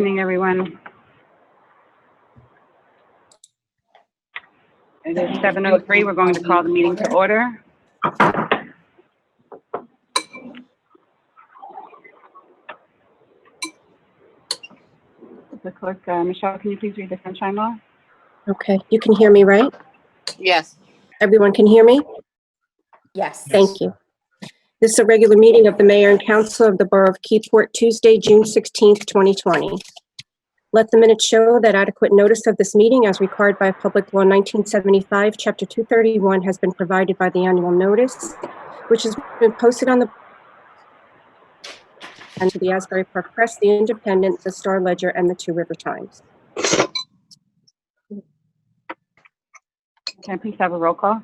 Evening, everyone. It is 7:03. We're going to call the meeting to order. The clerk, Michelle, can you please read the sunshine law? Okay, you can hear me, right? Yes. Everyone can hear me? Yes. Thank you. This is a regular meeting of the Mayor and Council of the Borough of Keyport, Tuesday, June 16th, 2020. Let the minutes show that adequate notice of this meeting as required by Public Law 1975, Chapter 231 has been provided by the annual notice, which has been posted on the and to the Asbury Park Press, the Independent, the Star Ledger, and the Two River Times. Can I please have a roll call?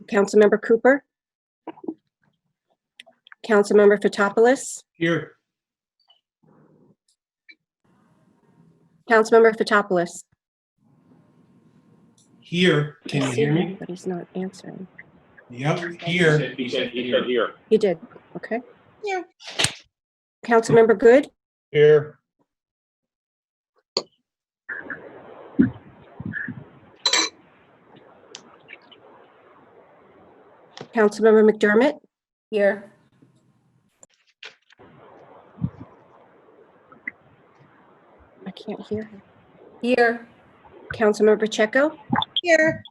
Councilmember Cooper? Councilmember Fotopoulos? Here. Councilmember Fotopoulos? Here. Can you hear me? But he's not answering. Yep, here. He said here. You did, okay. Yeah. Councilmember Good? Here. Councilmember McDermott? Here. I can't hear him. Here. Councilmember Pacheco? Here.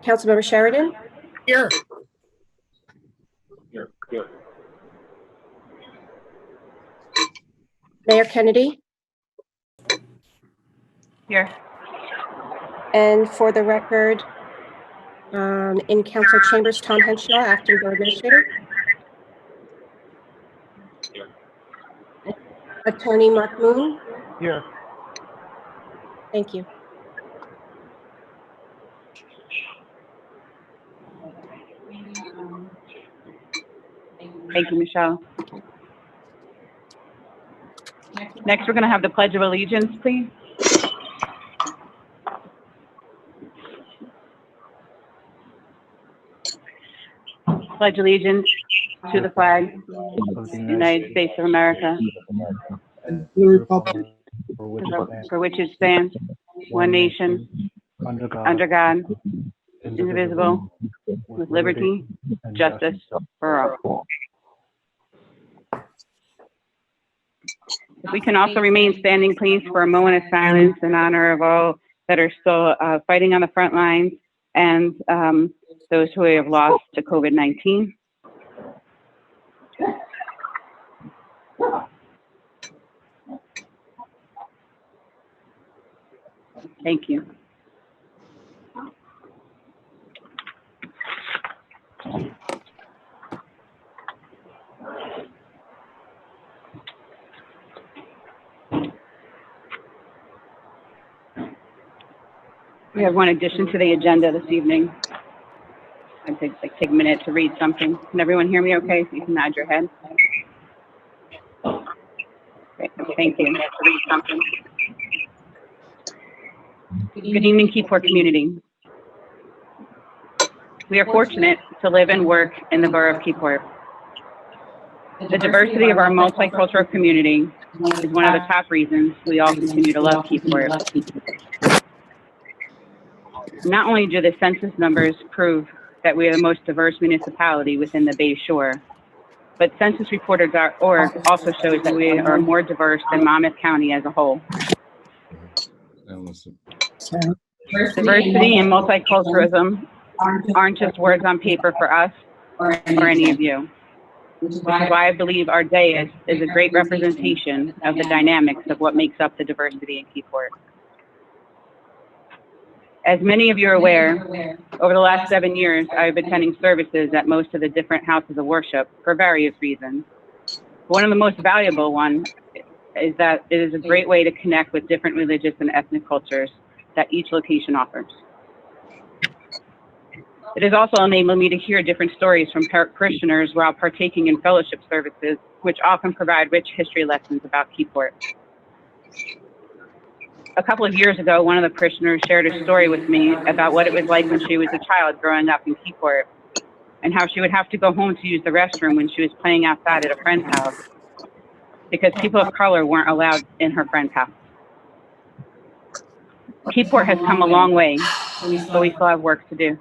Councilmember Sheridan? Here. Mayor Kennedy? Here. And for the record, in council chambers, Tom Henshaw, acting borough administrator. Here. Attorney Mark Moon. Here. Thank you. Thank you, Michelle. Next, we're going to have the Pledge of Allegiance, please. Pledge allegiance to the flag of the United States of America, And the Republic. for which it stands, one nation, under God, indivisible, with liberty, justice for all. If we can also remain standing, please, for a moment of silence in honor of all that are still fighting on the front lines and those who have lost to COVID-19. Thank you. We have one addition to the agenda this evening. I'd take a minute to read something. Can everyone hear me okay? So you can nod your head. Okay, thank you. Good evening, Keyport community. We are fortunate to live and work in the borough of Keyport. The diversity of our multicultural community is one of the top reasons we all continue to love Keyport. Not only do the census numbers prove that we are the most diverse municipality within the Bay Shore, but censusreporter.org also shows that we are more diverse than Monmouth County as a whole. Diversity and multiculturalism aren't just words on paper for us or any of you, which is why I believe our day is a great representation of the dynamics of what makes up the diversity in Keyport. As many of you are aware, over the last 7 years, I've been attending services at most of the different houses of worship for various reasons. One of the most valuable ones is that it is a great way to connect with different religious and ethnic cultures that each location offers. It has also enabled me to hear different stories from parishioners while partaking in fellowship services, which often provide rich history lessons about Keyport. a couple of years ago, one of the parishioners shared a story with me about what it was like when she was a child growing up in Keyport, and how she would have to go home to use the restroom when she was playing outside at a friend's house because people of color weren't allowed in her friend's house. Keyport has come a long way, but we still have work to do.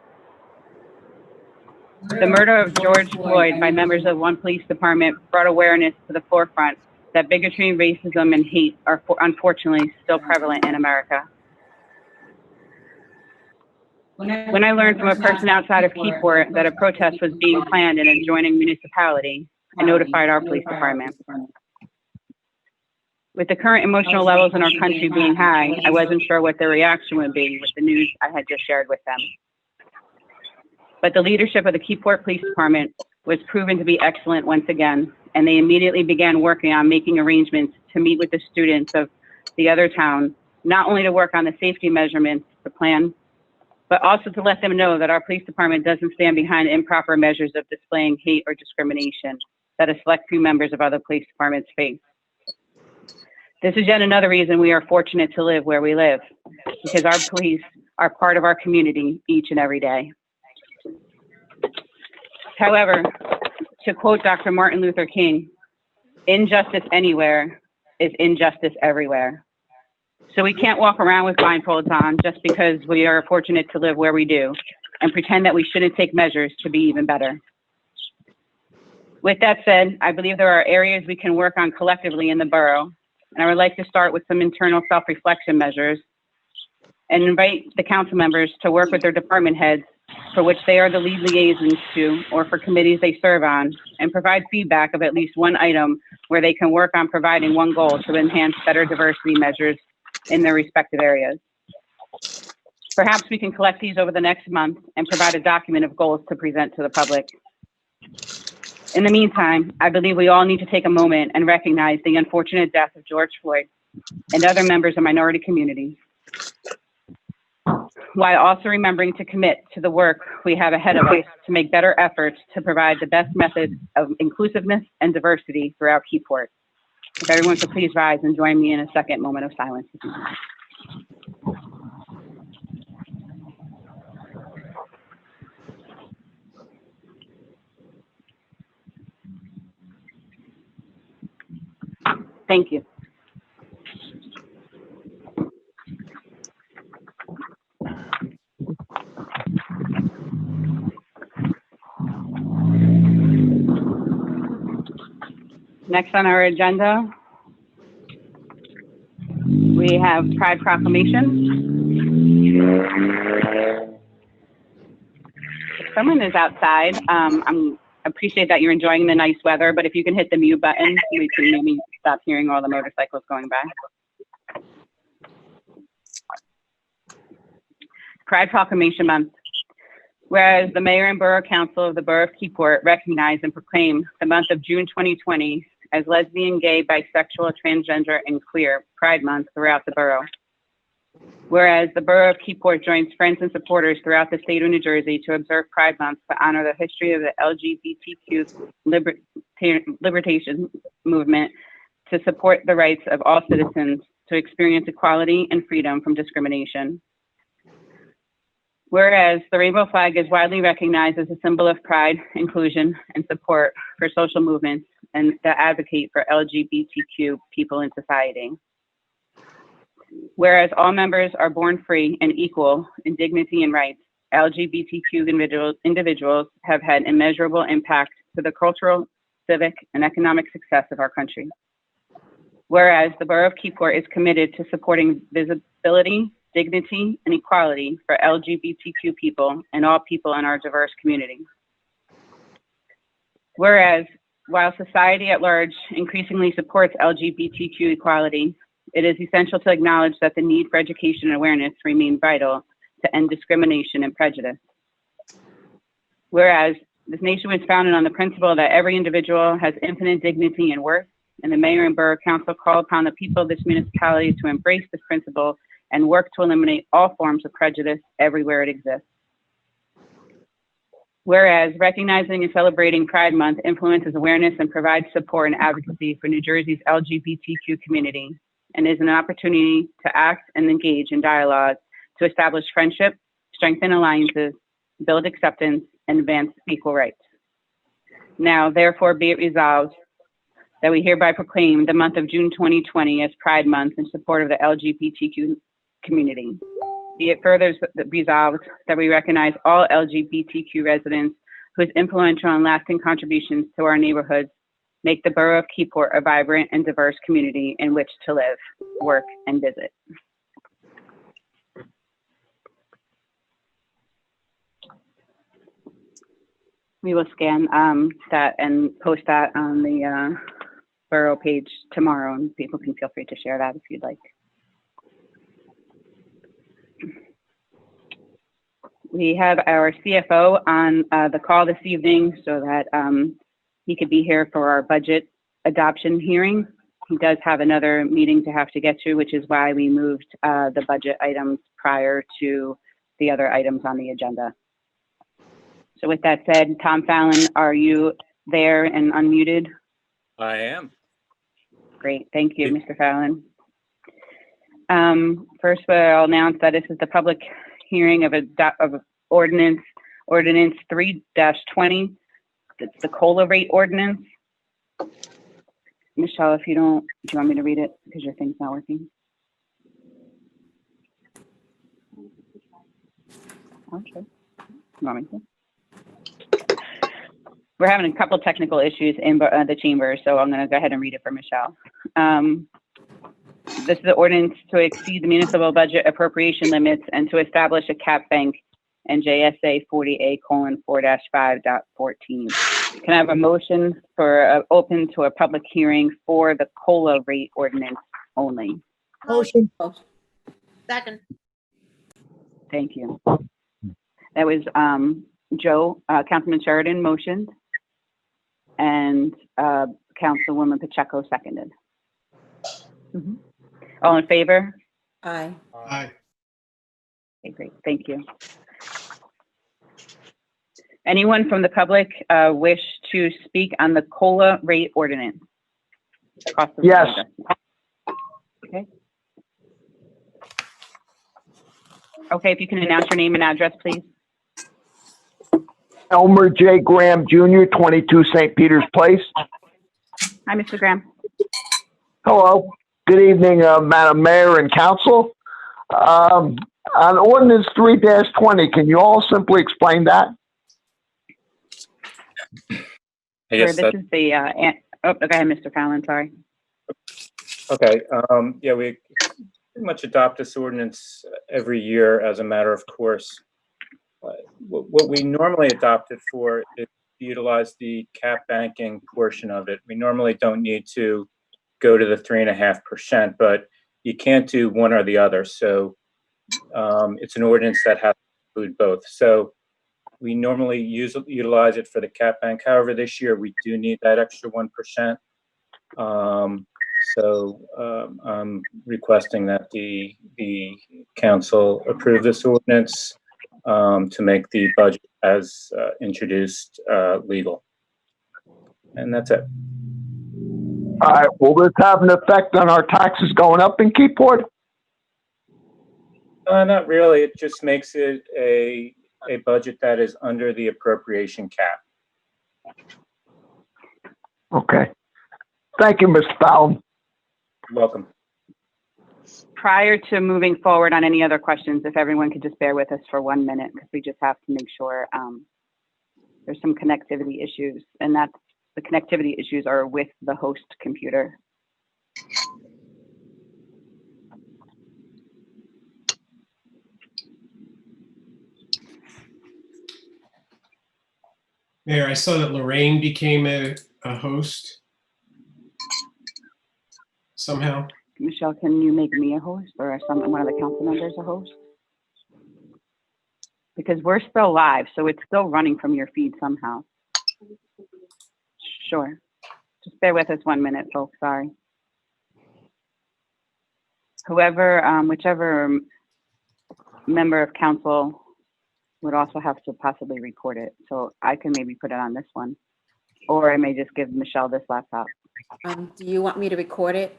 The murder of George Floyd by members of one police department brought awareness to the forefront that bigotry, racism, and hate are unfortunately still prevalent in America. When I learned from a person outside of Keyport that a protest was being planned in an adjoining municipality, I notified our police department. With the current emotional levels in our country being high, I wasn't sure what their reaction would be with the news I had just shared with them. But the leadership of the Keyport Police Department was proven to be excellent once again, and they immediately began working on making arrangements to meet with the students of the other town, not only to work on the safety measurements, the plan, but also to let them know that our police department doesn't stand behind improper measures of displaying hate or discrimination that a select few members of other police departments face. This is yet another reason we are fortunate to live where we live, because our police are part of our community each and every day. However, to quote Dr. Martin Luther King, injustice anywhere is injustice everywhere. So we can't walk around with blindfolds on just because we are fortunate to live where we do and pretend that we shouldn't take measures to be even better. With that said, I believe there are areas we can work on collectively in the borough, and I would like to start with some internal self-reflection measures and invite the council members to work with their department heads for which they are the lead liaisons to, or for committees they serve on, and provide feedback of at least one item where they can work on providing one goal to enhance better diversity measures in their respective areas. Perhaps we can collect these over the next month and provide a document of goals to present to the public. In the meantime, I believe we all need to take a moment and recognize the unfortunate death of George Floyd and other members of minority communities, while also remembering to commit to the work we have ahead of us to make better efforts to provide the best methods of inclusiveness and diversity throughout Keyport. If everyone could please rise and join me in a second moment of silence. Thank you. Next on our agenda, we have Pride Proclamation. If someone is outside, I appreciate that you're enjoying the nice weather, but if you can hit the mute button, we can maybe stop hearing all the motorcycles going by. Pride Proclamation Month. Whereas the Mayor and Borough Council of the Borough of Keyport recognize and proclaim the month of June 2020 as Lesbian, Gay, Bisexual, Transgender, and Queer Pride Month throughout the borough. Whereas the Borough of Keyport joins friends and supporters throughout the state of New Jersey to observe Pride Month to honor the history of the LGBTQ liberation movement, to support the rights of all citizens to experience equality and freedom from discrimination. Whereas the rainbow flag is widely recognized as a symbol of pride, inclusion, and support for social movements and that advocate for LGBTQ people in society. Whereas all members are born free and equal in dignity and rights, LGBTQ individuals have had immeasurable impact to the cultural, civic, and economic success of our country. Whereas the Borough of Keyport is committed to supporting visibility, dignity, and equality for LGBTQ people and all people in our diverse community. Whereas, while society at large increasingly supports LGBTQ equality, it is essential to acknowledge that the need for education and awareness remain vital to end discrimination and prejudice. Whereas, this nation was founded on the principle that every individual has infinite dignity and worth, and the Mayor and Borough Council call upon the people of this municipality to embrace this principle and work to eliminate all forms of prejudice everywhere it exists. Whereas recognizing and celebrating Pride Month influences awareness and provides support and advocacy for New Jersey's LGBTQ community and is an opportunity to act and engage in dialogue to establish friendship, strengthen alliances, build acceptance, and advance equal rights. Now, therefore, be it resolved that we hereby proclaim the month of June 2020 as Pride Month in support of the LGBTQ community. Be it further resolved that we recognize all LGBTQ residents whose influential and lasting contributions to our neighborhoods make the Borough of Keyport a vibrant and diverse community in which to live, work, and visit. We will scan that and post that on the Borough page tomorrow, and people can feel free to share that if you'd like. We have our CFO on the call this evening so that he could be here for our budget adoption hearing. He does have another meeting to have to get to, which is why we moved the budget items prior to the other items on the agenda. So with that said, Tom Fallon, are you there and unmuted? I am. Great, thank you, Mr. Fallon. First, I'll announce that this is the public hearing of ordinance 3-20. It's the COLA rate ordinance. Michelle, if you don't, do you want me to read it because your thing's not working? Okay. You want me to? We're having a couple technical issues in the chamber, so I'm going to go ahead and read it for Michelle. This is the ordinance to exceed the municipal budget appropriation limits and to establish a cap bank in JSA 40A:4-5.14. Can I have a motion for open to a public hearing for the COLA rate ordinance only? Motion. Second. Thank you. That was Joe, Councilman Sheridan motioned, and Councilwoman Pacheco seconded. All in favor? Aye. Aye. Okay, great, thank you. Anyone from the public wish to speak on the COLA rate ordinance? Yes. Okay. Okay, if you can announce your name and address, please. Elmer J. Graham Jr., 22 St. Peter's Place. Hi, Mr. Graham. Hello. Good evening, Madam Mayor and Council. On ordinance 3-20, can you all simply explain that? Yes, This is the, go ahead, Mr. Fallon, sorry. okay. Yeah, we pretty much adopt this ordinance every year as a matter of course. What we normally adopt it for is to utilize the cap banking portion of it. We normally don't need to go to the 3.5%, but you can't do one or the other. So it's an ordinance that has to include both. So we normally utilize it for the cap bank. However, this year we do need that extra 1%. I'm requesting that the council approve this ordinance to make the budget as introduced legal. And that's it. All right. Will this have an effect on our taxes going up in Keyport? Not really. It just makes it a budget that is under the appropriation cap. Okay. Thank you, Mr. Fallon. You're welcome. Prior to moving forward on any other questions, if everyone could just bear with us for 1 minute, because we just have to make sure there's some connectivity issues, and that's the connectivity issues are with the host computer. Mayor, I saw that Lorraine became a host somehow. Michelle, can you make me a host or one of the council members a host? Because we're still live, so it's still running from your feed somehow. Sure. Just bear with us 1 minute, folks, sorry. Whoever, whichever member of council would also have to possibly record it. So I can maybe put it on this one, or I may just give Michelle this laptop. Do you want me to record it?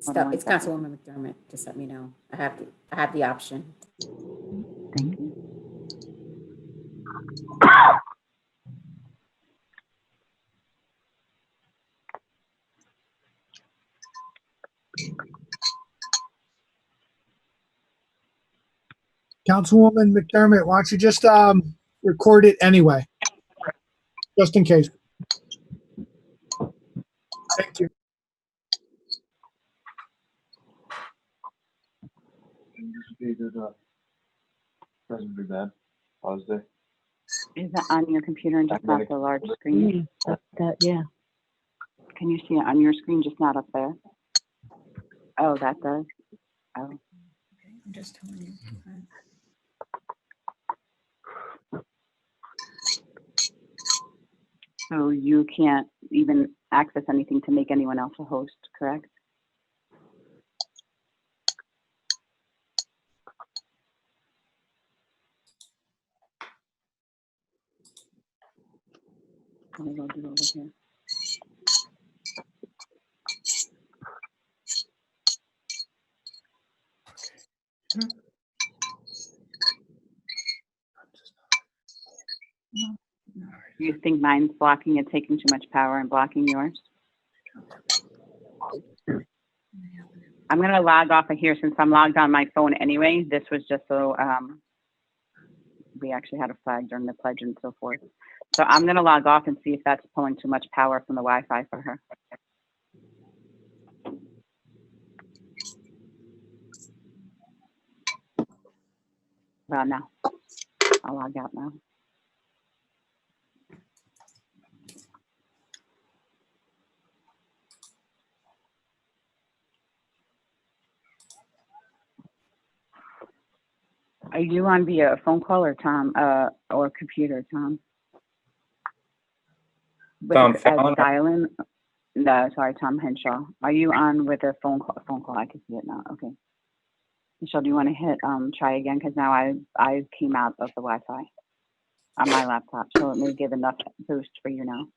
Hold on one It's second. Councilwoman McDermott. Just let me know. I have the option. Thank you. Councilwoman McDermott, why don't you just record it anyway? Just in case. Thank you. Doesn't be bad. Thursday. Is that on your computer and just not the large screen? Yeah. Can you see it on your screen, just not up there? Oh, that does? Oh. I'm just telling you. So you can't even access anything to make anyone else a host, correct? Let me go do it over here. You think mine's blocking it, taking too much power and blocking yours? I'm gonna log off of here since I'm logged on my phone anyway. This was just so we actually had a flag during the pledge and so forth. So I'm gonna log off and see if that's pulling too much power from the Wi-Fi for her. Well, no, I'll log out now. Are you on via a phone call or Tom, or computer, Tom? With Tom a Fallon. dial-in? No, sorry, Tom Henshaw. Are you on with a phone call? I can see it now. Okay. Michelle, do you want to hit try again? Because now I came out of the Wi-Fi on my laptop, so it may give enough boost for you now.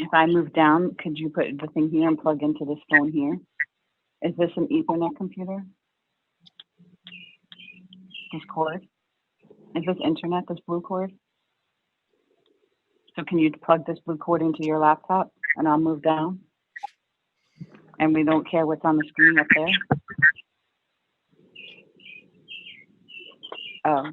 If I move down, could you put the thing here and plug into this phone here? Is this an Ethernet computer? This cord? Is this internet, this blue cord? So can you plug this blue cord into your laptop and I'll move down? And we don't care what's on the screen up there? Oh.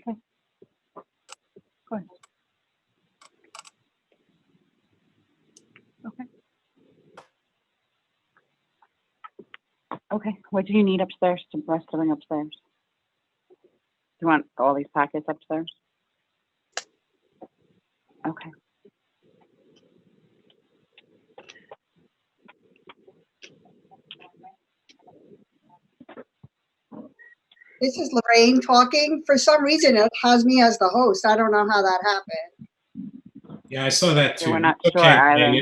Okay. Good. Okay. Okay. What do you need upstairs to rest the ring upstairs? Do you want all these packets upstairs? Okay. This is Lorraine talking. For some reason, it has me as the host. I don't know how that happened. Yeah, I saw that Yeah, too. we're not Okay, sure either. and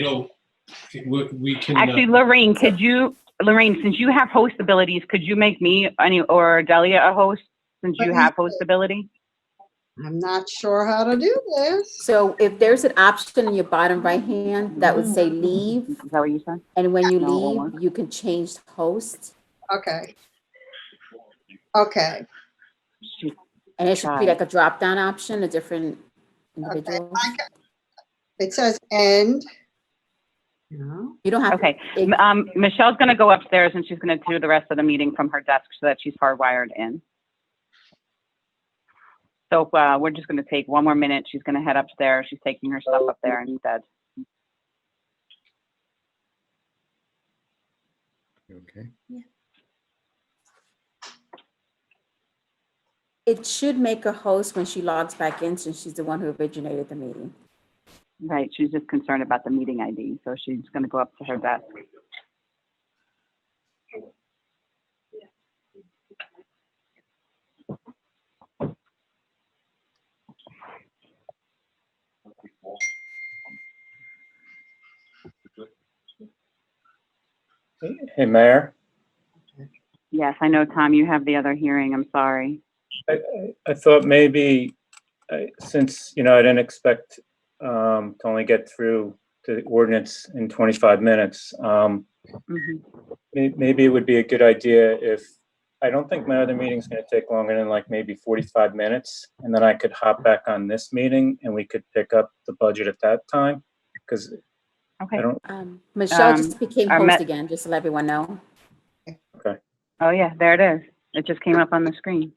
we can. Actually, Lorraine, since you have host abilities, could you make me or Delia a host since you have host ability? I'm not sure how to do this. So if there's an option in your bottom right hand that would say leave, Is that what you said? and when you No, it won't leave, work. you can change host, Okay. Okay. She and it should be tried. like a drop-down option, a different Okay. individual. It says end. No. You don't have. Okay. it- Michelle's going to go upstairs and she's going to do the rest of the meeting from her desk so that she's hardwired in. So we're just going to take one more minute. She's going to head upstairs. She's taking her stuff up there instead. Okay. It should make a host when she logs back in, since she's the one who originated the meeting. Right. She's just concerned about the meeting ID. So she's going to go up to her desk. Hey, Mayor, Yes, I know, Tom, you have the other hearing. I'm sorry. I thought maybe, since, I didn't expect to only get through the ordinance in 25 minutes, Mhm. maybe it would be a good idea if, I don't think my other meeting's going to take longer than like maybe 45 minutes, and then I could hop back on this meeting and we could pick up the budget at that time, because Okay. I don't, Michelle just became our host met- again, just to let everyone know. Oh, yeah, there it is. It just came up on the screen.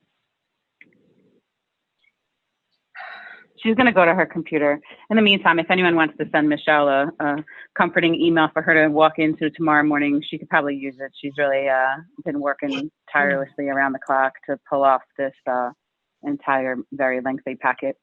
She's going to go to her computer. In the meantime, if anyone wants to send Michelle a comforting email for her to walk into tomorrow morning, she could probably use it. She's really been working tirelessly around the clock to pull off this entire very lengthy packet.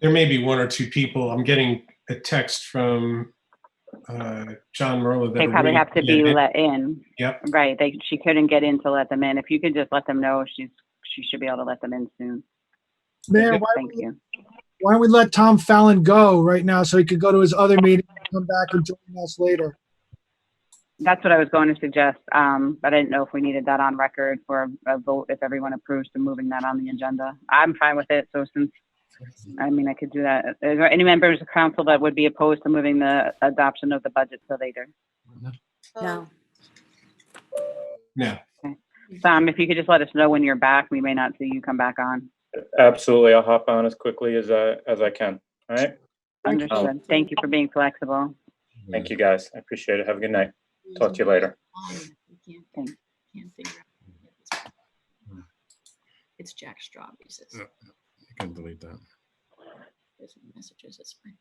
There may be one or two people. I'm getting a text from John Merla. They probably have to be let in. Yep. Right. She couldn't get in to let them in. If you could just let them know, she should be able to let them in soon. Mayor, Thank you. why don't we let Tom Fallon go right now so he could go to his other meeting and come back and join us later? That's what I was going to suggest. But I didn't know if we needed that on record for a vote, if everyone approves to moving that on the agenda. I'm fine with it. So since, I could do that. Is there any members of council that would be opposed to moving the adoption of the budget to later? No. No. If you could just let us know when you're back, we may not see you come back on. absolutely, I'll hop on as quickly as I can. All right? Understood. Thank you for being flexible. Thank you, guys. I appreciate it. Have a good night. Talk to you later. Thanks. Can't figure out. It's Jack Straw, he says. You can delete that. There's messages, it's fine.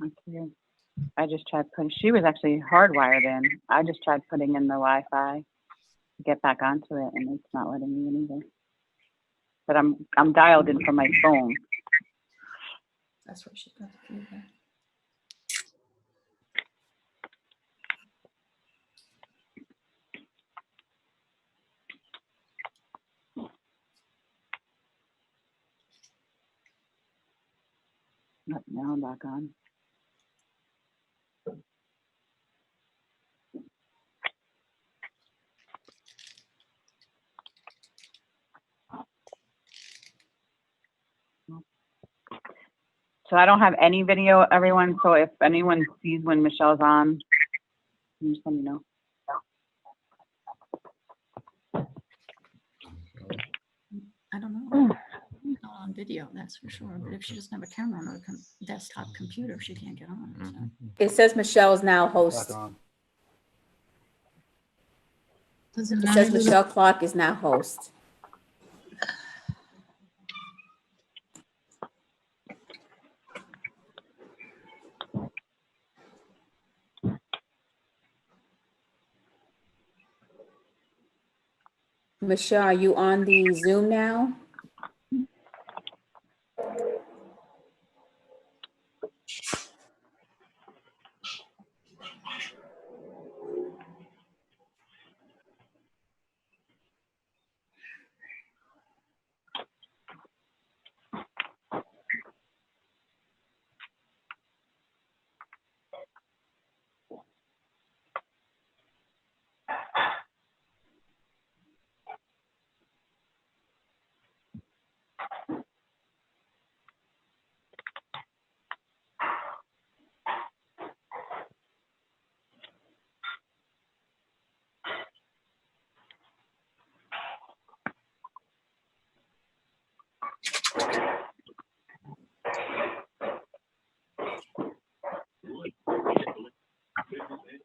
Okay. I just tried putting, she was actually hardwired in. I just tried putting in the Wi-Fi to get back onto it, and it's not letting me in either. But I'm dialed in from my phone. That's where she got the feedback. Oh, now I'm back on. So I don't have any video, everyone. So if anyone sees when Michelle's on, just let me know. I don't know. Not on video, that's for sure. But if she doesn't have a camera on her desktop computer, she can't get on. So. It says Michelle is now host. Does it It matter says who the- Michelle Clark is now host. Michelle, are you on the Zoom now?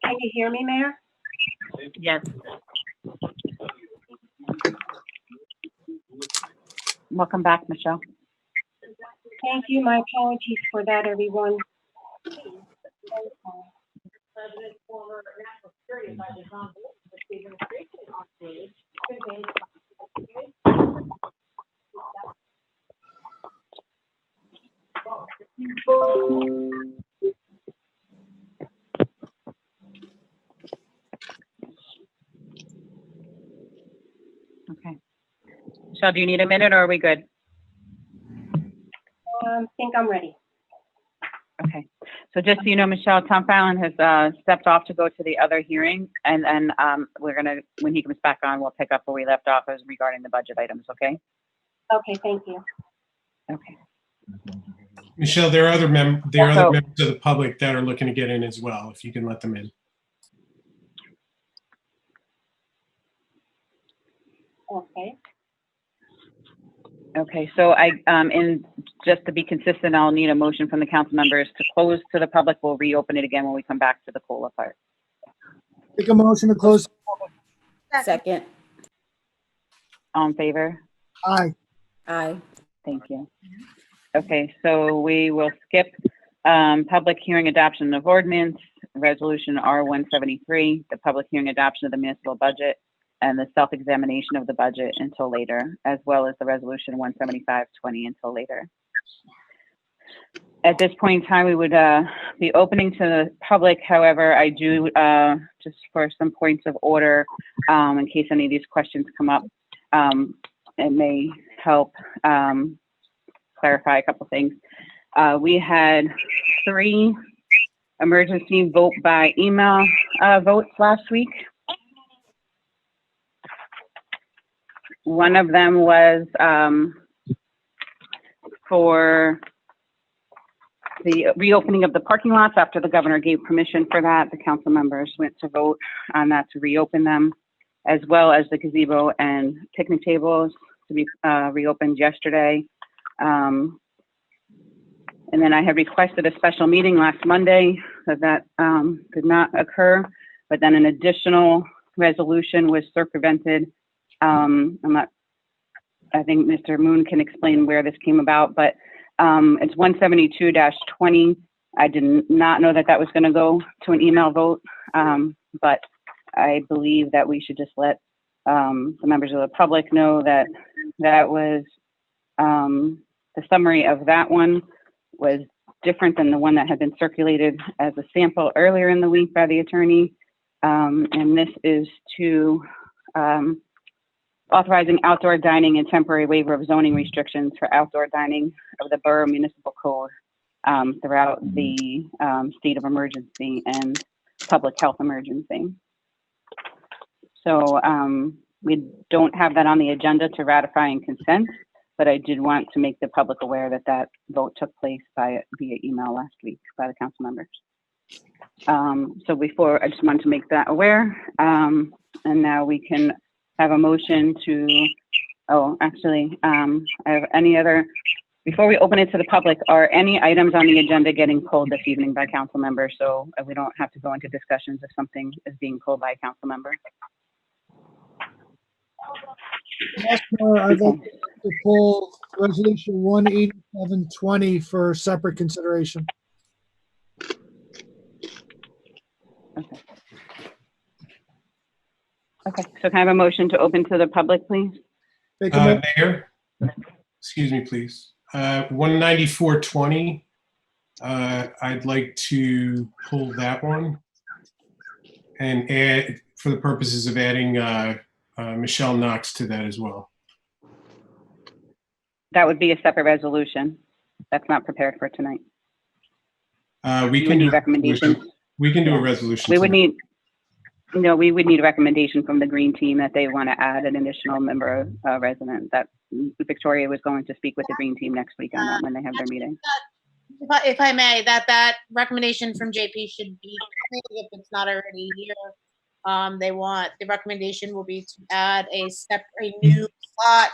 Can you hear me, Mayor? Yes. Welcome back, Michelle. Thank you. My apologies for that, everyone. Okay. Michelle, do you need a minute or are we good? Think I'm ready. Okay. So just so you know, Michelle, Tom Fallon has stepped off to go to the other hearing, and then we're gonna, when he comes back on, we'll pick up where we left off as regarding the budget items. Okay. Okay, thank you. Okay. Michelle, there are other So- members of the public that are looking to get in as well, if you can let them in. Okay. Okay, so and just to be consistent, I'll need a motion from the council members to close to the public. We'll reopen it again when we come back to the COLA part. Make a motion to close. Second. All in favor? Aye. Aye. Thank you. Okay, so we will skip public hearing adoption of ordinance, resolution R-173, the public hearing adoption of the municipal budget, and the self-examination of the budget until later, as well as the resolution 175-20 until later. At this point in time, we would be opening to the public. However, I do, just for some points of order, in case any of these questions come up, it may help clarify a couple things. We had 3 emergency vote by email votes last week. One of them was for the reopening of the parking lots after the governor gave permission for that. The council members went to vote on that to reopen them, as well as the gazebo and picnic tables to be reopened yesterday. And then I had requested a special meeting last Monday, so that did not occur. But then an additional resolution was circumvented. I think Mr. Moon can explain where this came about, but it's 172-20. I did not know that that was going to go to an email vote, but I believe that we should just let the members of the public know that that was the summary of that one was different than the one that had been circulated as a sample earlier in the week by the attorney. And this is to authorizing outdoor dining and temporary waiver of zoning restrictions for outdoor dining of the Borough Municipal Code throughout the state of emergency and public health emergency. So we don't have that on the agenda to ratify and consent, but I did want to make the public aware that that vote took place via email last week by the council members. So before, I just wanted to make that aware. And now we can have a motion to, I have any other Before we open it to the public, are any items on the agenda getting pulled this evening by council members? So we don't have to go into discussions if something is being pulled by a council member. Yes, Mayor, I'd like to pull resolution 18720 for separate consideration. Okay, so can I have a motion to open to the public, please? Make a mo- Mayor, excuse me, please. 19420, I'd like to pull that one and add, for the purposes of adding Michelle Knox to that as well. That would be a separate resolution. That's not prepared for tonight. We You can would do need recommendations. We can do a resolution. We would tonight. need, no, we would need a recommendation from the green team that they want to add an additional member resident. That Victoria was going to speak with the green team next week on that when they have their meeting. If I may, that recommendation from JP should be, if it's not already here. The recommendation will be to add a new slot.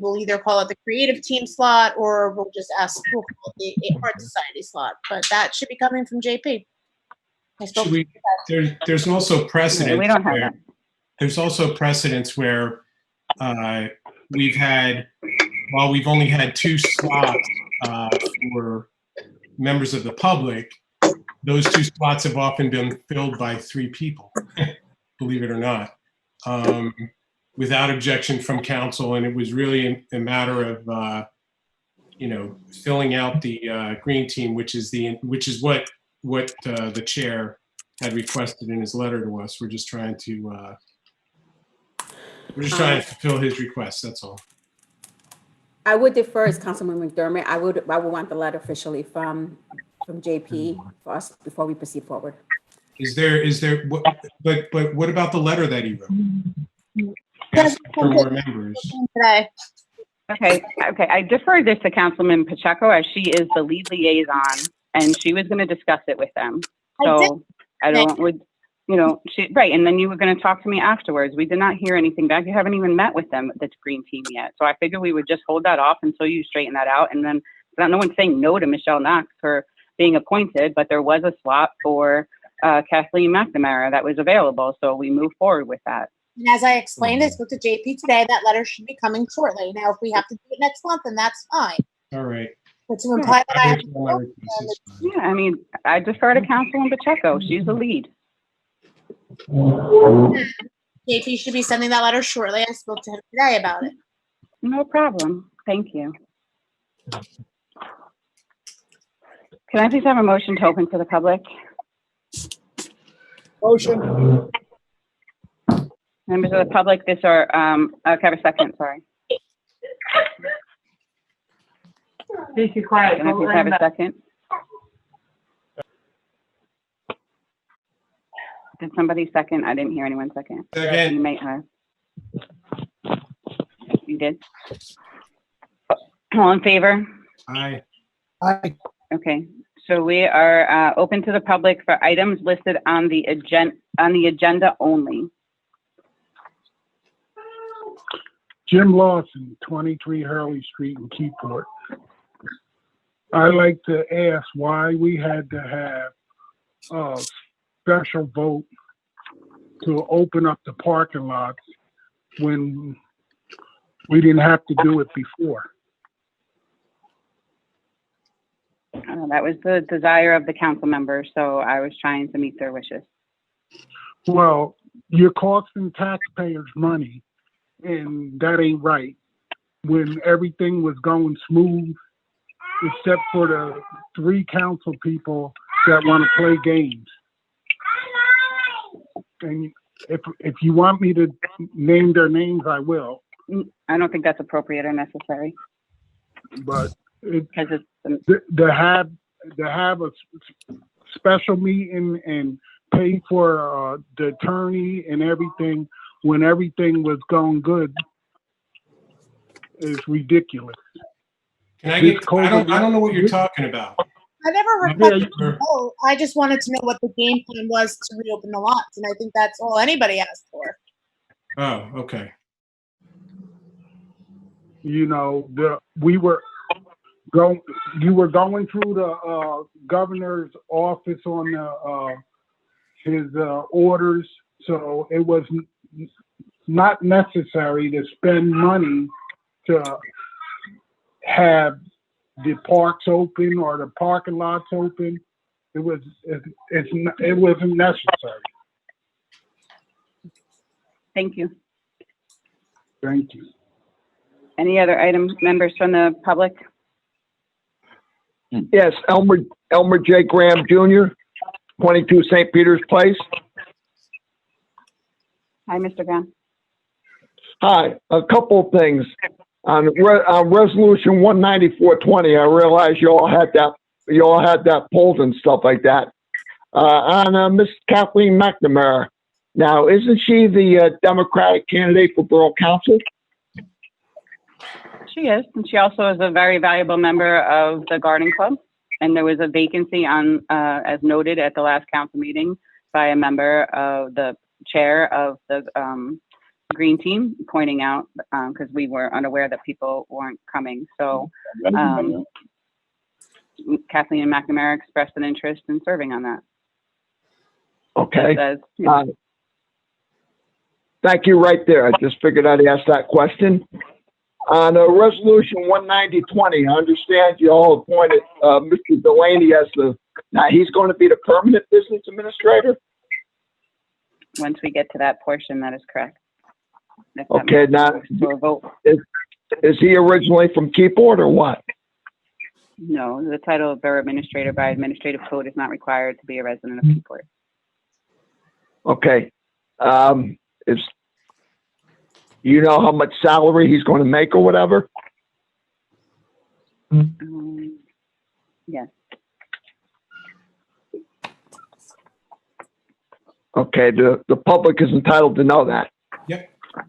We'll either call it the creative team slot, or we'll call it the Art Society slot, but that should be coming from JP. There's also precedent. We don't have that. There's also precedents where we've only had 2 slots for members of the public. Those 2 slots have often been filled by 3 people, believe it or not, without objection from council. And it was really a matter of, filling out the green team, which is what the chair had requested in his letter to us. We're just trying to fulfill his request. That's all. I would defer as Councilman McDermott. I would want the letter officially from JP for us before we proceed forward. But what about the letter that he wrote? Asking for more members. Today. Okay. I deferred this to Councilman Pacheco as she is the lead liaison and she was going to discuss it with them. So right. And then you were going to talk to me afterwards. We did not hear anything back. You haven't even met with them, the green team, yet. So I figured we would just hold that off until you straighten that out. And then no one's saying no to Michelle Knox for being appointed, but there was a slot for Kathleen McNamara that was available. So we moved forward with that. And as I explained, I spoke to JP today. That letter should be coming shortly. Now, if we have to do it next month, then that's fine. All right. But to imply that I have Yeah, I defer to Councilman Pacheco. She's the lead. JP should be sending that letter shortly. I spoke to him today about it. No problem. Thank you. Can I please have a motion to open to the public? Motion. Members of the public, can I have a second, sorry. Please be quiet. Can I please have a second? Did somebody second? I didn't hear anyone second. Second. You may have. You did? All in favor? Aye. Aye. Okay, so we are open to the public for items listed on the agenda only. Jim Lawson, 23 Hurley Street in Keyport. I'd like to ask why we had to have a special vote to open up the parking lots when we didn't have to do it before. That was the desire of the council members, so I was trying to meet their wishes. Well, you're costing taxpayers money, and that ain't right. When everything was going smooth, except for the 3 council people that want to play games. And if you want me to name their names, I will. I don't think that's appropriate or necessary. But to have a special meeting and pay for the attorney and everything when everything was going good is ridiculous. Can I get? I don't know what you're talking about. I never requested a vote. I just wanted to know what the game plan was to reopen the lots, and I think that's all anybody asked for. Oh, okay. you know, you were going through the governor's office on his orders, so it was not necessary to spend money to have the parks open or the parking lots open. It wasn't necessary. Thank you. Thank you. Any other items, members from the public? Yes, Elmer J. Graham Jr., 22 St. Peter's Place. Hi, Mr. Brown. Hi, a couple of things. On resolution 19420, I realize you all had that pulled and stuff like that. On Miss Kathleen McNamara. Now, isn't she the Democratic candidate for Borough Council? She is, and she also is a very valuable member of the Garden Club. And there was a vacancy on, as noted at the last council meeting by a member of the chair of the Green Team, pointing out, because we were unaware that people weren't coming. So Kathleen McNamara expressed an interest in serving on that. Okay. As, you know, Thank you right there. I just figured I'd ask that question. On resolution 19020, I understand you all appointed Mr. Delaney as now he's going to be the permanent business administrator? once we get to that portion, that is correct. If that Okay, makes now, sense to a vote. is he originally from Keyport or what? No, the title of borough administrator by administrative code is not required to be a resident of Keyport. Okay. You know how much salary he's going to make or whatever? Yes. Okay, the public is entitled to know that.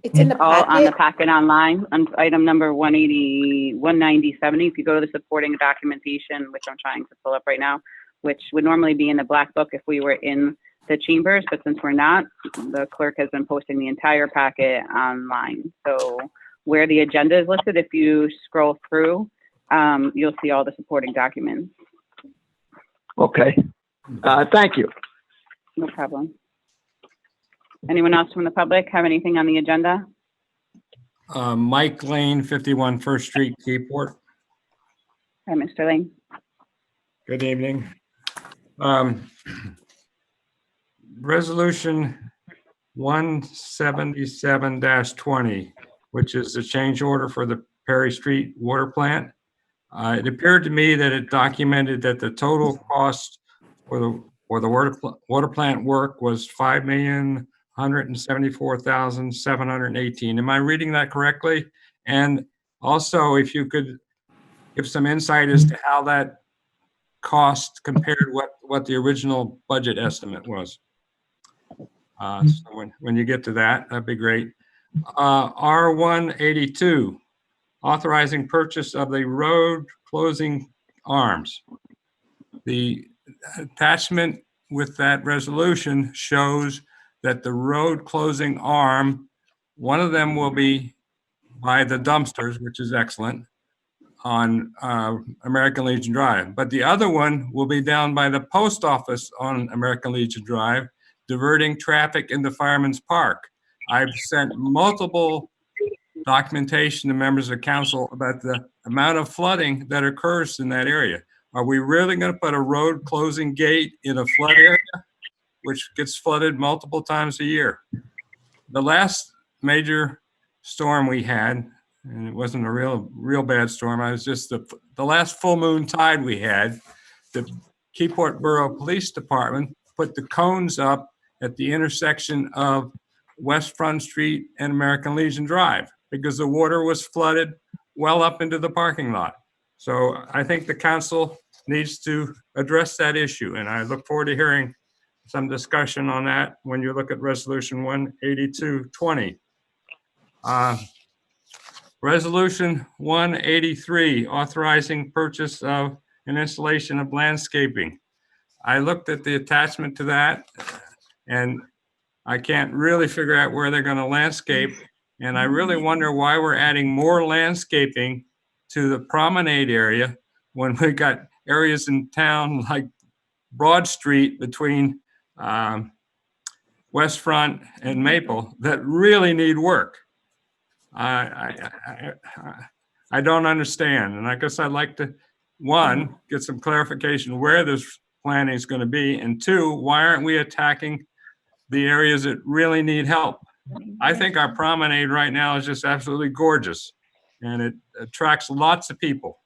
It's in the All on the packet. packet online, on item number 19070. If you go to the supporting documentation, which I'm trying to pull up right now, which would normally be in the black book if we were in the chambers, but since we're not, the clerk has been posting the entire packet online. So where the agenda is listed, if you scroll through, you'll see all the supporting documents. Okay. Thank you. No problem. Anyone else from the public have anything on the agenda? Mike Lane, 51 First Street, Keyport. Hi, Mr. Lane. Good evening. Resolution 177-20, which is the change order for the Perry Street water plant. It appeared to me that it documented that the total cost for the water plant work was $5,174,718. Am I reading that correctly? And also, if you could give some insight as to how that cost compared what the original budget estimate was. So when you get to that, that'd be great. R182, authorizing purchase of the road closing arms. The attachment with that resolution shows that the road closing arm, one of them will be by the dumpsters, which is excellent, on American Legion Drive. But the other one will be down by the post office on American Legion Drive, diverting traffic into Fireman's Park. I've sent multiple documentation to members of council about the amount of flooding that occurs in that area. Are we really going to put a road closing gate in a flood area, which gets flooded multiple times a year? The last major storm we had, and it wasn't a real bad storm, it was just the last full moon tide we had, the Keyport Borough Police Department put the cones up at the intersection of West Front Street and American Legion Drive because the water was flooded well up into the parking lot. So I think the council needs to address that issue, and I look forward to hearing some discussion on that when you look at resolution 18220. Resolution 183, authorizing purchase of an installation of landscaping. I looked at the attachment to that, and I can't really figure out where they're going to landscape And I really wonder why we're adding more landscaping to the promenade area when we got areas in town like Broad Street between West Front and Maple that really need work. I don't understand. And I guess I'd like to, one, get some clarification where this planning is going to be. And two, why aren't we attacking the areas that really need help? I think our promenade right now is just absolutely gorgeous and it attracts lots of people.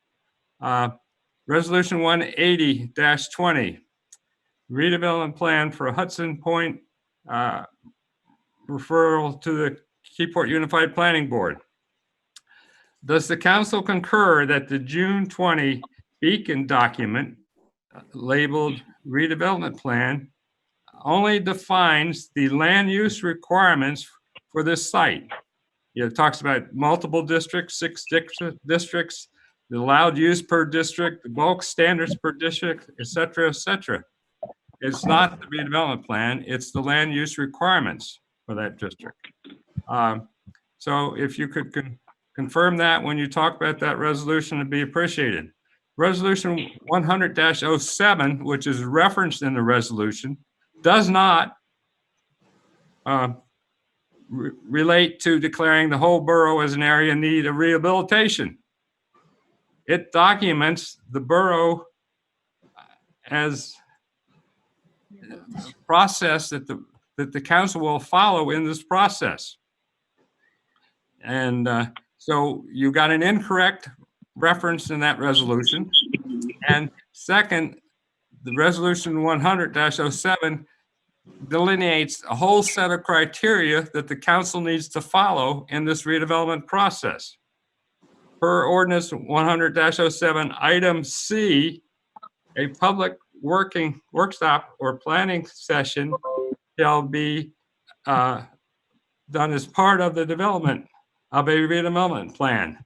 Resolution 180-20, redevelopment plan for Hudson Point, referral to the Keyport Unified Planning Board. Does the council concur that the June 20 Beacon document labeled redevelopment plan only defines the land use requirements for this site? It talks about multiple districts, 6 districts, the allowed use per district, the bulk standards per district, et cetera, et cetera. It's not the redevelopment plan, it's the land use requirements for that district. So if you could confirm that when you talk about that resolution, it'd be appreciated. Resolution 100-07, which is referenced in the resolution, does not relate to declaring the whole borough as an area in need of rehabilitation. It documents the borough as a process that the council will follow in this process. And so you got an incorrect reference in that resolution. And second, the resolution 100-07 delineates a whole set of criteria that the council needs to follow in this redevelopment process. Per ordinance 100-07, item C, a public workshop or planning session shall be done as part of the development of a redevelopment plan.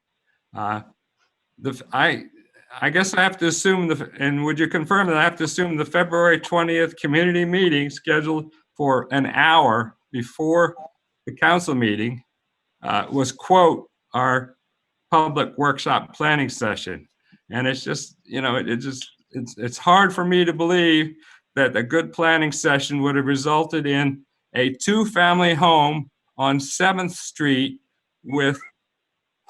I guess I have to assume, and would you confirm that I have to assume the February 20th community meeting scheduled for an hour before the council meeting was, quote, our public workshop planning session. And it's just, you know, it's hard for me to believe that a good planning session would have resulted in a 2-family home on 7th Street with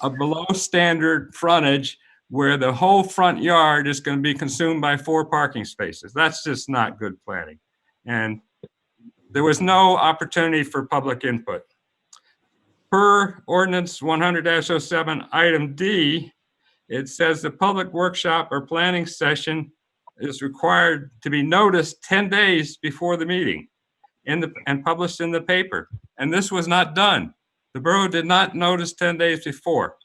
a below standard frontage where the whole front yard is going to be consumed by 4 parking spaces. That's just not good planning. And there was no opportunity for public input. Per ordinance 100-07, item D, it says the public workshop or planning session is required to be noticed 10 days before the meeting and published in the paper. And this was not done. The borough did not notice 10 days before.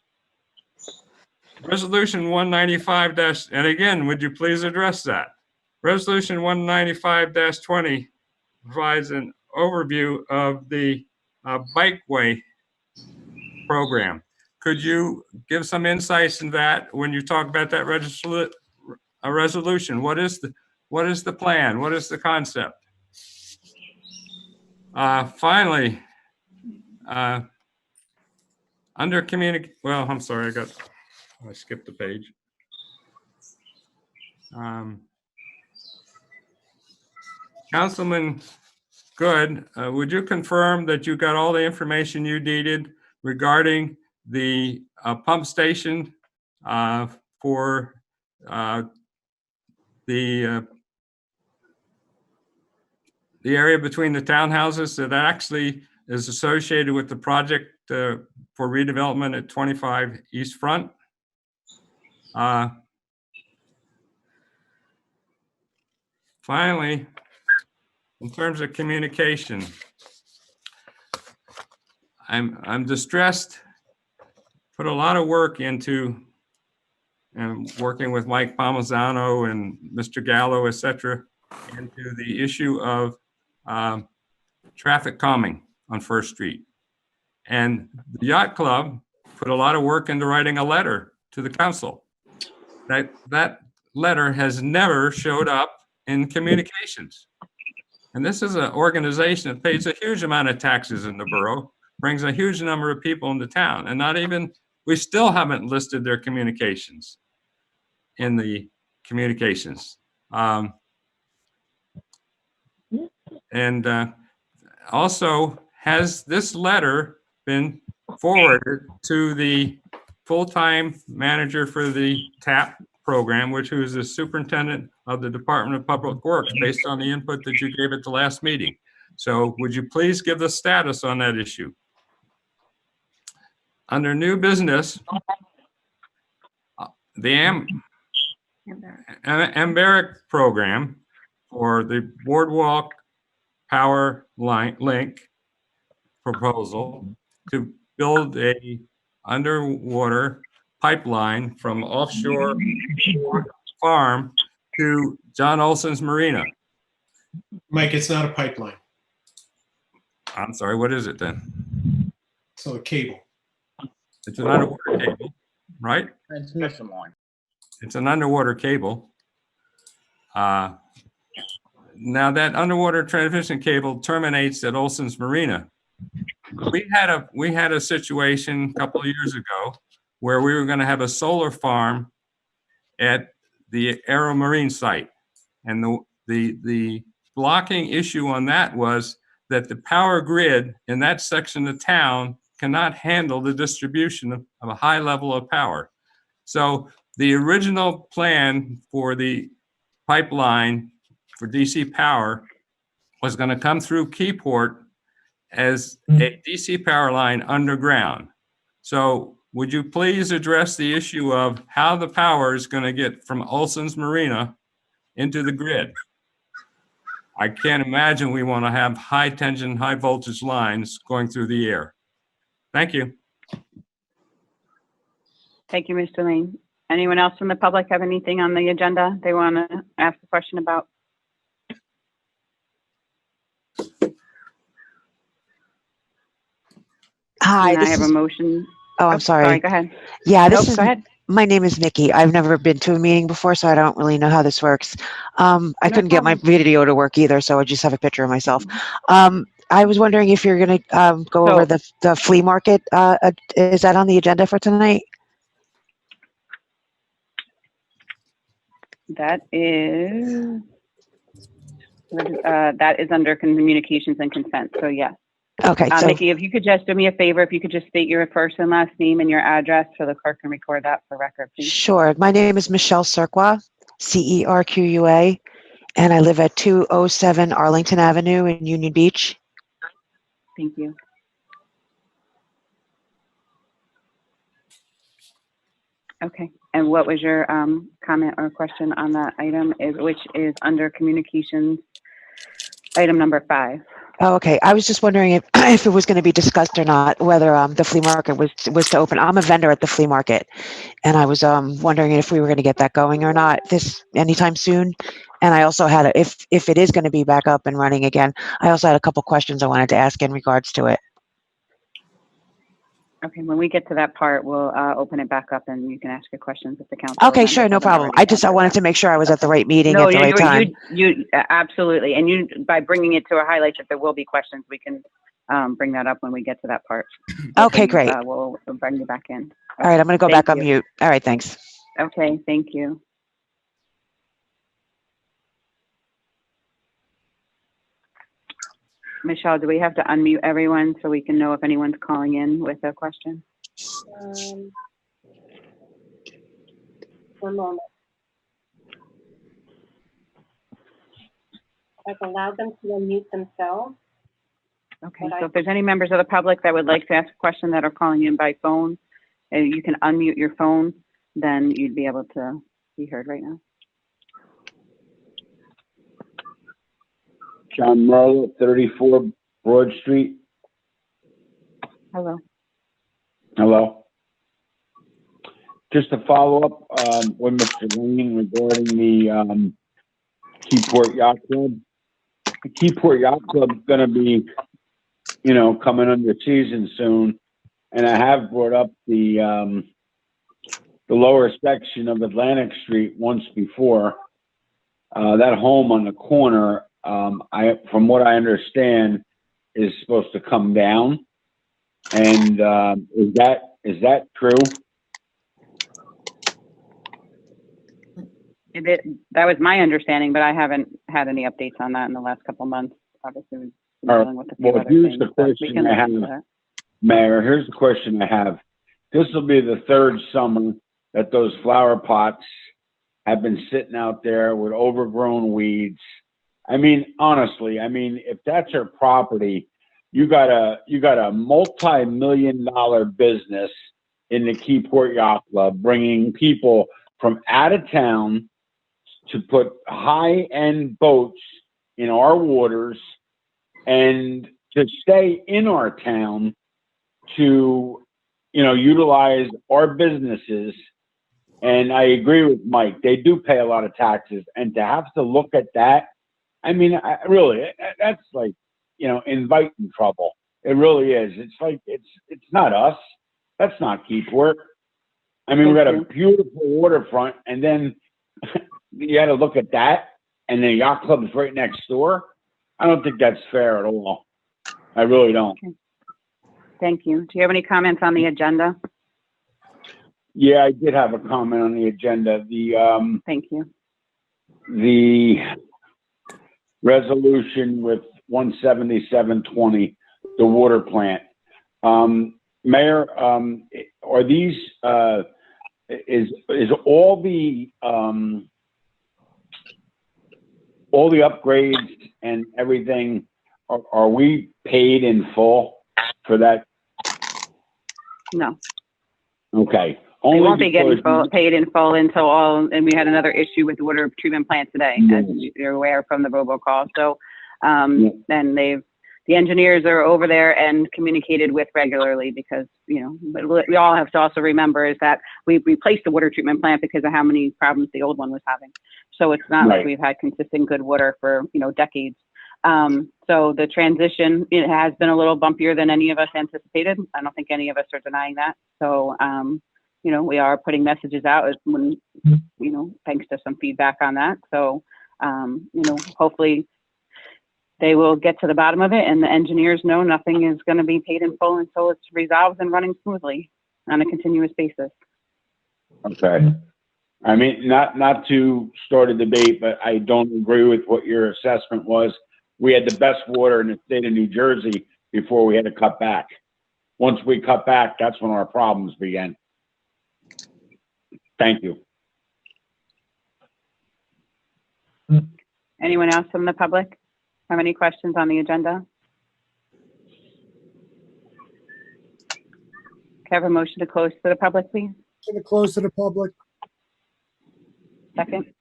Resolution 195- and again, would you please address that? Resolution 195-20 provides an overview of the bikeway program. Could you give some insights in that when you talk about that resolution? What is the plan? What is the concept? Finally, under well, I'm sorry, I skipped the page. Councilman Good, would you confirm that you got all the information you needed regarding the pump station for the area between the townhouses that actually is associated with the project for redevelopment at 25 East Front? Finally, in terms of communication, I'm distressed. Put a lot of work into working with Mike Palmisano and Mr. Gallo, et cetera, into the issue of traffic calming on First Street. And the Yacht Club put a lot of work into writing a letter to the council. That letter has never showed up in communications. And this is an organization that pays a huge amount of taxes in the borough, brings a huge number of people into town, and we still haven't listed their communications in the communications. Also, has this letter been forwarded to the full-time manager for the TAP program, who is the superintendent of the Department of Public Works, based on the input that you gave at the last meeting? So would you please give the status on that issue? Under new business, the Amberic program for the Boardwalk Power Line Link proposal to build a underwater pipeline from offshore farm to John Olson's Marina. Mike, it's not a pipeline. I'm sorry, what is it then? So a cable. It's an underwater cable, right? Transmission line. It's an underwater cable. Now that underwater transmission cable terminates at Olson's Marina. We had a situation a couple of years ago where we were going to have a solar farm at the Aero Marine site, and the blocking issue on that was that the power grid in that section of town cannot handle the distribution of a high level of power. So the original plan for the pipeline for DC power was going to come through Keyport as a DC power line underground. So would you please address the issue of how the power is going to get from Olson's Marina into the grid? I can't imagine we want to have high tension, high voltage lines going through the air. Thank you. Thank you, Mr. Lane. Anyone else from the public have anything on the agenda they want to ask a question about? Hi, And I this have a is, motion. oh, I'm sorry. Go ahead. Yeah, this Nope, is, go ahead. my name is Nikki. I've never been to a meeting before, so I don't really know how this works. I couldn't get my video to work either, so I just have a picture of myself. I was wondering if you're going to go over the flea market. Is that on the agenda for tonight? That is under communications and consent, so yes. Okay, so Nikki, if you could just do me a favor, if you could just state your first and last name and your address so the clerk can record that for record, please. sure. My name is Michelle Cerqua, CERQUA, and I live at 207 Arlington Avenue in Union Beach. Thank you. Okay, and what was your comment or question on that item, which is under communications, item number 5? Oh, okay. I was just wondering if it was going to be discussed or not, whether the flea market was to open. I'm a vendor at the flea market, and I was wondering if we were going to get that going or not anytime soon. And I also had if it is going to be back up and running again, I also had a couple questions I wanted to ask in regards to it. Okay, when we get to that part, we'll open it back up and you can ask your questions if the council. Okay, sure, no problem. I wanted to make sure I was at the right meeting No, at the right time. you absolutely, and you by bringing it to a highlight that there will be questions, we can bring that up when we get to that part. Okay, great. We'll bring you back in. All right, I'm going to go Thank back on you. mute. All right, thanks. Okay, thank you. Michelle, do we have to unmute everyone so we can know if anyone's calling in with a question? One moment. I've allowed them to unmute themselves. Okay, so if there's any members of the public that would like to ask a question that are calling in by phone, you can unmute your phone, then you'd be able to be heard right now. John Merle, 34 Broad Street. Hello. Hello. Just to follow up with Mr. Lane regarding the Keyport Yacht Club. The Keyport Yacht Club is going to be, coming under season soon, and I have brought up the lower section of Atlantic Street once before. That home on the corner, from what I understand, is supposed to come down. And, is that true? That was my understanding, but I haven't had any updates on that in the last couple months. Obviously, we've been All right. dealing with a few Well, other here's things, the but we question can I look have. into that. Mayor, here's the question I have. This will be the third summer that those flower pots have been sitting out there with overgrown weeds. I mean, honestly, if that's her property, you got a multi-million-dollar business in the Keyport Yacht Club, bringing people from out of town to put high-end boats in our waters and to stay in our town to, utilize our businesses. And I agree with Mike. They do pay a lot of taxes, and to have to look at that, that's like, inviting trouble. It really is. It's like, it's not us. That's not Keyport. We got a beautiful waterfront, and then you got to look at that, and the yacht club is right next door. I don't think that's fair at all. I really don't. Okay. Thank you. Do you have any comments on the agenda? Yeah, I did have a comment on the agenda. Thank you. The resolution with 17720, the water plant. Mayor, are these, is all the upgrades and everything, are we paid in full for that? No. Okay. They Only won't be getting because- paid in full until and we had another issue with the water treatment plant today, as you're aware from the robocall. So, and the engineers are over there and communicated with regularly because, but we all have to also remember is that we replaced the water treatment plant because of how many problems the old one was having. So it's not like we've had consistent good water for, decades. So the transition, it has been a little bumpier than any of us anticipated. I don't think any of us are denying that. So, we are putting messages out when, thanks to some feedback on that. So, hopefully they will get to the bottom of it and the engineers know nothing is going to be paid in full until it's resolved and running smoothly on a continuous basis. Okay. Not to start a debate, but I don't agree with what your assessment was. We had the best water in the state of New Jersey before we had to cut back. Once we cut back, that's when our problems began. Thank you. Anyone else from the public have any questions on the agenda? Can I have a motion to close to the public, please? To close to the public. Second.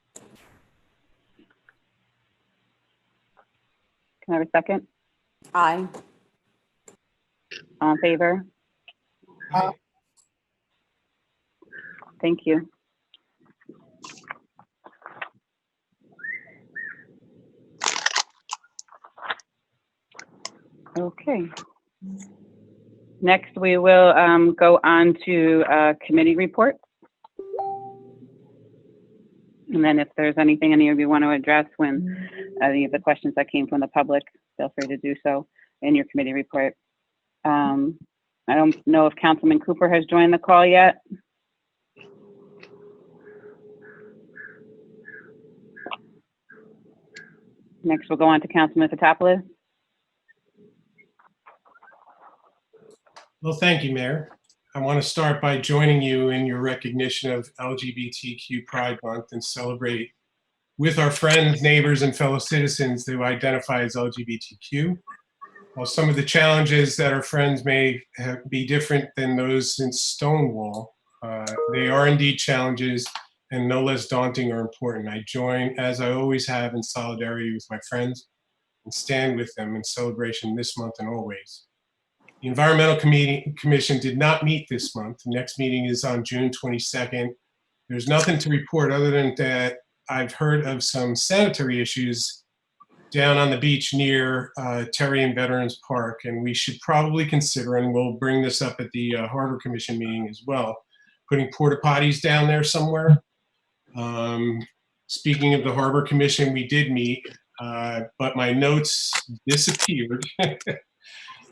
Can I have a second? Aye. All in favor? Aye. Thank you. Okay. Next, we will go on to committee reports. And then if there's anything any of you want to address when any of the questions that came from the public, feel free to do so in your committee report. I don't know if Councilman Cooper has joined the call yet. Next, we'll go on to Councilman Fotopoulos. Well, thank you, Mayor. I want to start by joining you in your recognition of LGBTQ Pride Month and celebrate with our friends, neighbors, and fellow citizens who identify as LGBTQ. While some of the challenges that our friends may be different than those in Stonewall, they are indeed challenges and no less daunting or important. I join, as I always have, in solidarity with my friends and stand with them in celebration this month and always. The Environmental Commission did not meet this month. The next meeting is on June 22nd. There's nothing to report other than that I've heard of some sanitary issues down on the beach near Terry and Veterans Park, and we should probably consider, and we'll bring this up at the Harbor Commission meeting as well, putting porta potties down there somewhere. Speaking of the Harbor Commission, we did meet, but my notes disappeared.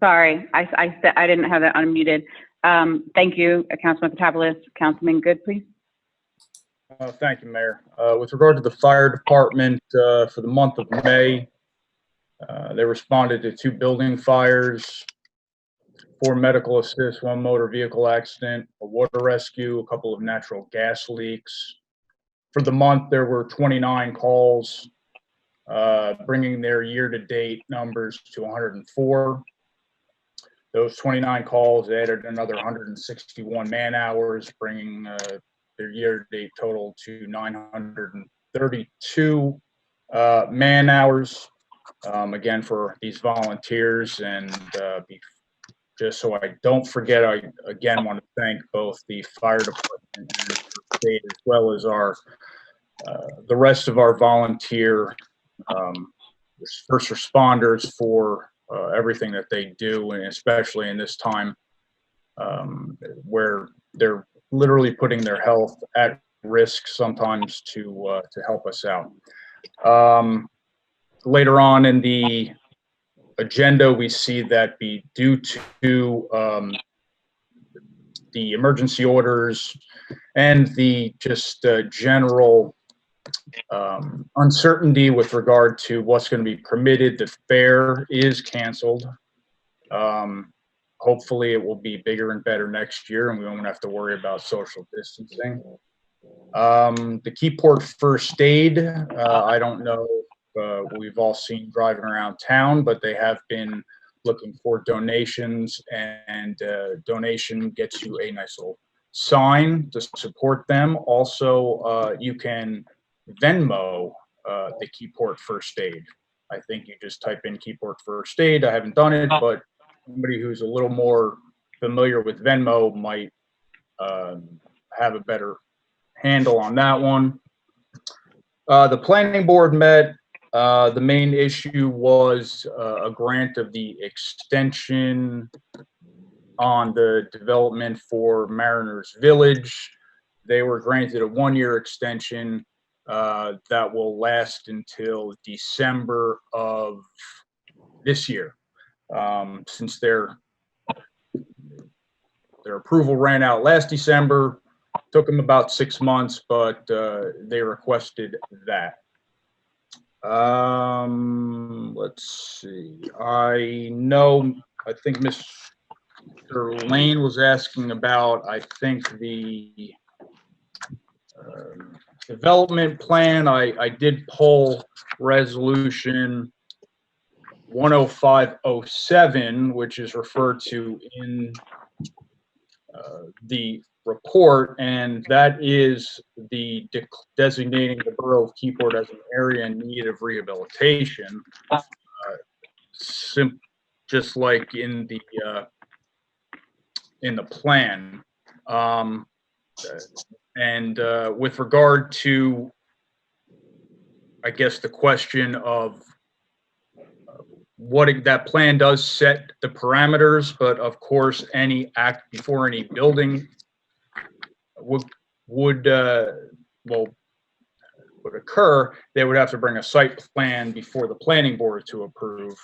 Sorry, I said I didn't have that unmuted. Thank you, Councilman Potapoulos. Councilman Good, please. Thank you, Mayor. With regard to the fire department, for the month of May, they responded to 2 building fires, 4 medical assists, 1 motor vehicle accident, a water rescue, a couple of natural gas leaks. For the month, there were 29 calls, bringing their year-to-date numbers to 104. Those 29 calls added another 161 man-hours, bringing their year-to-date total to 932 man-hours. Again, for these volunteers, and just so I don't forget, I again want to thank both the fire department and the state, as well as the rest of our volunteer first responders for everything that they do, and especially in this time where they're literally putting their health at risk sometimes to help us out. Later on in the agenda, we see that due to the emergency orders and the just general uncertainty with regard to what's going to be permitted, the fair is canceled. Hopefully it will be bigger and better next year, and we won't have to worry about social distancing. The Keyport First Aid, I don't know if we've all seen driving around town, but they have been looking for donations, and donation gets you a nice little sign to support them. Also, you can Venmo the Keyport First Aid. I think you just type in Keyport First Aid. I haven't done it, but somebody who's a little more familiar with Venmo might have a better handle on that one. The planning board met. The main issue was a grant of the extension on the development for Mariners Village. They were granted a 1-year extension that will last until December of this year. Since their approval ran out last December, took them about 6 months, but they requested that. Let's see. I think Mr. Lane was asking about, I think, the development plan. I did pull resolution 10507, which is referred to in the report, and that is the designating the borough of Keyport as an area in need of rehabilitation, just like in the plan. And with regard to, I guess, the question of what that plan does set the parameters, but of course, any act before any building would occur, they would have to bring a site plan before the planning board to approve,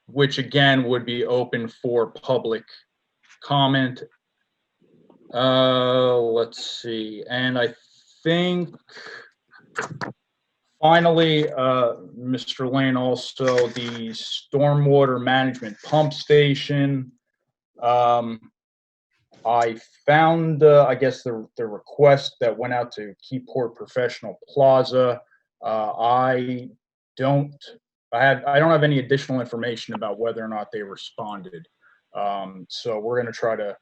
which again would be open for public comment. Let's see, and I think finally, Mr. Lane, also the stormwater management pump station. I found, I guess, the request that went out to Keyport Professional Plaza. I don't have any additional information about whether or not they responded. So we're going to try to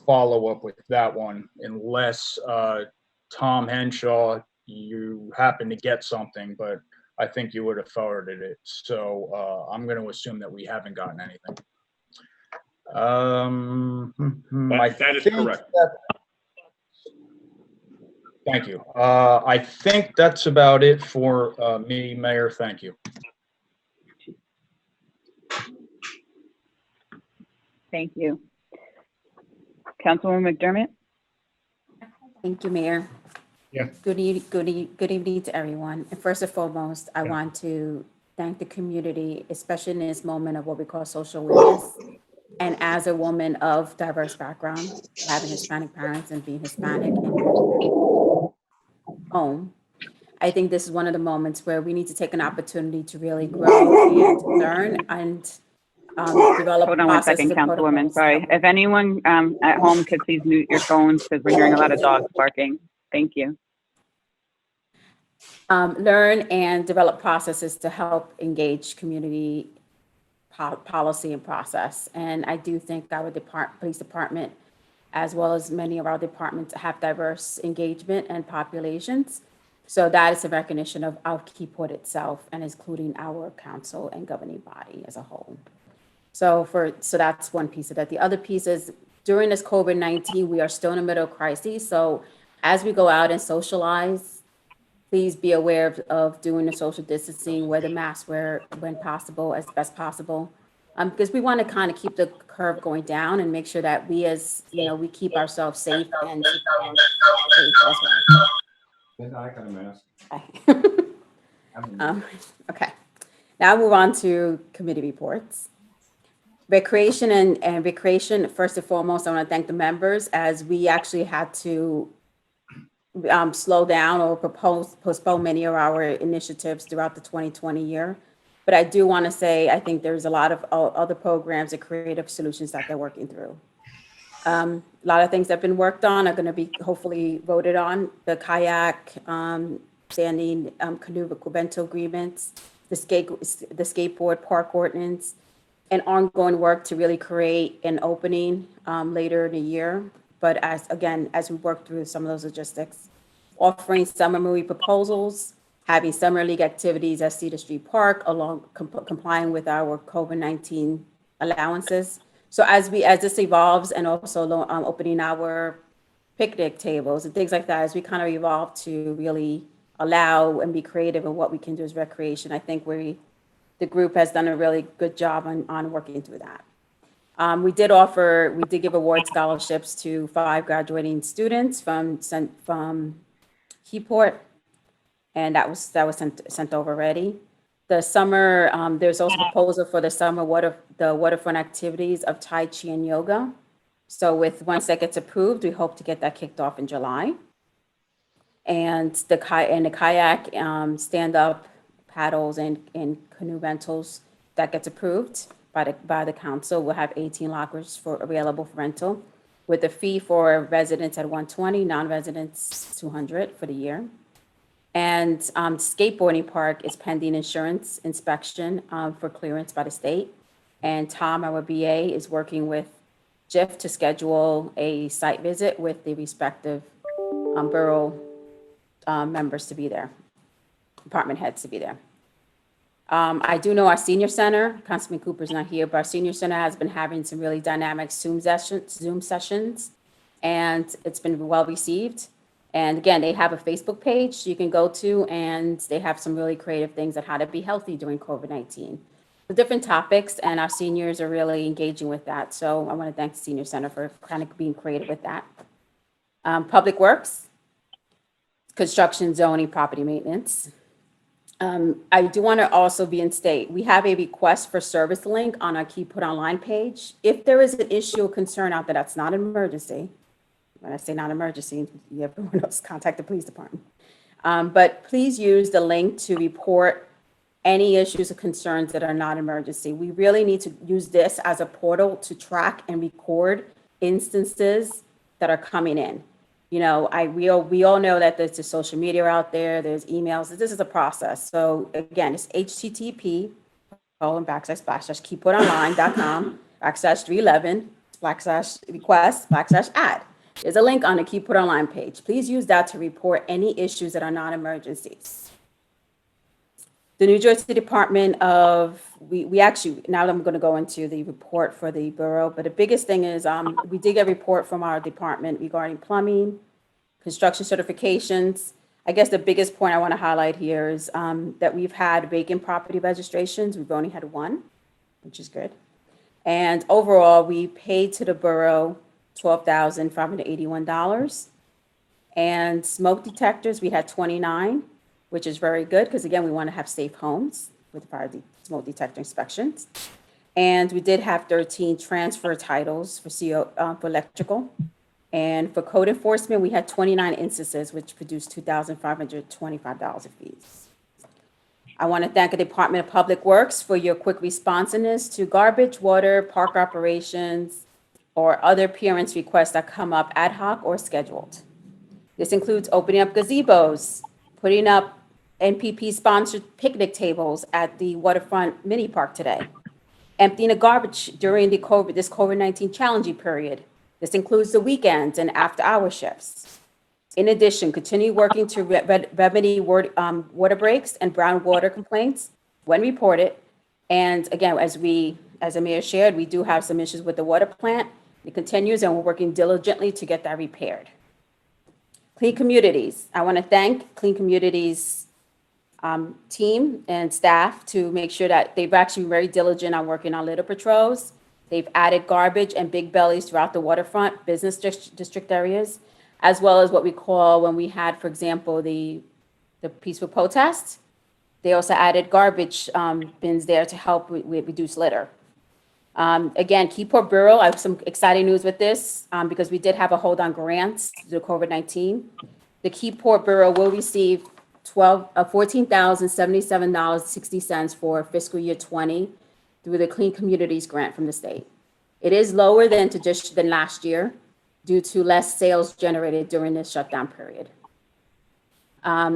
follow up with that one, unless Tom Henshaw, you happen to get something, but I think you would have forwarded it. So I'm going to assume that we haven't gotten anything. That is correct. Thank you. I think that's about it for me, Mayor. Thank you. Thank you. Councilwoman McDermott? Thank you, Mayor. Good evening to everyone. And first and foremost, I want to thank the community, especially in this moment of what we call social awareness. And as a woman of diverse background, having Hispanic parents and being Hispanic in home, I think this is one of the moments where we need to take an opportunity to really grow and learn and develop Hold on one processes second, and Councilwoman. protocols. Sorry. If anyone at home could please mute your phones because we're hearing a lot of dogs barking. Thank you. Learn and develop processes to help engage community policy and process. And I do think our police department, as well as many of our departments, have diverse engagement and populations. So that is a recognition of our Keyport itself and including our council and governing body as a whole. So that's one piece of that. The other piece is during this COVID-19, we are still in the middle of crisis. So as we go out and socialize, please be aware of doing the social distancing, wear the mask when possible, as best possible. Because we want to kind of keep the curve going down and make sure that we we keep ourselves safe and keep ourselves safe as well. I got a mask. Okay, now move on to committee reports. Recreation and recreation, first and foremost, I want to thank the members as we actually had to slow down or postpone many of our initiatives throughout the 2020 year. But I do want to say, I think there's a lot of other programs and creative solutions that they're working through. A lot of things that have been worked on are going to be hopefully voted on. The kayak, standing canoe rental agreements, the skateboard park ordinance, and ongoing work to really create an opening later in the year. But as we work through some of those logistics, offering summer movie proposals, having summer league activities at Cedar Street Park, along complying with our COVID-19 allowances. So as this evolves, and also opening our picnic tables and things like that, as we kind of evolve to really allow and be creative in what we can do as recreation, I think the group has done a really good job on working through that. We did give award scholarships to 5 graduating students from Keyport, and that was sent over already. The summer, there's also a proposal for the summer waterfront activities of Tai Chi and yoga. So once that gets approved, we hope to get that kicked off in July. And the kayak, stand-up paddles and canoe rentals, that gets approved by the council. We'll have 18 lockers available for rental, with a fee for residents at $120, non-residents $200 for the year. And skateboarding park is pending insurance inspection for clearance by the state. And Tom, our BA, is working with Jeff to schedule a site visit with the respective borough members to be there, department heads to be there. I do know our senior center, Councilman Cooper's not here, but our senior center has been having some really dynamic Zoom sessions, and it's been well received. And again, they have a Facebook page you can go to, and they have some really creative things on how to be healthy during COVID-19. The different topics, and our seniors are really engaging with that. So I want to thank the Senior Center for kind of being creative with that. Public Works, construction, zoning, property maintenance. I do want to also reinstate, we have a request for service link on our Keyport Online page. If there is an issue or concern out there that's not an emergency, when I say not emergency, everyone else contact the police department. But please use the link to report any issues or concerns that are not emergency. We really need to use this as a portal to track and record instances that are coming in. We all know that there's the social media out there, there's emails. This is a process. So again, it's http://keyportonline.com/311/request/add. There's a link on the Keyport Online page. Please use that to report any issues that are not emergencies. The New Jersey Department of, we actually, now I'm going to go into the report for the borough, but the biggest thing is we did get a report from our department regarding plumbing, construction certifications. I guess the biggest point I want to highlight here is that we've had vacant property registrations. We've only had 1, which is good. And overall, we paid to the borough $12,581. And smoke detectors, we had 29, which is very good because again, we want to have safe homes with smoke detector inspections. And we did have 13 transfer titles for for electrical. And for code enforcement, we had 29 instances, which produced $2,525 of fees. I want to thank the Department of Public Works for your quick responsiveness to garbage, water, park operations, or other appearance requests that come up ad hoc or scheduled. This includes opening up gazebos, putting up NPP-sponsored picnic tables at the waterfront mini park today, emptying the garbage during this COVID-19 challenging period. This includes the weekends and after-hour shifts. In addition, continue working to remedy water breaks and brown water complaints when reported. And again, as the mayor shared, we do have some issues with the water plant. It continues, and we're working diligently to get that repaired. Clean Communities. I want to thank Clean Communities team and staff to make sure that they've actually been very diligent on working on litter patrols. They've added garbage and big bellies throughout the waterfront business district areas, as well as what we call when we had, for example, the peaceful protest. They also added garbage bins there to help with reduce litter. Again, Keyport Borough, I have some exciting news with this because we did have a hold on grants due to COVID-19. The Keyport Borough will receive $14,077.60 for fiscal year 20 through the Clean Communities grant from the state. It is lower than last year due to less sales generated during this shutdown period.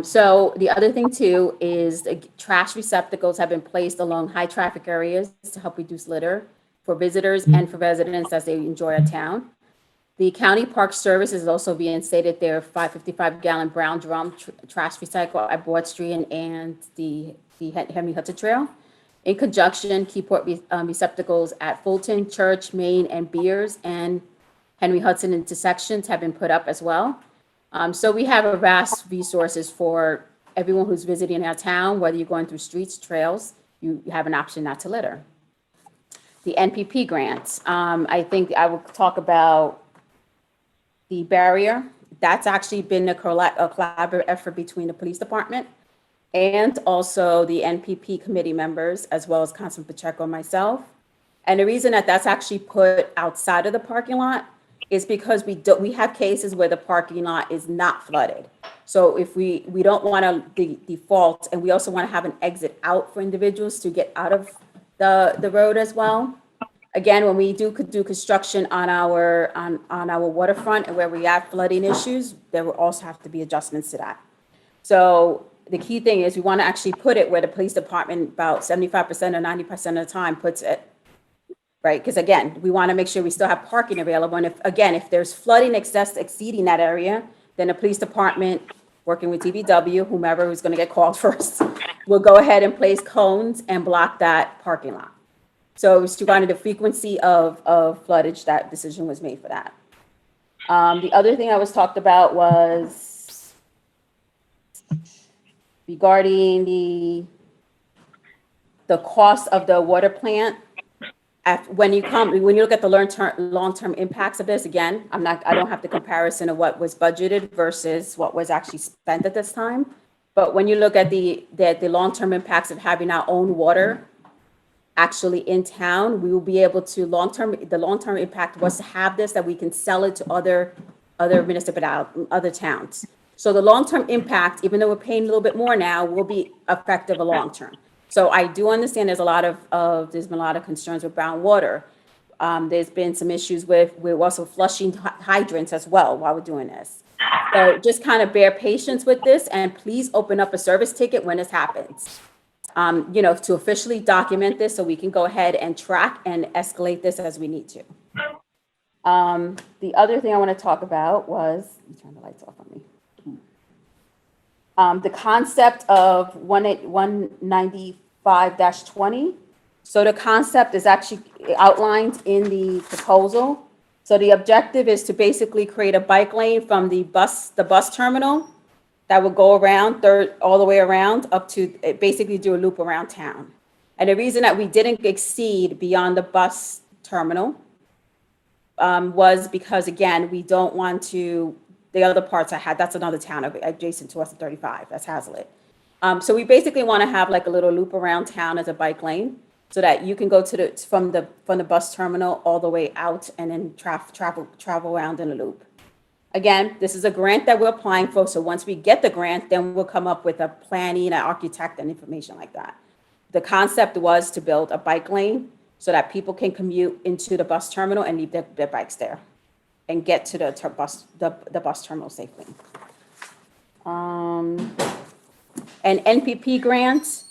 So the other thing too is the trash receptacles have been placed along high traffic areas to help reduce litter for visitors and for residents as they enjoy our town. The County Park Service is also reinstated their 555-gallon brown drum trash recycle at Broad Street and the Henry Hudson Trail. In conjunction, Keyport receptacles at Fulton, Church, Main, and Beers and Henry Hudson intersections have been put up as well. So we have a vast resources for everyone who's visiting our town, whether you're going through streets, trails, you have an option not to litter. The NPP grants, I think I will talk about the barrier. That's actually been a collaborative effort between the police department and also the NPP committee members, as well as Councilman Pacheco and myself. And the reason that that's actually put outside of the parking lot is because we have cases where the parking lot is not flooded. So if we don't want to default, and we also want to have an exit out for individuals to get out of the road as well. Again, when we do construction on our waterfront and where we have flooding issues, there will also have to be adjustments to that. So the key thing is we want to actually put it where the police department about 75% or 90% of the time puts it, right? Because again, we want to make sure we still have parking available. And if there's flooding excess exceeding that area, then the police department, working with DPW, whomever who's going to get called first, will go ahead and place cones and block that parking lot. So it's regarding the frequency of floodage, that decision was made for that. The other thing I was talked about was regarding the cost of the water plant. When you look at the long-term impacts of this, again, I don't have the comparison of what was budgeted versus what was actually spent at this time. But when you look at the long-term impacts of having our own water actually in town, we will be able to the long-term impact was to have this, that we can sell it to other municipalities, other towns. So the long-term impact, even though we're paying a little bit more now, will be effective a long-term. So I do understand there's been a lot of concerns with brown water. There's been some issues with also flushing hydrants as well while we're doing this. So just kind of bear patience with this, and please open up a service ticket when this happens. To officially document this so we can go ahead and track and escalate this as we need to. The other thing I want to talk about was, let me turn the lights off on me. The concept of 195-20. So the concept is actually outlined in the proposal. So the objective is to basically create a bike lane from the bus terminal that will go around all the way around up to basically do a loop around town. And the reason that we didn't exceed beyond the bus terminal was because, again, we don't want to the other parts that's another town adjacent to us at 35, that's Hazlitt. So we basically want to have like a little loop around town as a bike lane so that you can go to from the bus terminal all the way out and then travel around in a loop. Again, this is a grant that we're applying for. So once we get the grant, then we'll come up with a planning, an architect and information like that. The concept was to build a bike lane so that people can commute into the bus terminal and leave their bikes there and get to the bus terminal safely. And NPP grants,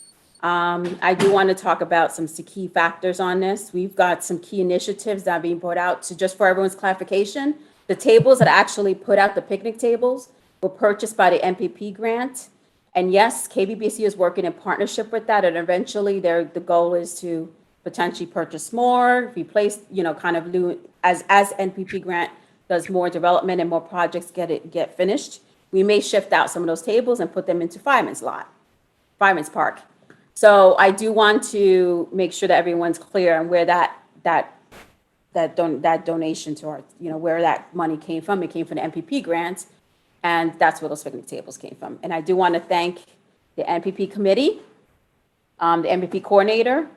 I do want to talk about some key factors on this. We've got some key initiatives that are being put out. So just for everyone's clarification, the tables that actually put out the picnic tables were purchased by the NPP grant. And yes, KBBC is working in partnership with that. And eventually the goal is to potentially purchase more, replace, kind of as NPP grant does more development and more projects get finished. We may shift out some of those tables and put them into Fireman's Park. So I do want to make sure that everyone's clear on where that donation to our, where that money came from. It came from the NPP grants, and that's where those picnic tables came from. And I do want to thank the NPP committee, the NPP coordinator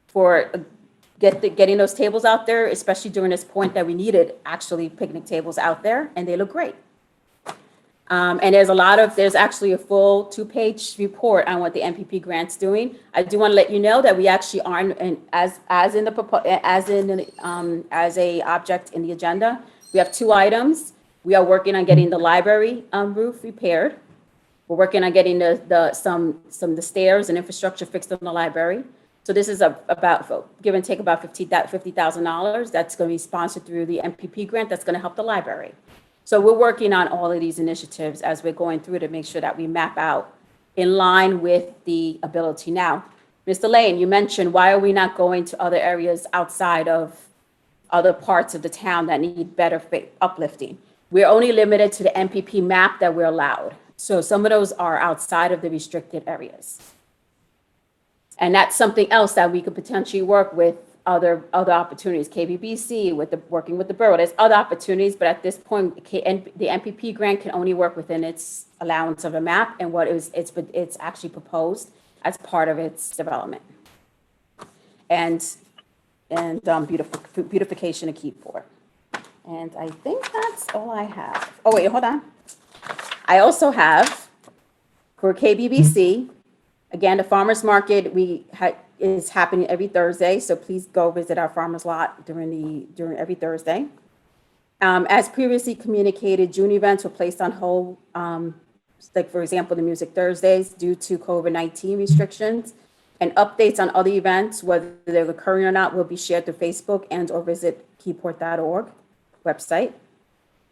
for getting those tables out there, especially during this point that we needed actually picnic tables out there, and they look great. And there's actually a full 2-page report on what the NPP grant's doing. I do want to let you know that we actually are, as a object in the agenda, we have 2 items. We are working on getting the library roof repaired. We're working on getting some of the stairs and infrastructure fixed in the library. So this is about, give and take, about $50,000. That's going to be sponsored through the NPP grant. That's going to help the library. So we're working on all of these initiatives as we're going through to make sure that we map out in line with the ability. Now, Mr. Lane, you mentioned, why are we not going to other areas outside of other parts of the town that need better uplifting? We're only limited to the NPP map that we're allowed. So some of those are outside of the restricted areas. And that's something else that we could potentially work with other opportunities, KBBC, working with the borough. There's other opportunities, but at this point, the NPP grant can only work within its allowance of a map and what it's actually proposed as part of its development. And beautification of Keyport. And I think that's all I have. Oh wait, hold on. I also have for KBBC, again, the farmers market is happening every Thursday, so please go visit our farmers lot during every Thursday. As previously communicated, June events were placed on hold, like for example, the Music Thursdays due to COVID-19 restrictions, and updates on other events, whether they're occurring or not, will be shared through Facebook and/or visit keyport.org website.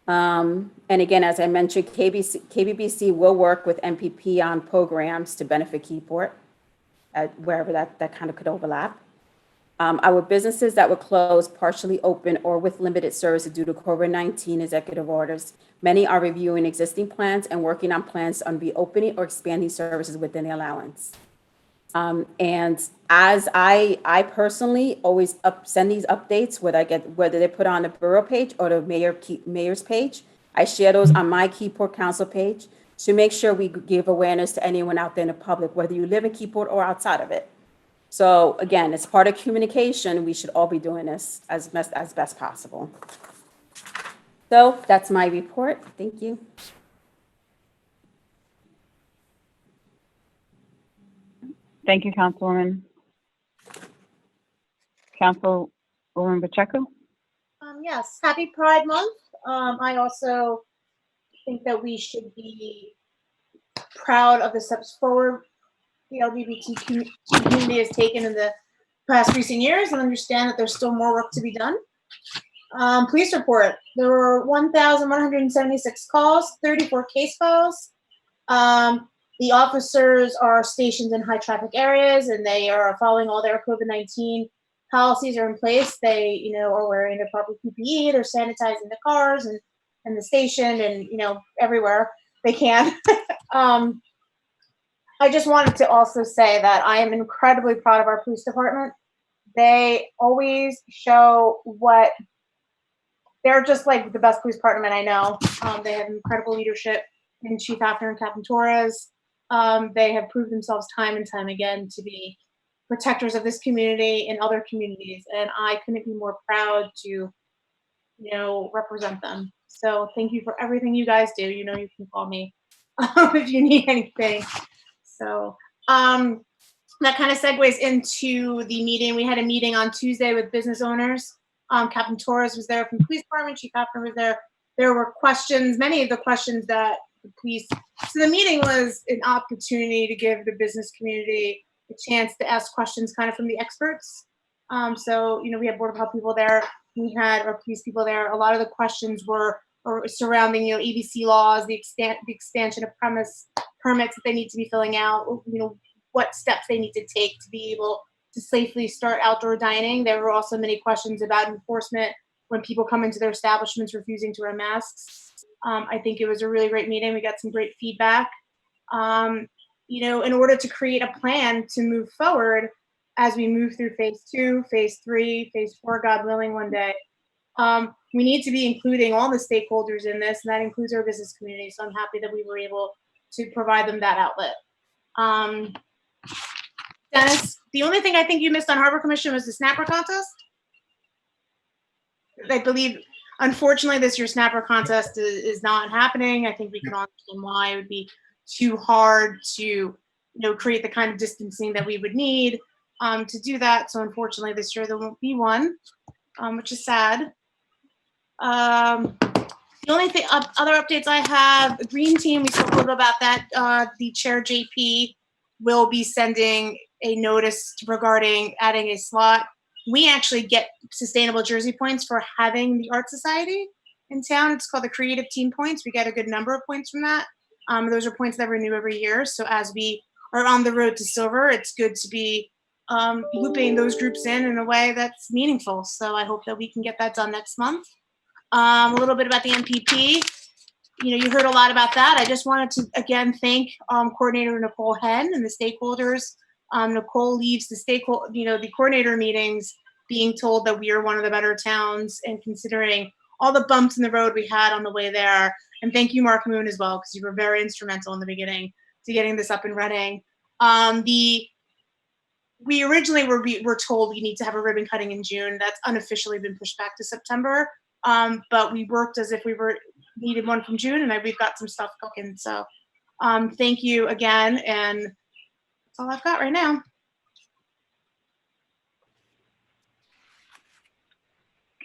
And again, as I mentioned, KBBC will work with NPP on programs to benefit Keyport, wherever that kind of could overlap. Our businesses that were closed, partially open, or with limited services due to COVID-19 executive orders, many are reviewing existing plans and working on plans on reopening or expanding services within the allowance. And as I personally always send these updates, whether they put on the borough page or the mayor's page, I share those on my Keyport Council page to make sure we give awareness to anyone out there in the public, whether you live in Keyport or outside of it. So again, as part of communication, we should all be doing this as best possible. So that's my report. Thank you. Thank you, Councilwoman. Councilwoman Pacheco? Yes, happy Pride Month. I also think that we should be proud of the steps forward the LGBT community has taken in the past recent years and understand that there's still more work to be done. Police report, there were 1,176 calls, 34 case files. The officers are stationed in high traffic areas and they are following all their COVID-19 policies are in place. They, are wearing their proper PPE, they're sanitizing the cars and the station and, everywhere they can. I just wanted to also say that I am incredibly proud of our police department. They always show what they're just like the best police department I know. They have incredible leadership in Chief Hafner and Captain Torres. They have proved themselves time and time again to be protectors of this community and other communities, and I couldn't be more proud to, represent them. So thank you for everything you guys do. You can call me if you need anything. So that kind of segues into the meeting. We had a meeting on Tuesday with business owners. Captain Torres was there from the police department. Chief Hafner was there. There were questions, many of the questions that the police. So the meeting was an opportunity to give the business community a chance to ask questions kind of from the experts. So, we had Board of Health people there. We had our police people there. A lot of the questions were surrounding, ABC laws, the expansion of premise permits that they need to be filling out, what steps they need to take to be able to safely start outdoor dining. There were also many questions about enforcement when people come into their establishments refusing to wear masks. I think it was a really great meeting. We got some great feedback. In order to create a plan to move forward as we move through phase 2, phase 3, phase 4, God willing, one day, we need to be including all the stakeholders in this, and that includes our business community. So I'm happy that we were able to provide them that outlet. Dennis, the only thing I think you missed on Harbor Commission was the Snapper contest. I believe, unfortunately, this year's Snapper contest is not happening. I think we can understand why. It would be too hard to, create the kind of distancing that we would need to do that. So unfortunately, this year there won't be one, which is sad. The only thing, other updates I have, the Green Team, we spoke a little about that. The chair, JP, will be sending a notice regarding adding a slot. We actually get sustainable jersey points for having the Art Society in town. It's called the Creative Team Points. We get a good number of points from that. Those are points that renew every year. So as we are on the road to silver, it's good to be looping those groups in a way that's meaningful. So I hope that we can get that done next month. A little bit about the MPP. You heard a lot about that. I just wanted to, again, thank Coordinator Nicole Henn and the stakeholders. Nicole leaves the the coordinator meetings being told that we are one of the better towns, and considering all the bumps in the road we had on the way there. And thank you, Mark Moon, as well, because you were very instrumental in the beginning to getting this up and running. We originally were told we need to have a ribbon cutting in June. That's unofficially been pushed back to September. But we worked as if we needed one from June, and we've got some stuff cooking. So thank you again, and that's all I've got right now.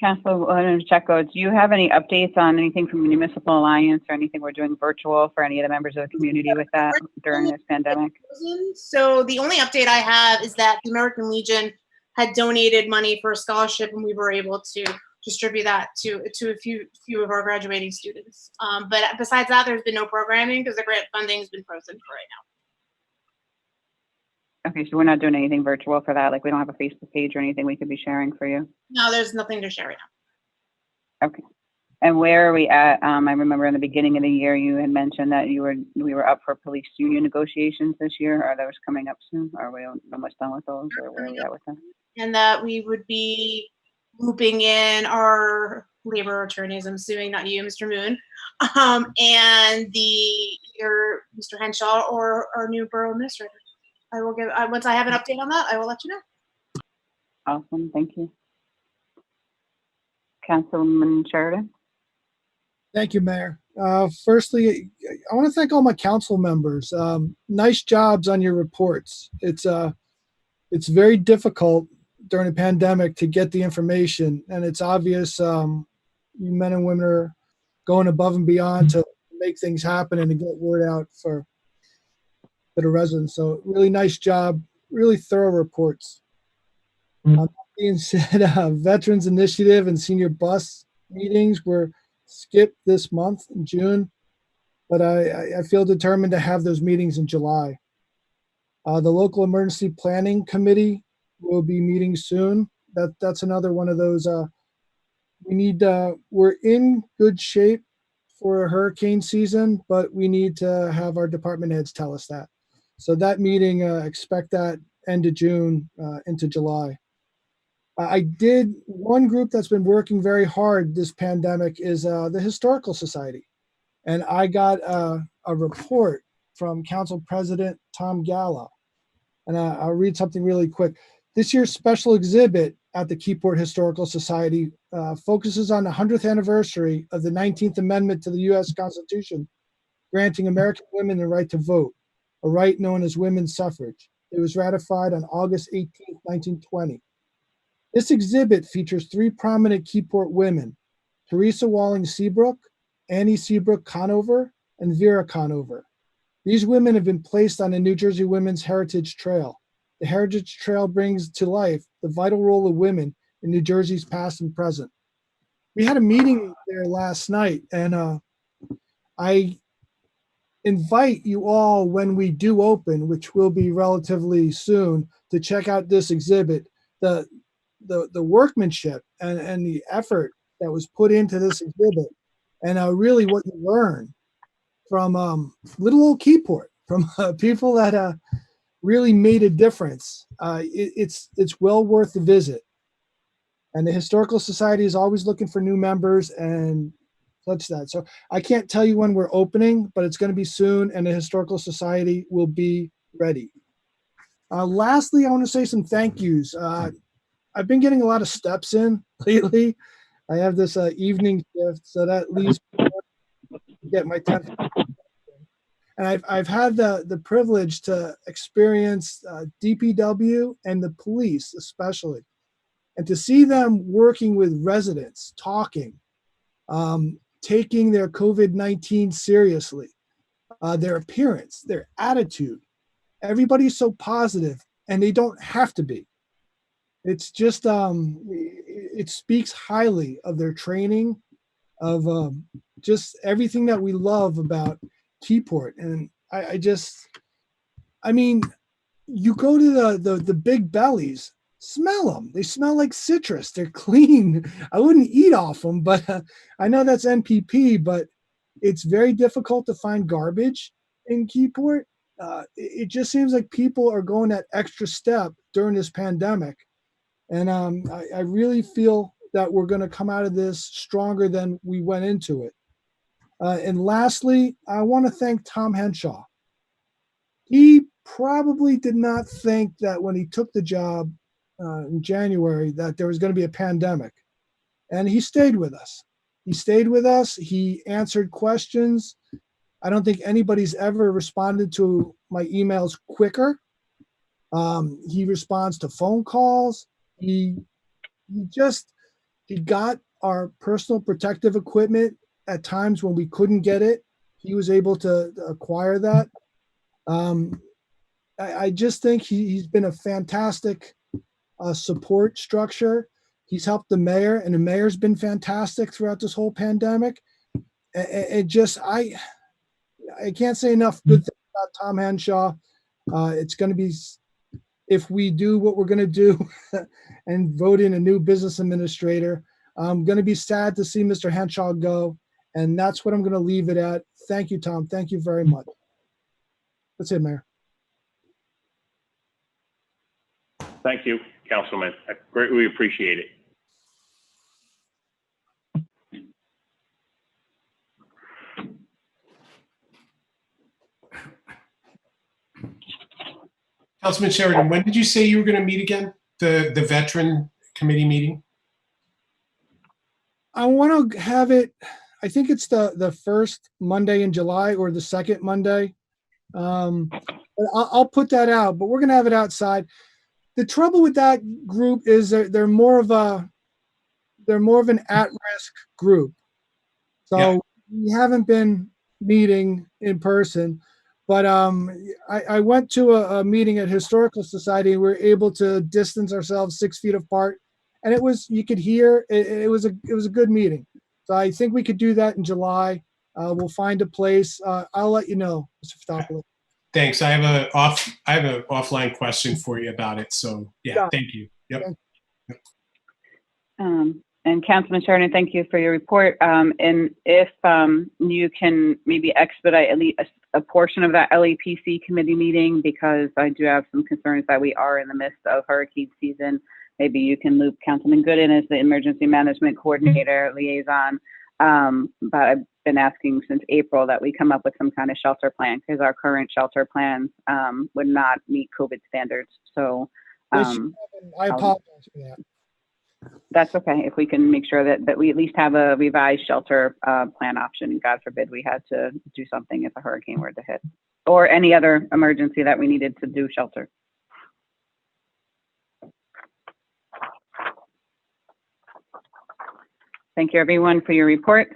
Councilwoman Pacheco, do you have any updates on anything from Municipal Alliance or anything we're doing virtual for any of the members of the community with that during this pandemic? So the only update I have is that the American Legion had donated money for a scholarship, and we were able to distribute that to a few of our graduating students. But besides that, there's been no programming because the grant funding has been frozen for right now. Okay, so we're not doing anything virtual for that? Like we don't have a Facebook page or anything we could be sharing for you? No, there's nothing to share right now. Okay. And where are we at? I remember in the beginning of the year, you had mentioned that we were up for police union negotiations this year. Are those coming up soon? Are we almost done with those, or where are we at with them? And that we would be looping in our labor attorneys, I'm assuming not you, Mr. Moon, and either Mr. Henshaw or our new borough administrator. I will once I have an update on that, I will let you know. Awesome, thank you. Councilman Sheridan? Thank you, Mayor. Firstly, I want to thank all my council members. Nice jobs on your reports. It's very difficult during a pandemic to get the information, and it's obvious you men and women are going above and beyond to make things happen and to get word out for the residents. So really nice job, really thorough reports. That being said, Veterans Initiative and Senior Bus meetings were skipped this month in June, but I feel determined to have those meetings in July. The Local Emergency Planning Committee will be meeting soon. That's another one of those. We're in good shape for a hurricane season, but we need to have our department heads tell us that. So that meeting, expect that end of June into July. One group that's been working very hard this pandemic is the Historical Society. And I got a report from Council President Tom Gallo. And I'll read something really quick. This year's special exhibit at the Keyport Historical Society focuses on the 100th anniversary of the 19th Amendment to the U.S. Constitution, granting American women the right to vote, a right known as women's suffrage. It was ratified on August 18, 1920. This exhibit features 3 prominent Keyport women, Teresa Walling Seabrook, Annie Seabrook Conover, and Vera Conover. These women have been placed on the New Jersey Women's Heritage Trail. The Heritage Trail brings to life the vital role of women in New Jersey's past and present. We had a meeting there last night, and I invite you all, when we do open, which will be relatively soon, to check out this exhibit. The workmanship and the effort that was put into this exhibit, and really what you learn from little old Keyport, from people that really made a difference. It's well worth the visit. And the Historical Society is always looking for new members and such that. So I can't tell you when we're opening, but it's going to be soon, and the Historical Society will be ready. Lastly, I want to say some thank yous. I've been getting a lot of steps in lately. I have this evening shift, so that leaves me to get my 10th. And I've had the privilege to experience DPW and the police especially, and to see them working with residents, talking, taking their COVID-19 seriously, their appearance, their attitude. Everybody's so positive, and they don't have to be. It's just, it speaks highly of their training, of just everything that we love about Keyport. And I mean, you go to the big bellies, smell them. They smell like citrus. They're clean. I wouldn't eat off them, but I know that's NPP, but it's very difficult to find garbage in Keyport. It just seems like people are going that extra step during this pandemic. And I really feel that we're going to come out of this stronger than we went into it. And lastly, I want to thank Tom Henshaw. He probably did not think that when he took the job in January that there was going to be a pandemic. And he stayed with us. He stayed with us. He answered questions. I don't think anybody's ever responded to my emails quicker. He responds to phone calls. He got our personal protective equipment at times when we couldn't get it. He was able to acquire that. I just think he's been a fantastic support structure. He's helped the mayor, and the mayor's been fantastic throughout this whole pandemic. I can't say enough good things about Tom Henshaw. It's going to be, if we do what we're going to do and vote in a new business administrator, I'm going to be sad to see Mr. Henshaw go. And that's what I'm going to leave it at. Thank you, Tom. Thank you very much. That's it, Mayor. Thank you, Councilman. I greatly appreciate it. Councilman Sheridan, when did you say you were going to meet again? The veteran committee meeting? I want to have it, I think it's the first Monday in July or the second Monday. I'll put that out, but we're going to have it outside. The trouble with that group is they're more of an at-risk group. So we haven't been meeting in person, but I went to a meeting at Historical Society. We were able to distance ourselves 6 feet apart, and it was, you could hear, it was a good meeting. So I think we could do that in July. We'll find a place. I'll let you know, Mr. Fitopoulos. Thanks. I have an offline question for you about it. So yeah, thank you. Yep. And Councilman Sheridan, thank you for your report. And if you can maybe expedite at least a portion of that LEPC committee meeting, because I do have some concerns that we are in the midst of hurricane season. maybe you can loop Councilman Gooden as the emergency management coordinator liaison. But I've been asking since April that we come up with some kind of shelter plan because our current shelter plans would not meet COVID standards. So Yes, you have, and I apologize for that. that's okay. If we can make sure that we at least have a revised shelter plan option. God forbid we had to do something if a hurricane were to hit or any other emergency that we needed to do shelter. Thank you, everyone, for your reports.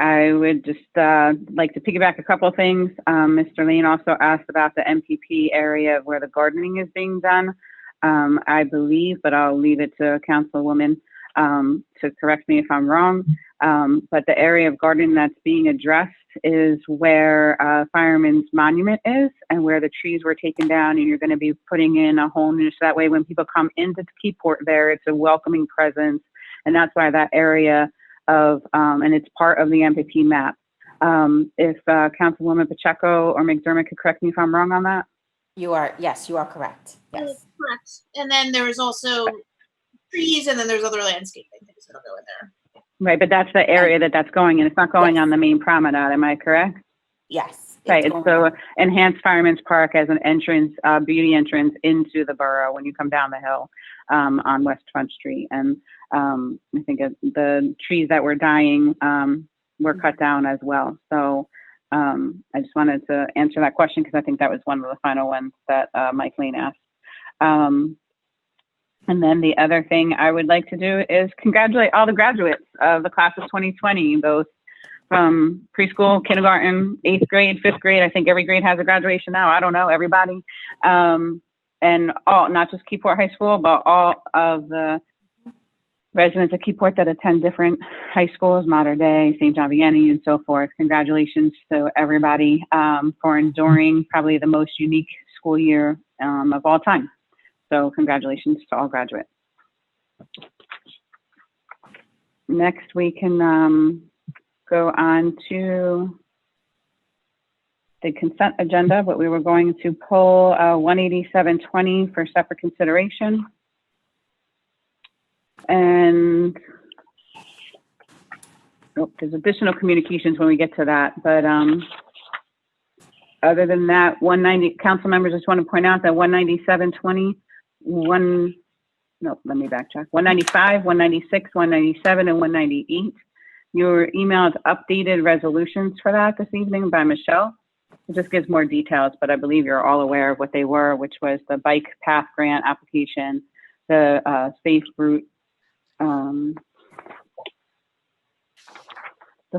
I would just like to piggyback a couple of things. Mr. Lane also asked about the MPP area where the gardening is being done. I believe, but I'll leave it to Councilwoman to correct me if I'm wrong. But the area of gardening that's being addressed is where Fireman's Monument is and where the trees were taken down, and you're going to be putting in a whole new, so that way when people come into Keyport there, it's a welcoming presence. And that's why that area of, and it's part of the MPP map. If Councilwoman Pacheco or McDermott could correct me if I'm wrong on that. Yes, you are correct. Yes. Correct. And then there is also trees, and then there's other landscaping things that'll go in there. Right, but that's the area that's going in. It's not going on the main promenade, am I correct? Yes. Right, it's so enhanced Fireman's Park as an entrance, beauty entrance into the borough when you come down the hill on West Front Street. And I think the trees that were dying were cut down as well. So I just wanted to answer that question because I think that was one of the final ones that Mike Lane asked. And then the other thing I would like to do is congratulate all the graduates of the class of 2020, both from preschool, kindergarten, 8th grade, 5th grade. I think every grade has a graduation now. I don't know, everybody. And all, not just Keyport High School, but all of the residents of Keyport that attend different high schools, Mater Dei, St. John Vianney, and so forth. Congratulations to everybody for enduring probably the most unique school year of all time. So congratulations to all graduates. Next, we can go on to the consent agenda, but we were going to pull 18720 for separate consideration. And there's additional communications when we get to that, but other than that, 190 council members, just want to point out that 19720, let me backtrack. 195, 196, 197, and 198. You were emailed updated resolutions for that this evening by Michelle. It just gives more details, but I believe you're all aware of what they were, which was the bike path grant application, the safe route, the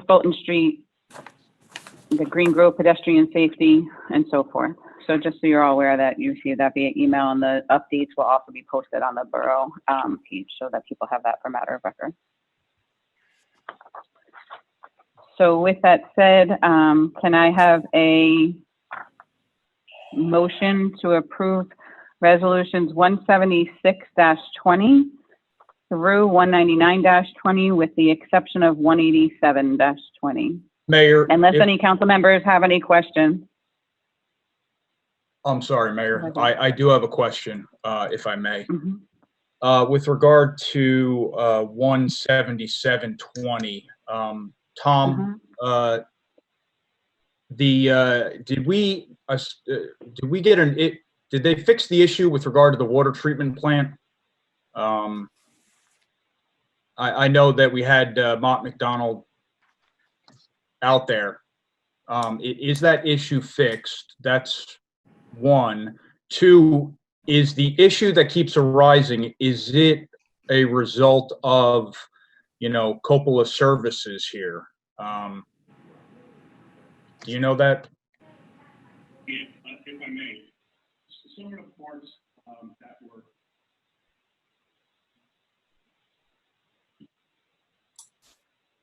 Fulton Street, the Green Grove pedestrian safety, and so forth. So just so you're all aware that you see that via email, and the updates will also be posted on the borough page so that people have that for matter of record. So with that said, can I have a motion to approve resolutions 176-20 through 199-20 with the exception of 187-20? Mayor. Unless any council members have any questions. I'm sorry, Mayor. I do have a question, if I may. Mm-hmm. With regard to 17720, Tom, did we get did they fix the issue with regard to the water treatment plant? I know that we had Mott McDonald out there. Is that issue fixed? That's one. Two, is the issue that keeps arising, is it a result of, Coppola services here? Do you know that? If I may, some of the parts that were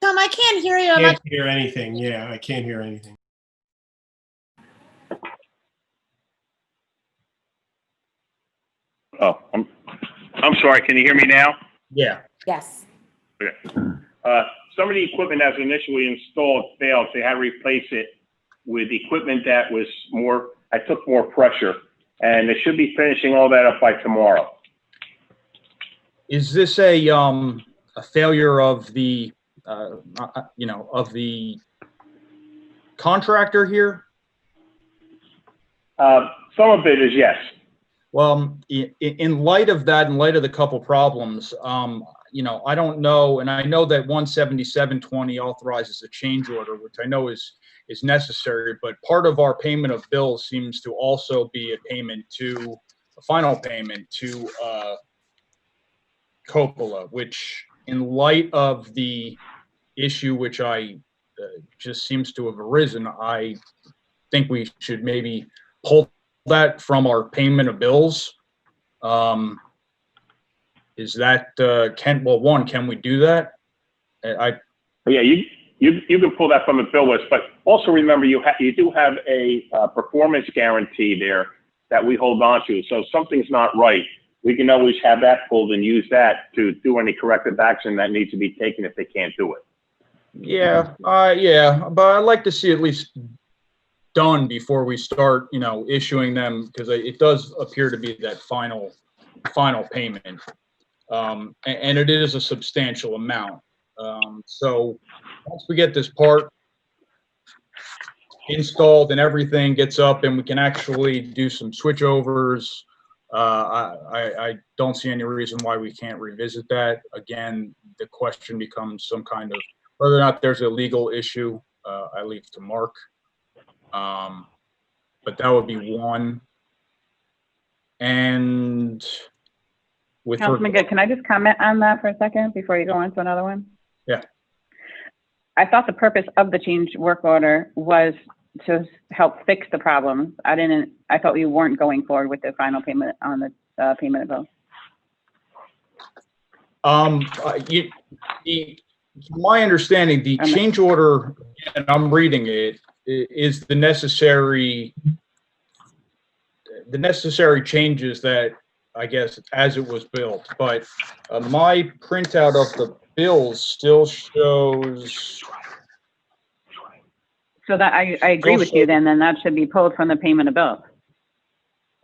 Tom, I can't hear you. I can't hear anything. Yeah, I can't hear anything. Oh, I'm sorry. Can you hear me now? Yeah. Yes. Okay. Some of the equipment that was initially installed failed, so they had to replace it with equipment that was took more pressure, and they should be finishing all that up by tomorrow. Is this a failure of the, of the contractor here? Some of it is yes. Well, in light of that, in light of the couple problems, I don't know, and I know that 17720 authorizes a change order, which I know is necessary, but part of our payment of bills seems to also be a final payment to Coppola, which in light of the issue which I just seems to have arisen, I think we should maybe pull that from our payment of bills. Is that, can we do that? Yeah, you can pull that from the bill list, but also remember you do have a performance guarantee there that we hold on to. So if something's not right, we can always have that pulled and use that to do any corrective action that needs to be taken if they can't do it. Yeah, but I'd like to see at least done before we start, issuing them, because it does appear to be that final payment. And it is a substantial amount. So once we get this part installed and everything gets up and we can actually do some switchovers, I don't see any reason why we can't revisit that. Again, the question becomes some kind of, whether or not there's a legal issue, I leave to Mark. But that would be one. And with Councilman Good, can I just comment on that for a second before you go on to another one? Yeah. I thought the purpose of the change work order was to help fix the problems. I thought we weren't going forward with the final payment on the payment of bills. My understanding, the change order, and I'm reading it, is the necessary changes that, I guess, as it was built. But my printout of the bills still shows. So that I agree with you then that should be pulled from the payment of bills.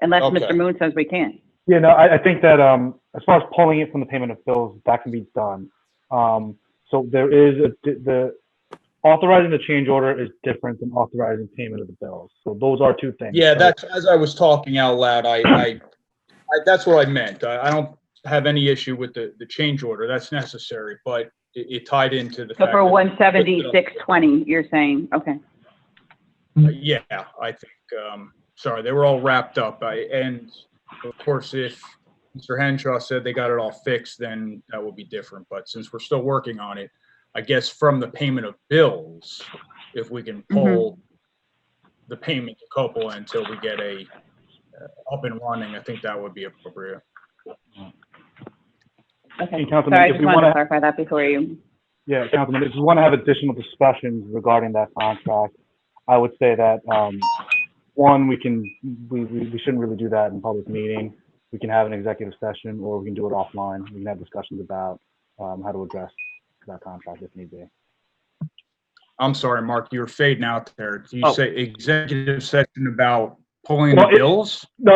Unless Okay. Mr. Moon says we can't. Yeah, no, I think that as far as pulling it from the payment of bills, that can be done. So there is the authorizing the change order is different than authorizing payment of the bills. So those are two things. Yeah, So- that's, as I was talking out loud, I that's what I meant. I don't have any issue with the change order. That's necessary, but it tied into the So fact for that- 17620, you're saying, okay. Yeah, I think, sorry, they were all wrapped up. And of course, if Mr. Henshaw said they got it all fixed, then that would be different. But since we're still working on it, I guess from the payment of bills, if we can pull the payment to Coppola until we get a up and running, I think that would be appropriate. Okay. And Councilman, Sorry, I if just we wanted wanna- to clarify that before you. Yeah, Councilman, if you want to have additional discussions regarding that contract, I would say that, one, we shouldn't really do that in public meeting. We can have an executive session, or we can do it offline. We can have discussions about how to address that contract if need be. I'm sorry, Mark, you were fading out there. Do you Oh. say executive session about pulling Well, the bills? No.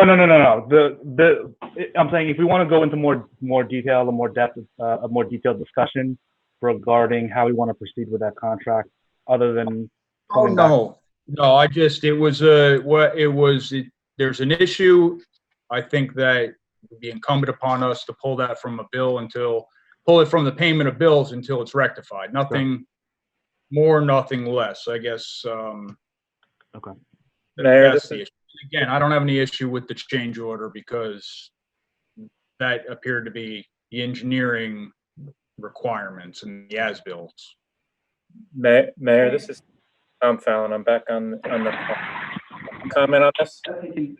I'm saying if we want to go into more detail, a more detailed discussion regarding how we want to proceed with that contract, other than. Oh, no, there's an issue. I think that it would be incumbent upon us to pull that from pull it from the payment of bills until it's rectified. Nothing more, nothing less, I guess. Okay. Mayor, That's the issue. Again, I don't have any issue with the change order because that appeared to be the engineering requirements and the as-bills. Mayor, this is Tom Fallon. I'm back on the call. Comment on this? Thank you.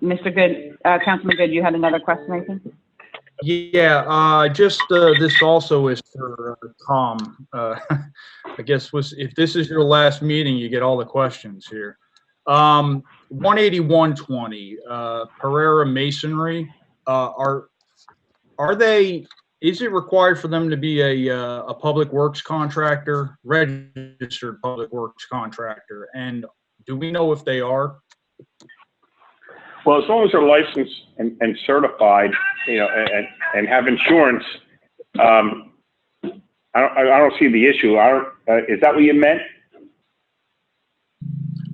Mr. Good, Councilman Good, you had another question, I think? Yeah, this also is for Tom. I guess if this is your last meeting, you get all the questions here. 18120, Pereira Masonry, is it required for them to be a public works contractor, registered public works contractor? And do we know if they are? Well, as long as they're licensed and certified, you know, and have insurance, I don't see the issue. Is that what you meant?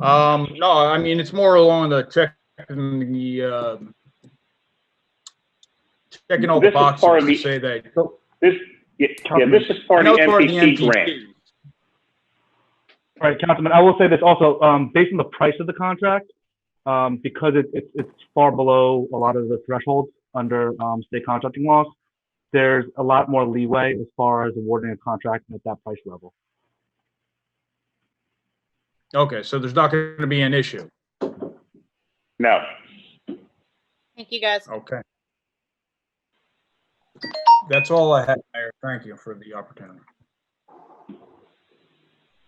No, I mean, it's more along the checking all the This is part boxes of to the- say that. This is part of the MPP grant. Right, Councilman, I will say this also, based on the price of the contract, because it's far below a lot of the thresholds under state contracting laws, there's a lot more leeway as far as awarding a contract at that price level. Okay, so there's not going to be an issue. No. Thank you, guys. Okay. That's all I had, Mayor. Thank you for the opportunity.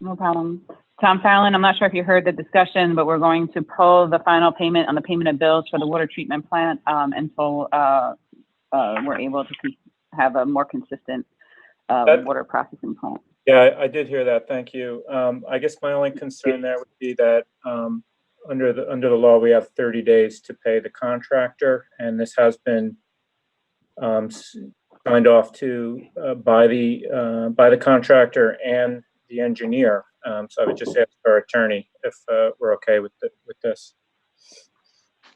No problem. Tom Fallon, I'm not sure if you heard the discussion, but we're going to pull the final payment on the payment of bills for the water treatment plant until we're able to have a more consistent water processing plant. Yeah, I did hear that. Thank you. I guess my only concern there would be that under the law, we have 30 days to pay the contractor, and this has been signed off to by the contractor and the engineer. So I would just ask our attorney if we're okay with this.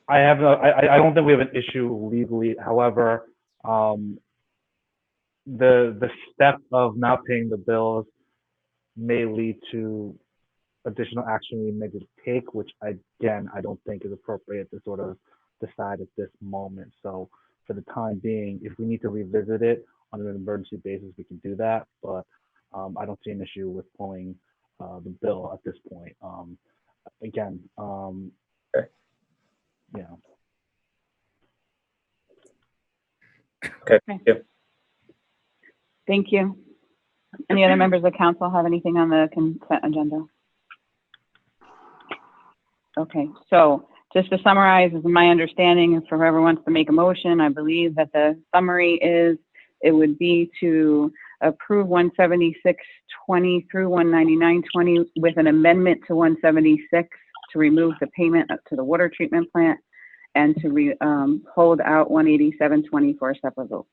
I don't think we have an issue legally. However, the step of not paying the bills may lead to additional action we may just take, which I don't think is appropriate to sort of decide at this moment. So for the time being, if we need to revisit it on an emergency basis, we can do that. But I don't see an issue with pulling the bill at this point. Okay. Yeah. Okay, thank you. Thank you. Any other members of council have anything on the consent agenda? Okay, so just to summarize, is my understanding, if whoever wants to make a motion, I believe that the summary is, it would be to approve 176.20 through 199.20 with an amendment to 176 to remove the payment up to the water treatment plant and to hold out 187.20 for a separate vote.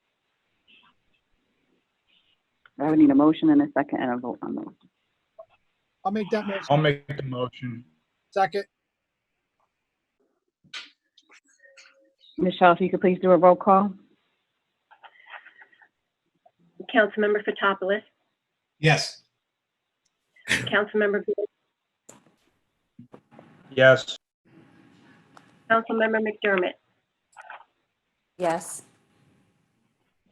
I would need a motion and a second and a vote on those. I'll make that motion. I'll make the motion. Second. Michelle, if you could please do a roll call. Councilmember Fotopoulos, Yes. Councilmember Good, Yes. Councilmember McDermott, Yes.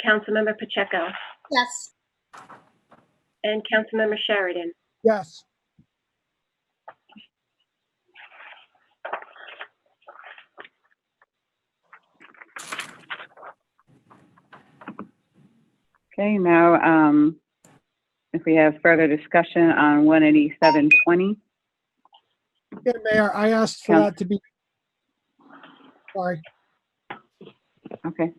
Councilmember Pacheco, Yes. and Councilmember Sheridan. Yes. Okay, now, if we have further discussion on 187.20. Yeah, Mayor, I asked for that to be. Sorry. Okay.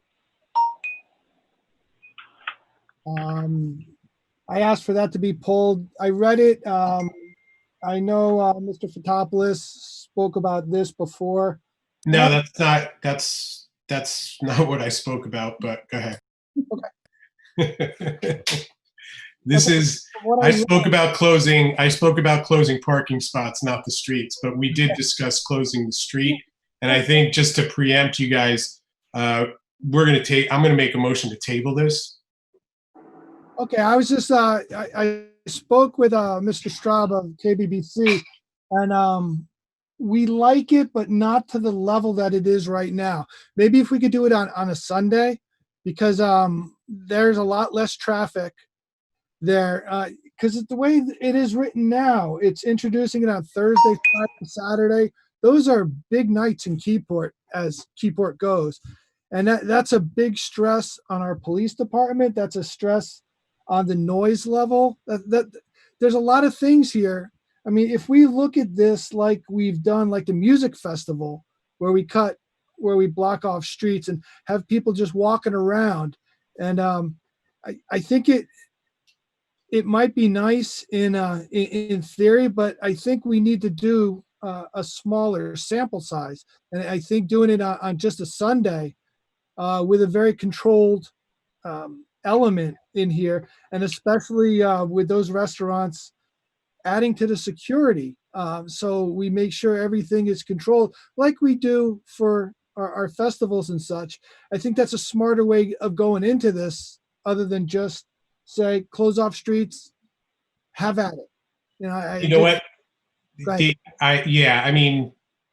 I asked for that to be pulled. I read it. I know Mr. Fotopoulos spoke about this before. No, that's not what I spoke about, but go ahead. Okay. This is, I spoke about closing parking spots, not the streets, but we did discuss closing the street. And I think just to preempt you guys, I'm going to make a motion to table this. Okay, I was just, I spoke with Mr. Straub of KBBC, and we like it, but not to the level that it is right now. Maybe if we could do it on a Sunday, because there's a lot less traffic there. Because the way it is written now, it's introducing it on Thursday, Friday, Saturday. Those are big nights in Keyport, as Keyport goes. And that's a big stress on our police department. That's a stress on the noise level. There's a lot of things here. I mean, if we look at this like we've done, like the music festival, where we block off streets and have people just walking around, and I think it might be nice in theory, but I think we need to do a smaller sample size. And I think doing it on just a Sunday with a very controlled element in here, and especially with those restaurants adding to the security. So we make sure everything is controlled like we do for our festivals and such. I think that's a smarter way of going into this other than just say, close off streets, have at it. You know, You know what? Go ahead. I mean,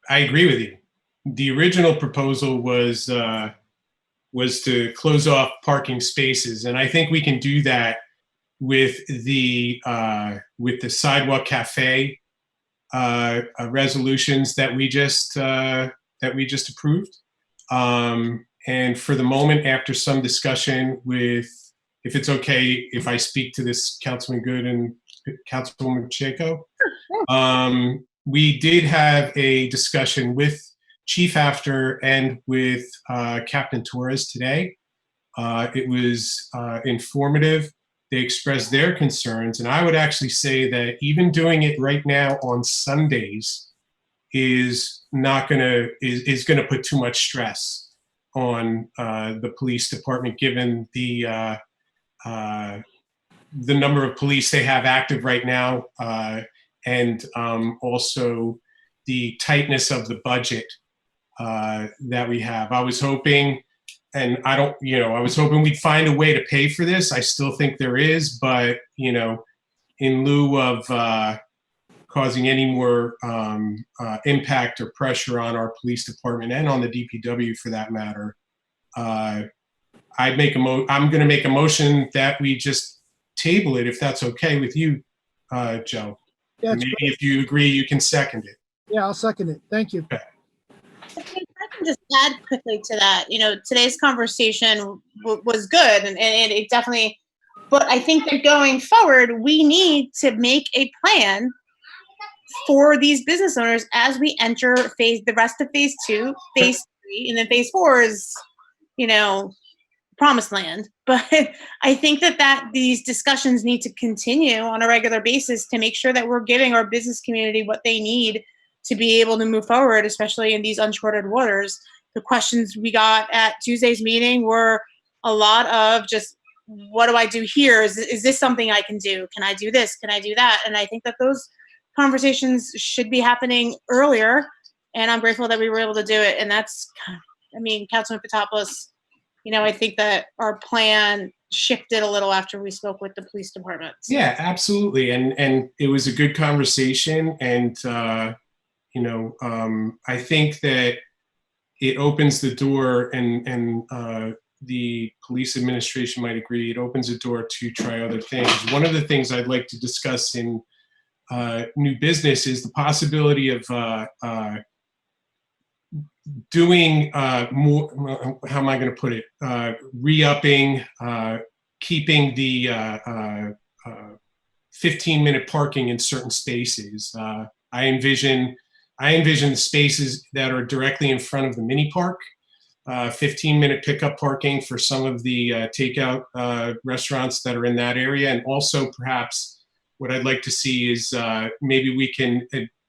I agree with you. The original proposal was to close off parking spaces, and I think we can do that with the sidewalk cafe resolutions that we just approved. And for the moment, after some discussion with, if it's okay, if I speak to this, Councilman Good and Councilwoman Pacheco, we did have a discussion with Chief After and with Captain Torres today. It was informative. They expressed their concerns, and I would actually say that even doing it right now on Sundays is gonna put too much stress on the police department, given the number of police they have active right now, and also the tightness of the budget that we have. I was hoping, and I was hoping we'd find a way to pay for this. I still think there is, but, in lieu of causing any more impact or pressure on our police department and on the DPW for that matter, I'm going to make a motion that we just table it, if that's okay with you, Joe. Yeah, Maybe if you agree, you can second it. Yeah, I'll second it. Thank you. I can just add quickly to that. Today's conversation was good, and it definitely, but I think that going forward, we need to make a plan for these business owners as we enter the rest of phase 2, phase 3, and then phase 4 is, promised land. But I think that these discussions need to continue on a regular basis to make sure that we're giving our business community what they need to be able to move forward, especially in these uncharted waters. The questions we got at Tuesday's meeting were a lot of just, what do I do here? Is this something I can do? Can I do this? Can I do that? And I think that those conversations should be happening earlier, and I'm grateful that we were able to do it. And that's, Councilman Patopoulos, I think that our plan shifted a little after we spoke with the police department. Yeah, absolutely. And it was a good conversation. And, I think that it opens the door, and the police administration might agree, it opens the door to try other things. One of the things I'd like to discuss in new business is the possibility of doing more, how am I going to put it, re-upping, keeping the 15-minute parking in certain spaces. I envision the spaces that are directly in front of the mini park, 15-minute pickup parking for some of the takeout restaurants that are in that area. And also perhaps what I'd like to see is maybe we can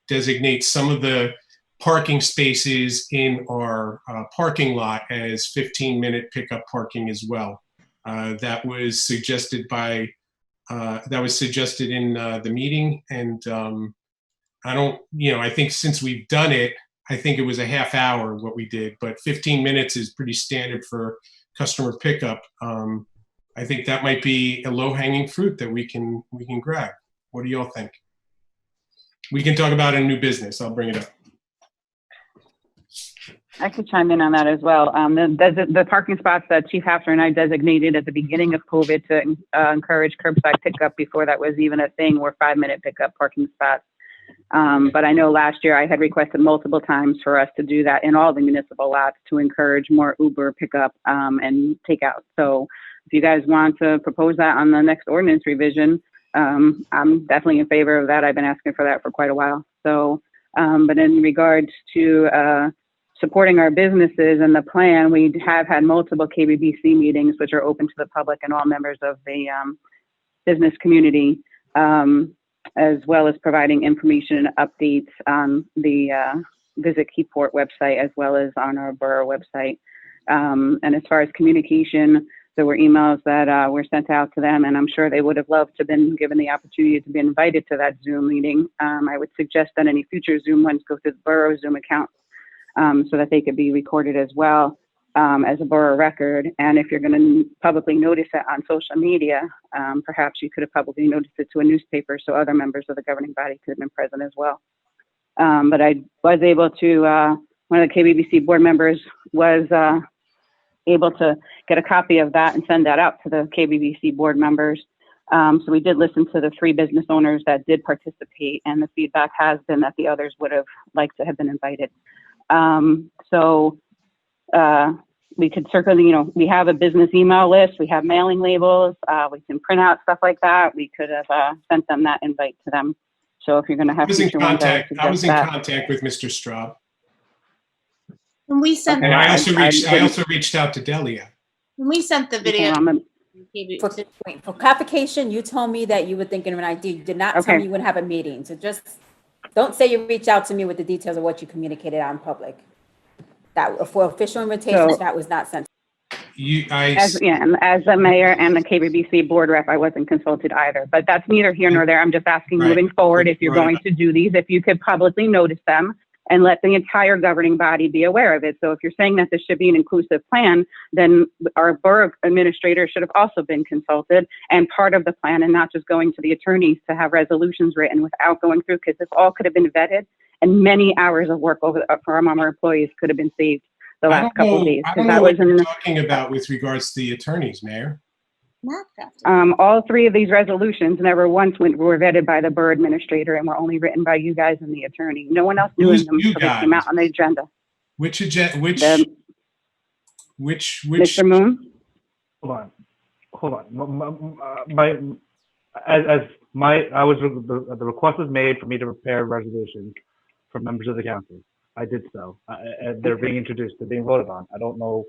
designate some of the parking spaces in our parking lot as 15-minute pickup parking as well. That was suggested in the meeting. And I think since we've done it, I think it was a half hour what we did, but 15 minutes is pretty standard for customer pickup. I think that might be a low-hanging fruit that we can grab. What do y'all think? We can talk about it in new business. I'll bring it up. I could chime in on that as well. The parking spots that Chief Hafner and I designated at the beginning of COVID to encourage curbside pickup before that was even a thing were 5-minute pickup parking spots. But I know last year I had requested multiple times for us to do that in all the municipal lots to encourage more Uber pickup and takeout. So if you guys want to propose that on the next ordinance revision, I'm definitely in favor of that. I've been asking for that for quite a while. So, but in regards to supporting our businesses and the plan, we have had multiple KBBC meetings, which are open to the public and all members of the business community. as well as providing information and updates on the Visit Keyport website, as well as on our borough website. And as far as communication, there were emails that were sent out to them, and I'm sure they would have loved to have been given the opportunity to be invited to that Zoom meeting. I would suggest that any future Zoom ones go to the borough Zoom account so that they could be recorded as well as a borough record. And if you're going to publicly notice it on social media, perhaps you could have publicly noticed it to a newspaper so other members of the governing body could have been present as well. But I was able to, one of the KBBC board members was able to get a copy of that and send that out to the KBBC board members. So we did listen to the 3 business owners that did participate, and the feedback has been that the others would have liked to have been invited. We could certainly, we have a business email list, we have mailing labels, we can print out stuff like that. We could have sent them that invite to them. So if you're going to have future ones, I was in contact with Mr. Straub. When we sent, And I also reached out to Delia. when we sent the video. For clarification, you told me that you were thinking of an idea. You did not tell me you wouldn't have a meeting. So just don't say you reached out to me with the details of what you communicated out in public. That for official invitations, that was not sent. As the mayor and the KBBC board rep, I wasn't consulted either, but that's neither here nor there. I'm just asking moving forward, if you're going to do these, if you could publicly notice them and let the entire governing body be aware of it. So if you're saying that this should be an inclusive plan, then our borough administrator should have also been consulted and part of the plan, and not just going to the attorneys to have resolutions written without going through, because this all could have been vetted and many hours of work from our employees could have been saved the last couple of days. I don't know what you're talking about with regards to the attorneys, Mayor. All 3 of these resolutions never once were vetted by the borough administrator and were only written by you guys and the attorney. No one else knew them until they came out on the agenda. Which Mr. Moon? Hold on. The request was made for me to prepare resolutions for members of the council. I did so. And they're being introduced, they're being voted on. I don't know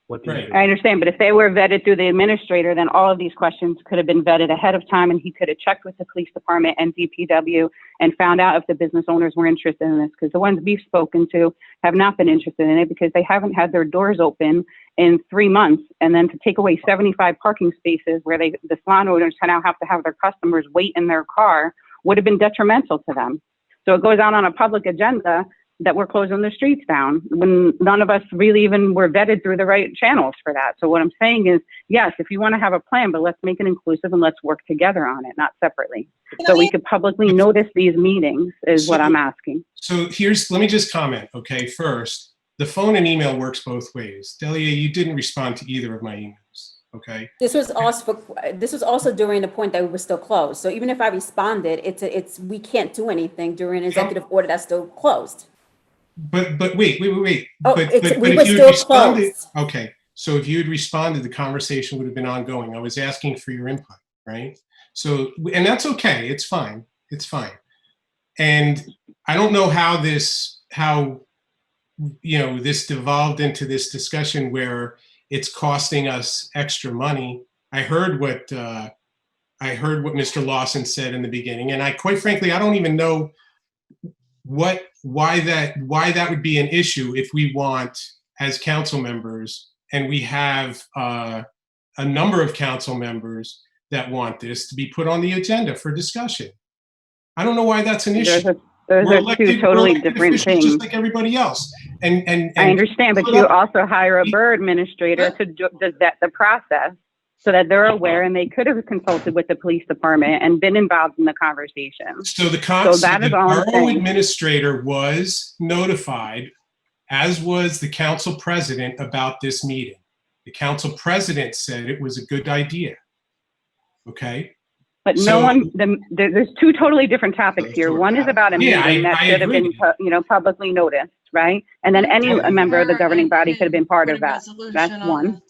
what the I understand, but if they were vetted through the administrator, then all of these questions could have been vetted ahead of time, and he could have checked with the police department and DPW and found out if the business owners were interested in this, because the ones we've spoken to have not been interested in it because they haven't had their doors open in 3 months. And then to take away 75 parking spaces where the salon owners now have to have their customers wait in their car would have been detrimental to them. So it goes out on a public agenda that we're closing the streets down when none of us really even were vetted through the right channels for that. So what I'm saying is, yes, if you want to have a plan, but let's make it inclusive and let's work together on it, not separately. So we could publicly notice these meetings is what I'm asking. So let me just comment, okay? First, the phone and email works both ways. Delia, you didn't respond to either of my emails, okay? This was also during the point that we were still closed. So even if I responded, we can't do anything during an executive order that's still closed. But wait. Oh, But we were if you still had responded, closed. okay. So if you had responded, the conversation would have been ongoing. I was asking for your input, right? So, and that's okay. It's fine. It's fine. And I don't know how this devolved into this discussion where it's costing us extra money. I heard what Mr. Lawson said in the beginning, and quite frankly, I don't even know why that would be an issue if we want, as council members, and we have a number of council members that want this to be put on the agenda for discussion. I don't know why that's an issue. Those are two totally different things. Just like everybody else. And I understand, but you also hire a borough administrator to vet the process so that they're aware, and they could have consulted with the police department and been involved in the conversation. So the borough administrator was notified, as was the council president, about this meeting. The council president said it was a good idea. Okay? But there's 2 totally different topics here. One is about a meeting that should have been, publicly noticed, right? And then any member of the governing body could have been part of that. That's one.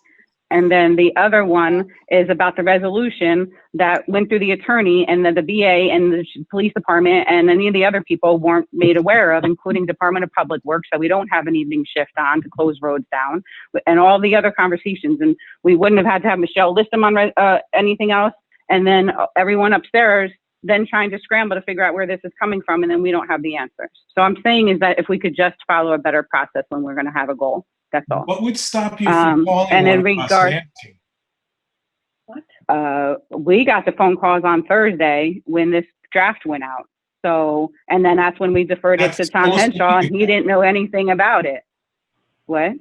And then the other one is about the resolution that went through the attorney, and then the BA and the police department and any of the other people weren't made aware of, including Department of Public Works, so we don't have an evening shift on to close roads down, and all the other conversations. And we wouldn't have had to have Michelle list them on anything else. And then everyone upstairs than trying to scramble to figure out where this is coming from, and then we don't have the answers. So I'm saying is that if we could just follow a better process when we're going to have a goal, that's all. What would stop you from calling and in one of us regard, and asking? we got the phone calls on Thursday when this draft went out. So, and then that's when we deferred it to That's Tom almost a Henshaw, week and he didn't know anything about it. What?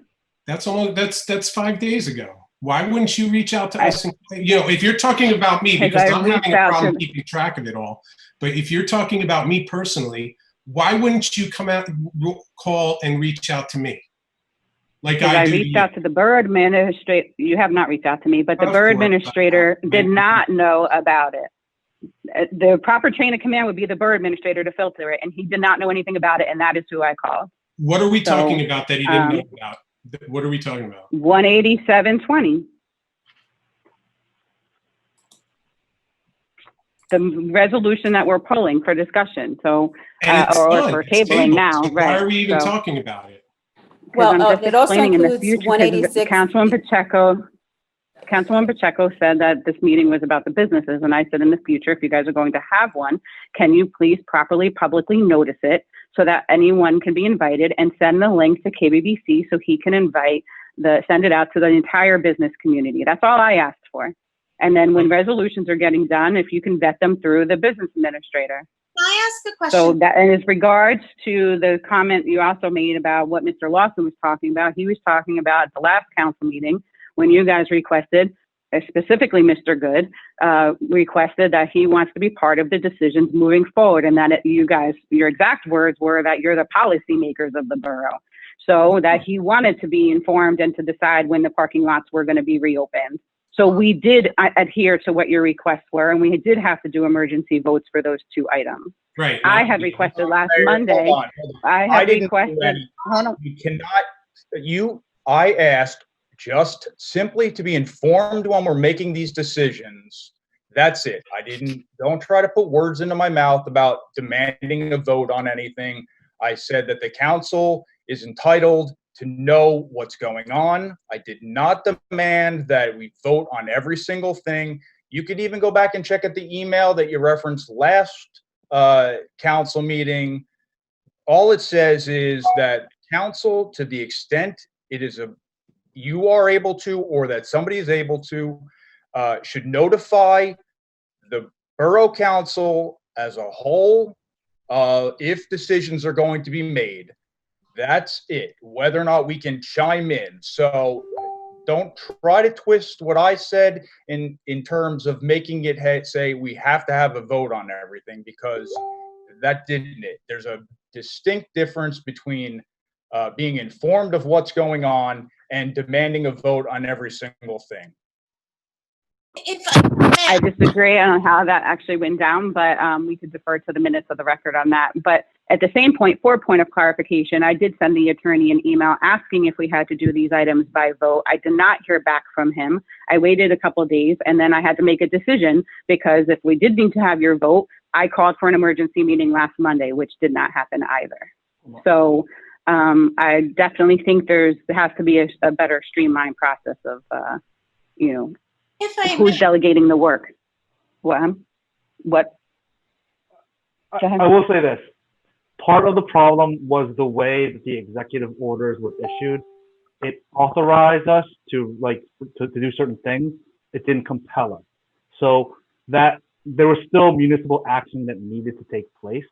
That's 5 days ago. Why wouldn't you reach out to us? And, if you're talking about me, because I I'm reached having a out problem to- keeping track of it all. But if you're talking about me personally, why wouldn't you come out, call, and reach out to me? Like Because I I do to reached you? out to the borough administrator. You have not reached out to me, but the Of borough course. administrator did not know about it. The proper chain of command would be the borough administrator to filter it, and he did not know anything about it, and that is who I called. What are we So, talking about that he didn't know about? What are we talking about? 18720. The resolution that we're pulling for discussion. So, And it's or done. for It's tabling tabled. now, So right? why are we even So- talking about it? Because I'm just it also explaining in the includes future, 186. Councilwoman Pacheco said that this meeting was about the businesses, and I said in the future, if you guys are going to have one, can you please properly publicly notice it so that anyone can be invited, and send the link to KBBC so he can send it out to the entire business community. That's all I asked for. And then when resolutions are getting done, if you can vet them through the business administrator. Can I ask a question? So that, and as regards to the comment you also made about what Mr. Lawson was talking about, he was talking about at the last council meeting when you guys requested, specifically Mr. Good, requested that he wants to be part of the decisions moving forward, and that your exact words were that you're the policymakers of the borough. So that he wanted to be informed and to decide when the parking lots were going to be reopened. So we did adhere to what your requests were, and we did have to do emergency votes for those 2 items. Right. I had requested last Mayor, Monday. hold on. I I had didn't do requested. any- Hold on. You cannot, I asked just simply to be informed when we're making these decisions. That's it. Don't try to put words into my mouth about demanding a vote on anything. I said that the council is entitled to know what's going on. I did not demand that we vote on every single thing. You could even go back and check at the email that you referenced last council meeting. All it says is that council, to the extent you are able to, or that somebody is able to, should notify the borough council as a whole if decisions are going to be made. That's it. Whether or not we can chime in. So don't try to twist what I said in terms of making it say we have to have a vote on everything, because that didn't it. There's a distinct difference between being informed of what's going on and demanding a vote on every single thing. I disagree on how that actually went down, but we could defer to the minutes of the record on that. But at the same point, for a point of clarification, I did send the attorney an email asking if we had to do these items by vote. I did not hear back from him. I waited a couple of days, and then I had to make a decision, because if we did need to have your vote, I called for an emergency meeting last Monday, which did not happen either. So I definitely think there has to be a better streamlined process of, who's delegating the work. What? Go ahead. I will say this. Part of the problem was the way that the executive orders were issued. It authorized us to do certain things. It didn't compel us. So that there was still municipal action that needed to take place.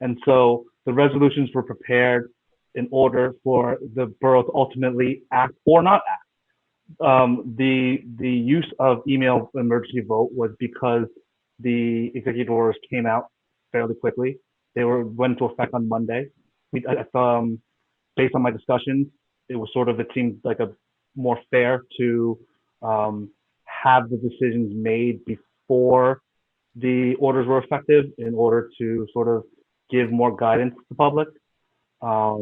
And so the resolutions were prepared in order for the borough to ultimately act or not act. The use of email emergency vote was because the executive orders came out fairly quickly. They went into effect on Monday. Based on my discussions, it seemed like a more fair to have the decisions made before the orders were effective, in order to sort of give more guidance to the public. I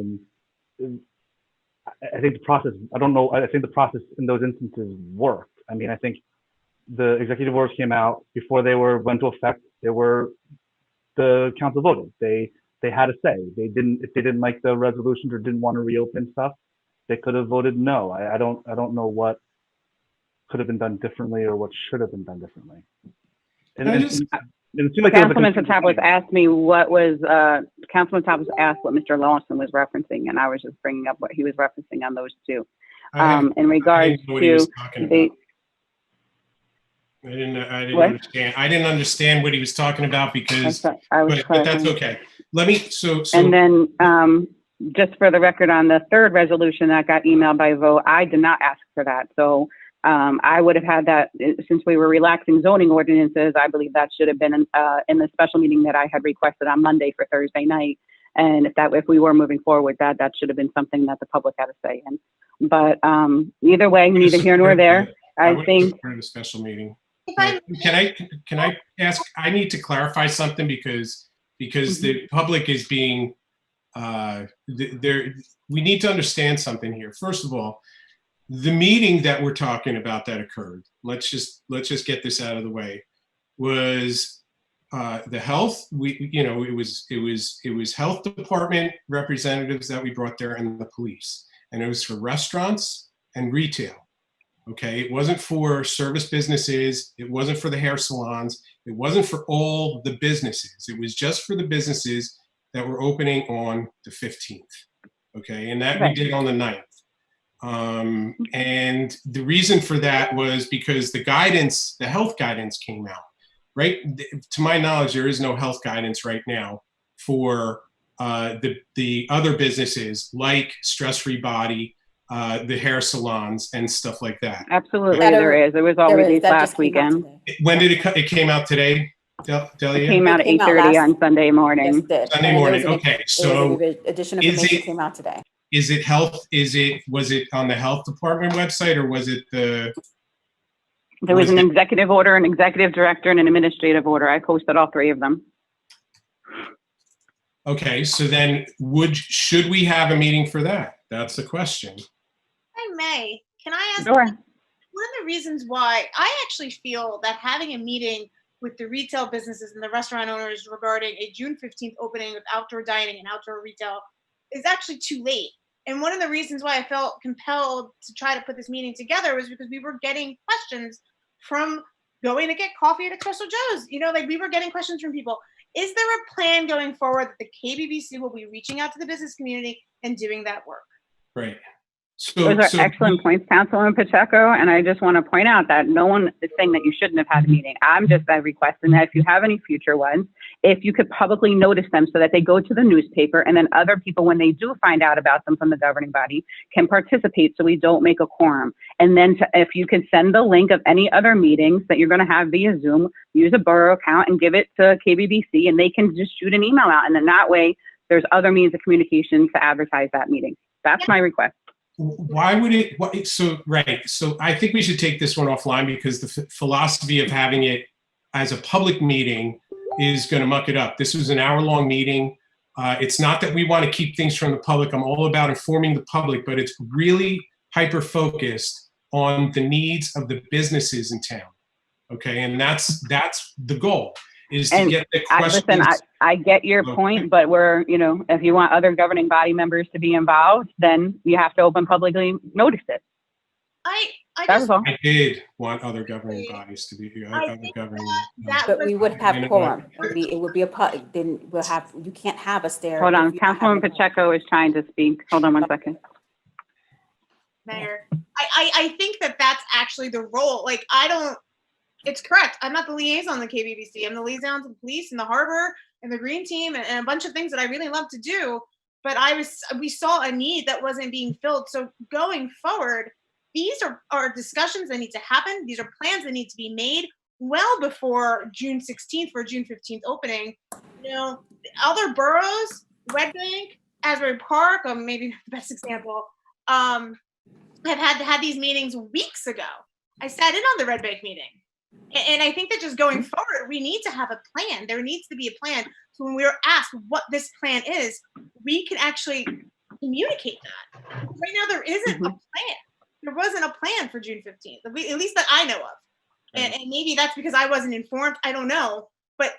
think the process, I think the process in those instances worked. I mean, I think the executive orders came out before they went into effect. The council voted. They had a say. If they didn't like the resolutions or didn't want to reopen stuff, they could have voted no. I don't know what could have been done differently or what should have been done differently. It seemed like there was a Councilman confusion. Patapos asked me what was, Councilman Patapos asked what Mr. Lawson was referencing, and I was just bringing up what he was referencing on those two. In regards didn't know what he was to talking the, about. I didn't What? understand. I didn't understand what he was talking about because, I was but that's clarifying. okay. Let me, so, And then, just for the record, on the third resolution that got emailed by vote, I did not ask for that. So I would have had that, since we were relaxing zoning ordinances, I believe that should have been in the special meeting that I had requested on Monday for Thursday night. And if we were moving forward, that should have been something that the public had to say in. But either way, neither here nor there. I would think, support a special meeting. But can I ask, I need to clarify something because the public is being, we need to understand something here. First of all, the meeting that we're talking about that occurred, let's just get this out of the way, was the health, it was health department representatives that we brought there and the police. And it was for restaurants and retail. Okay, it wasn't for service businesses. It wasn't for the hair salons. It wasn't for all the businesses. It was just for the businesses that were opening on the 15th. Okay, and that we did on the 9th. And the reason for that was because the guidance, the health guidance came out, right? To my knowledge, there is no health guidance right now for the other businesses like Stress Free Body, the hair salons and stuff like that. absolutely, there is. It was all released last weekend. When did it came out today, Delia? It came out at It came out 8:30 last- on Sunday morning. Yes, it did. Sunday And there morning, was an- okay, there was so an additional is information it- came out today. Is it health, was it on the health department website or was it the? There was an executive order, an executive director, and an administrative order. I posted all three of them. Okay, so then should we have a meeting for that? That's the question. If I may, can I ask? Sure. One of the reasons why I actually feel that having a meeting with the retail businesses and the restaurant owners regarding a June 15th opening of outdoor dining and outdoor retail is actually too late. And one of the reasons why I felt compelled to try to put this meeting together was because we were getting questions from going to get coffee at Espresso Joe's. You know, like we were getting questions from people. Is there a plan going forward that the KBBC will be reaching out to the business community and doing that work? Right. Those are excellent points, Councilwoman Pacheco, and I just want to point out that no one is saying that you shouldn't have had a meeting. I'm just requesting that if you have any future ones, if you could publicly notice them so that they go to the newspaper and then other people, when they do find out about them from the governing body, can participate so we don't make a quorum. And then if you could send the link of any other meetings that you're going to have via Zoom, use a borough account and give it to KBBC and they can just shoot an email out. And then that way there's other means of communication to advertise that meeting. That's my request. Why would it, so I think we should take this one offline because the philosophy of having it as a public meeting is going to muck it up. This was an hour-long meeting. It's not that we want to keep things from the public. I'm all about informing the public, but it's really hyper-focused on the needs of the businesses in town. Okay, and that's the goal, is to get the questions. Listen, I get your point, but if you want other governing body members to be involved, then you have to open publicly notice it. I did want other governing bodies to be other governing. But we would have quorum. It would be then we'll have, you can't have us there. Hold on, if you don't have Councilwoman a quorum. Pacheco is trying to speak. Hold on one second. Mayor, I think that that's actually the role. Like, it's correct. I'm not the liaison on the KBBC. I'm the liaison to the police and the harbor and the green team and a bunch of things that I really love to do. But we saw a need that wasn't being filled. So going forward, these are discussions that need to happen. These are plans that need to be made well before June 16th for June 15th opening. Other boroughs, Red Bank, Asbury Park, maybe not the best example, have had these meetings weeks ago. I sat in on the Red Bank meeting. And I think that just going forward, we need to have a plan. There needs to be a plan. So when we're asked what this plan is, we can actually communicate that. Right now, there isn't a plan. There wasn't a plan for June 15th, at least that I know of. And maybe that's because I wasn't informed. I don't know. But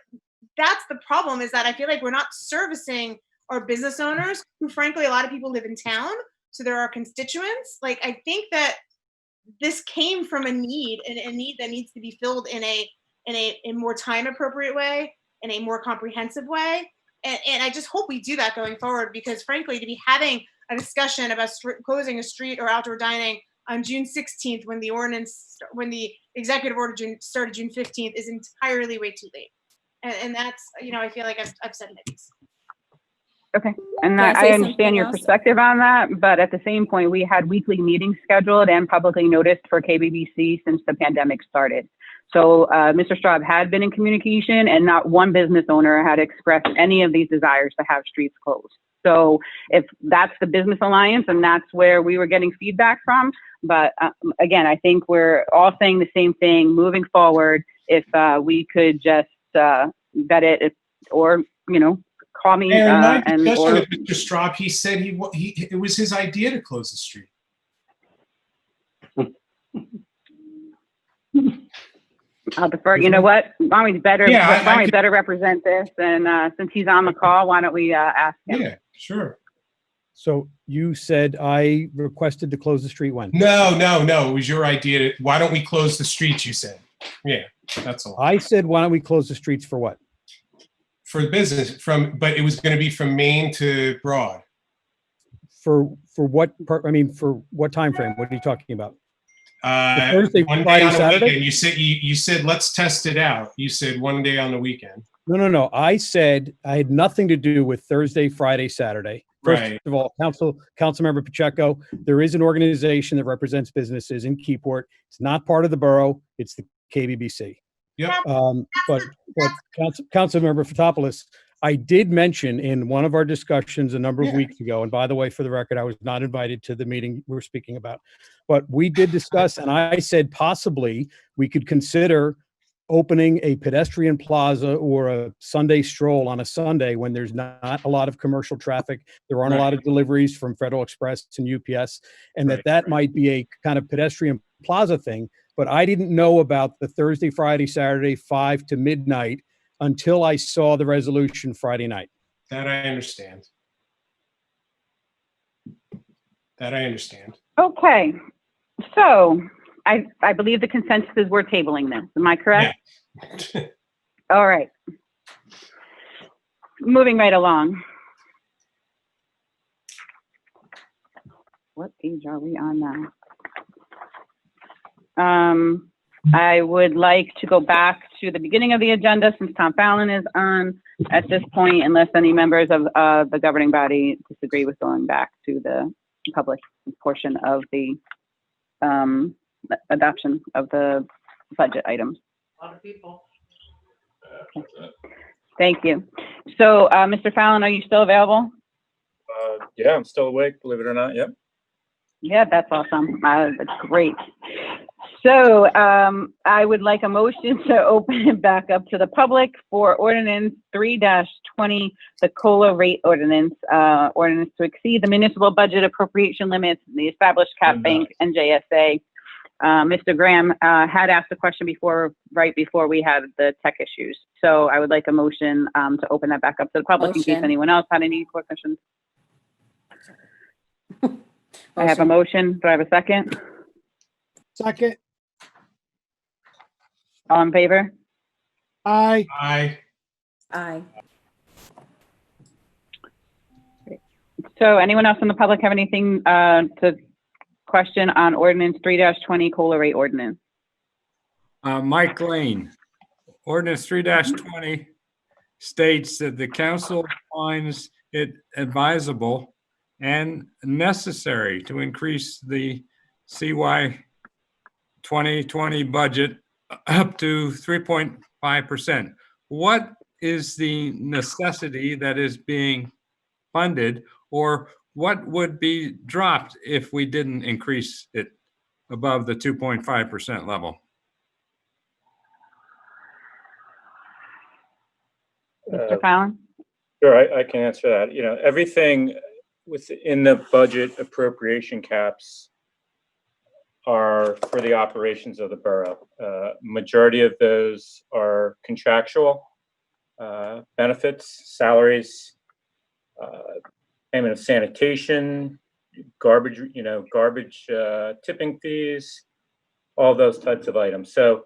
that's the problem, is that I feel like we're not servicing our business owners, who frankly, a lot of people live in town. So there are constituents. Like, I think that this came from a need, and a need that needs to be filled in a in a more time appropriate way, in a more comprehensive way. And I just hope we do that going forward, because frankly, to be having a discussion about closing a street or outdoor dining on June 16th when the executive order started June 15th is entirely way too late. And that's, I feel like I've said my piece. Okay, and Can I I say understand something your else? perspective on that, but at the same point, we had weekly meetings scheduled and publicly noticed for KBBC since the pandemic started. So Mr. Straub had been in communication, and not one business owner had expressed any of these desires to have streets closed. So if that's the business alliance and that's where we were getting feedback from, but again, I think we're all saying the same thing moving forward. If we could just vet it, or, call me And my and discussion or with Mr. Straub, he said it was his idea to close the street. I'll defer. You know what? Why don't we better represent this? And since he's on the call, why don't we ask him? Yeah, sure. So you said I requested to close the street when? No. It was your idea. Why don't we close the streets, you said. Yeah, that's all. I said, why don't we close the streets for what? For business, but it was going to be from Maine to Broad. For what part? I mean, for what time frame? What are you talking about? Thursday, Friday, on the Saturday? weekend. You said let's test it out. You said one day on the weekend. No. I said I had nothing to do with Thursday, Friday, Saturday. First Right. of all, Councilmember Pacheco, there is an organization that represents businesses in Keyport. It's not part of the borough. It's the KBBC. Yep. But Councilmember Fotopoulos, I did mention in one of our discussions a number of weeks ago, and by the way, for the record, I was not invited to the meeting we're speaking about, but we did discuss, and I said possibly we could consider opening a pedestrian plaza or a Sunday stroll on a Sunday when there's not a lot of commercial traffic. There aren't a lot of deliveries from Federal Express and UPS, and that might be a kind of pedestrian plaza thing. But I didn't know about the Thursday, Friday, Saturday, 5 to midnight until I saw the resolution Friday night. That I understand. Okay, so I believe the consensus is we're tabling this. Am I correct? Yeah. All right. Moving right along. What page are we on now? I would like to go back to the beginning of the agenda since Tom Fallon is on at this point, unless any members of the governing body disagree with going back to the public portion of the adoption of the budget items. A lot of people. Okay. Thank you. So, Mr. Fallon, are you still available? Yeah, I'm still awake, believe it or not. Yep. Yeah, that's awesome. That's great. So I would like a motion to open it back up to the public for ordinance 3-20, the COLA rate ordinance, ordinance to exceed the municipal budget appropriation limits, the established cap bank and JSA. Mr. Graham had asked a question right before we had the tech issues. So I would like a motion to open that back up to the public in case anyone else had any questions. I have a motion. Do I have a second? Second. All in favor? Aye. Aye. So anyone else in the public have anything to question on ordinance 3-20 COLA rate ordinance? Mike Lane, ordinance 3-20 states that the council finds it advisable and necessary to increase the CY 2020 budget up to 3.5%. What is the necessity that is being funded, or what would be dropped if we didn't increase it above the 2.5% level? Mr. Fallon? Sure, I can answer that. Everything within the budget appropriation caps are for the operations of the borough. Majority of those are contractual benefits, salaries, payment of sanitation, garbage tipping fees, all those types of items. So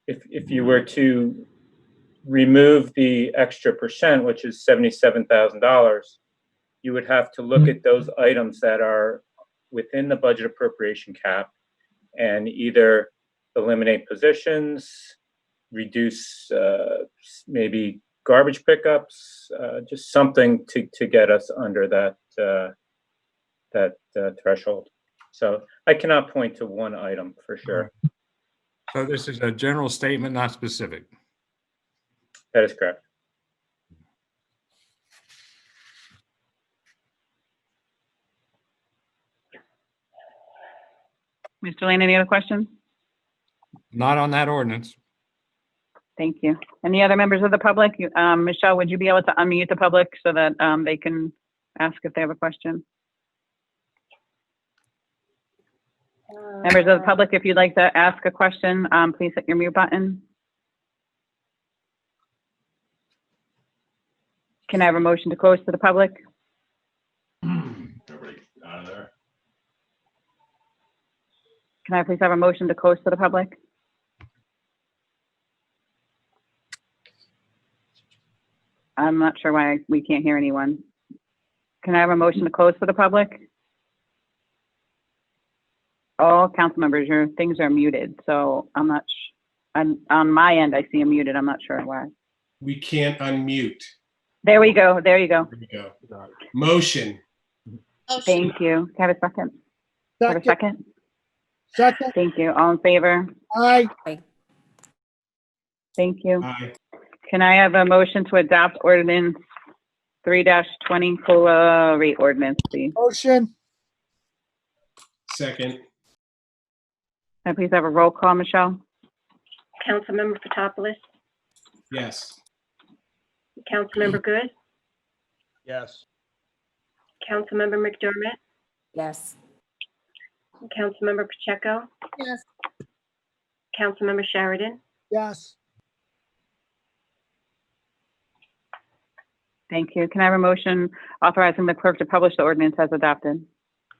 if you were to remove the extra percent, which is $77,000, you would have to look at those items that are within the budget appropriation cap and either eliminate positions, reduce maybe garbage pickups, just something to get us under that threshold. So I cannot point to one item for sure. So this is a general statement, not specific. That is correct. Mr. Lane, any other questions? Not on that ordinance. Thank you. Any other members of the public? Michelle, would you be able to unmute the public so that they can ask if they have a question? Members of the public, if you'd like to ask a question, please hit your mute button. Can I have a motion to close to the public? Everybody out of there. Can I please have a motion to close to the public? I'm not sure why we can't hear anyone. Can I have a motion to close to the public? All council members, your things are muted, so I'm not, on my end, I see them muted. I'm not sure why. We can't unmute. There we go. There you go. There we go. Motion. Thank you. Can I have a second? Have a second? Second. Thank you. All in favor? Aye. Thank you. Aye. Can I have a motion to adopt ordinance 3-20 COLA rate ordinance, please? Motion. Second. Can I please have a roll call, Michelle? Councilmember Fotopoulos, Yes. Councilmember Good, Yes. Councilmember McDermott, Yes. Councilmember Pacheco, Yes. Councilmember Sheridan, Yes. Thank you. Can I have a motion authorizing the clerk to publish the ordinance as adopted?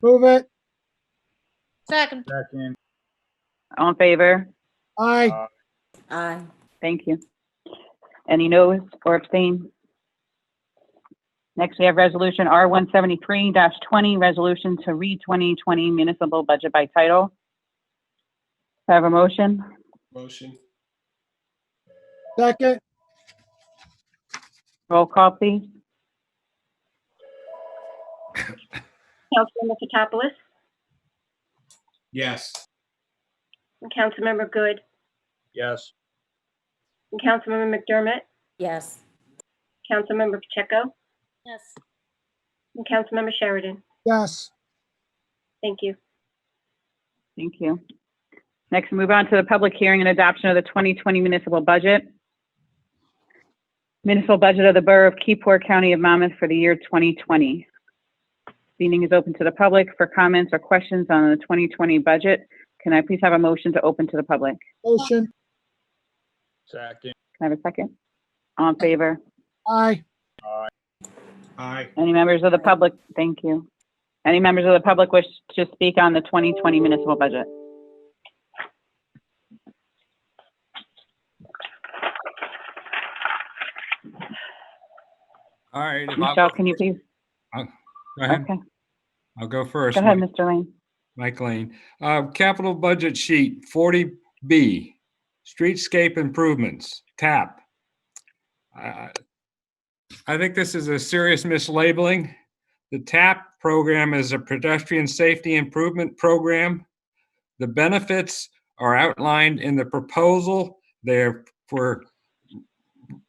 Move it. Second. Second. All in favor? Aye. Aye. Thank you. Any noes or abstain? Next, we have resolution R-173-20, resolution to read 2020 municipal budget by title. Do I have a motion? Motion. Second. Roll call, please. Councilmember Fotopoulos, Yes. Councilmember Good, Yes. Councilmember McDermott, Yes. Councilmember Pacheco, Yes. and Councilmember Sheridan. Yes. Thank you. Thank you. Next, move on to the public hearing and adoption of the 2020 municipal budget. Municipal budget of the Borough of Keyport, County of Monmouth for the year 2020. Meeting is open to the public for comments or questions on the 2020 budget. Can I please have a motion to open to the public? Motion. Second. Can I have a second? All in favor? Aye. Aye. Aye. Any members of the public? Thank you. Any members of the public wish to speak on the 2020 municipal budget? All right. if Michelle, can you please? Go ahead. Okay. I'll go first. Go ahead, Mr. Lane. Mike Lane. Capital budget sheet 40B, streetscape improvements, TAP. I think this is a serious mislabeling. The TAP program is a pedestrian safety improvement program. The benefits are outlined in the proposal. They're for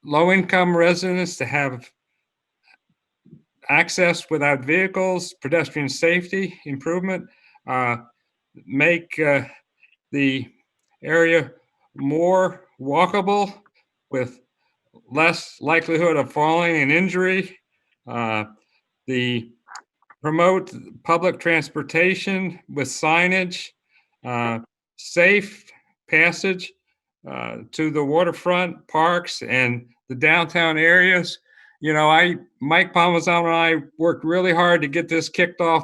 low-income residents to have access without vehicles, pedestrian safety improvement, make the area more walkable with less likelihood of falling and injury. The promote public transportation with signage, safe passage to the waterfront, parks, and the downtown areas. You know, Mike Palmisano and I worked really hard to get this kicked off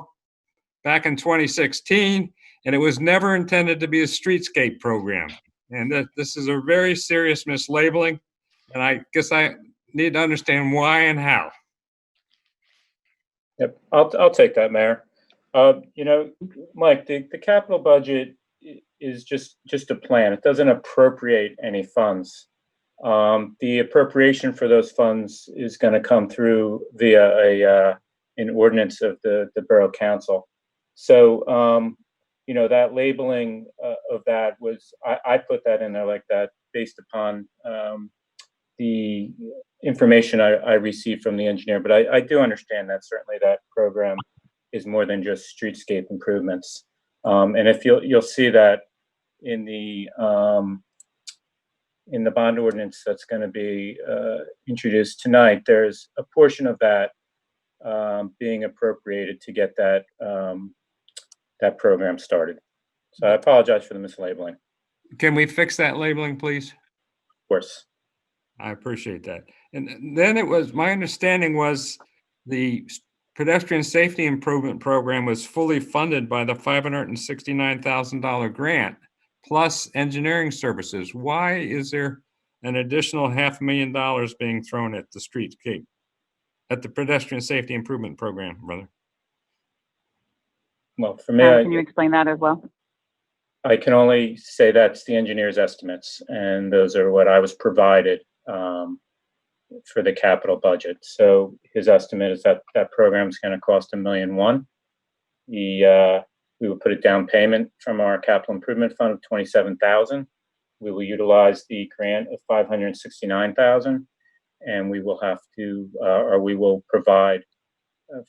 back in 2016, and it was never intended to be a streetscape program. And this is a very serious mislabeling, and I guess I need to understand why and how. Yep, I'll take that, Mayor. You know, Mike, the capital budget is just a plan. It doesn't appropriate any funds. The appropriation for those funds is going to come through via an ordinance of the Borough Council. So, you know, that labeling of that was, I put that in there like that based upon the information I received from the engineer. But I do understand that certainly that program is more than just streetscape improvements. And if you'll see that in the bond ordinance that's going to be introduced tonight, there's a portion of that being appropriated to get that that program started. So I apologize for the mislabeling. Can we fix that labeling, please? Of course. I appreciate that. And then it was, my understanding was the pedestrian safety improvement program was fully funded by the $569,000 grant plus engineering services. Why is there an additional $500,000 being thrown at the streetscape, at the pedestrian safety improvement program, brother? Well, for me, Can you explain that as well? I can only say that's the engineer's estimates, and those are what I was provided for the capital budget. So his estimate is that that program is going to cost $1.1 million. We will put a down payment from our capital improvement fund of $27,000. We will utilize the grant of $569,000, and we will have to, or we will provide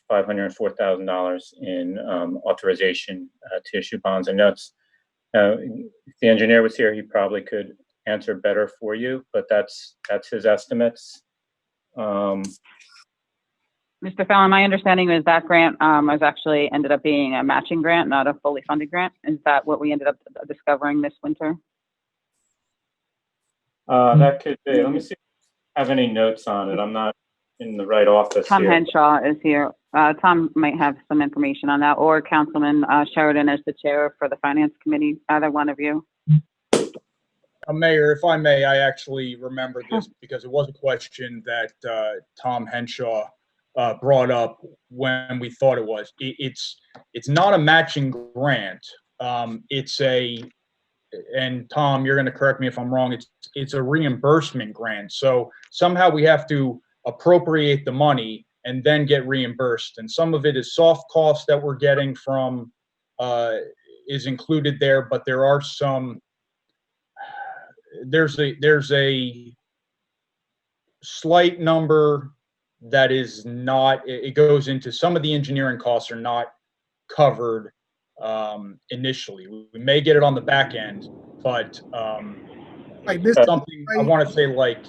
$504,000 in authorization to issue bonds and notes. If the engineer was here, he probably could answer better for you, but that's his estimates. Mr. Fallon, my understanding is that grant was actually ended up being a matching grant, not a fully funded grant. Is that what we ended up discovering this winter? That could be. Let me see if I have any notes on it. I'm not in the right office Tom here. Henshaw is here. Tom might have some information on that, or Councilman Sheridan as the chair for the Finance Committee, either one of you. Mayor, if I may, I actually remember this because it was a question that Tom Henshaw brought up when we thought it was. It's not a matching grant. It's a, and Tom, you're going to correct me if I'm wrong, it's a reimbursement grant. So somehow we have to appropriate the money and then get reimbursed. And some of it is soft costs that we're getting from, is included there, but there are some, there's a slight number that is not, it goes into, some of the engineering costs are not covered initially. We may get it on the back end, but something I want to say like,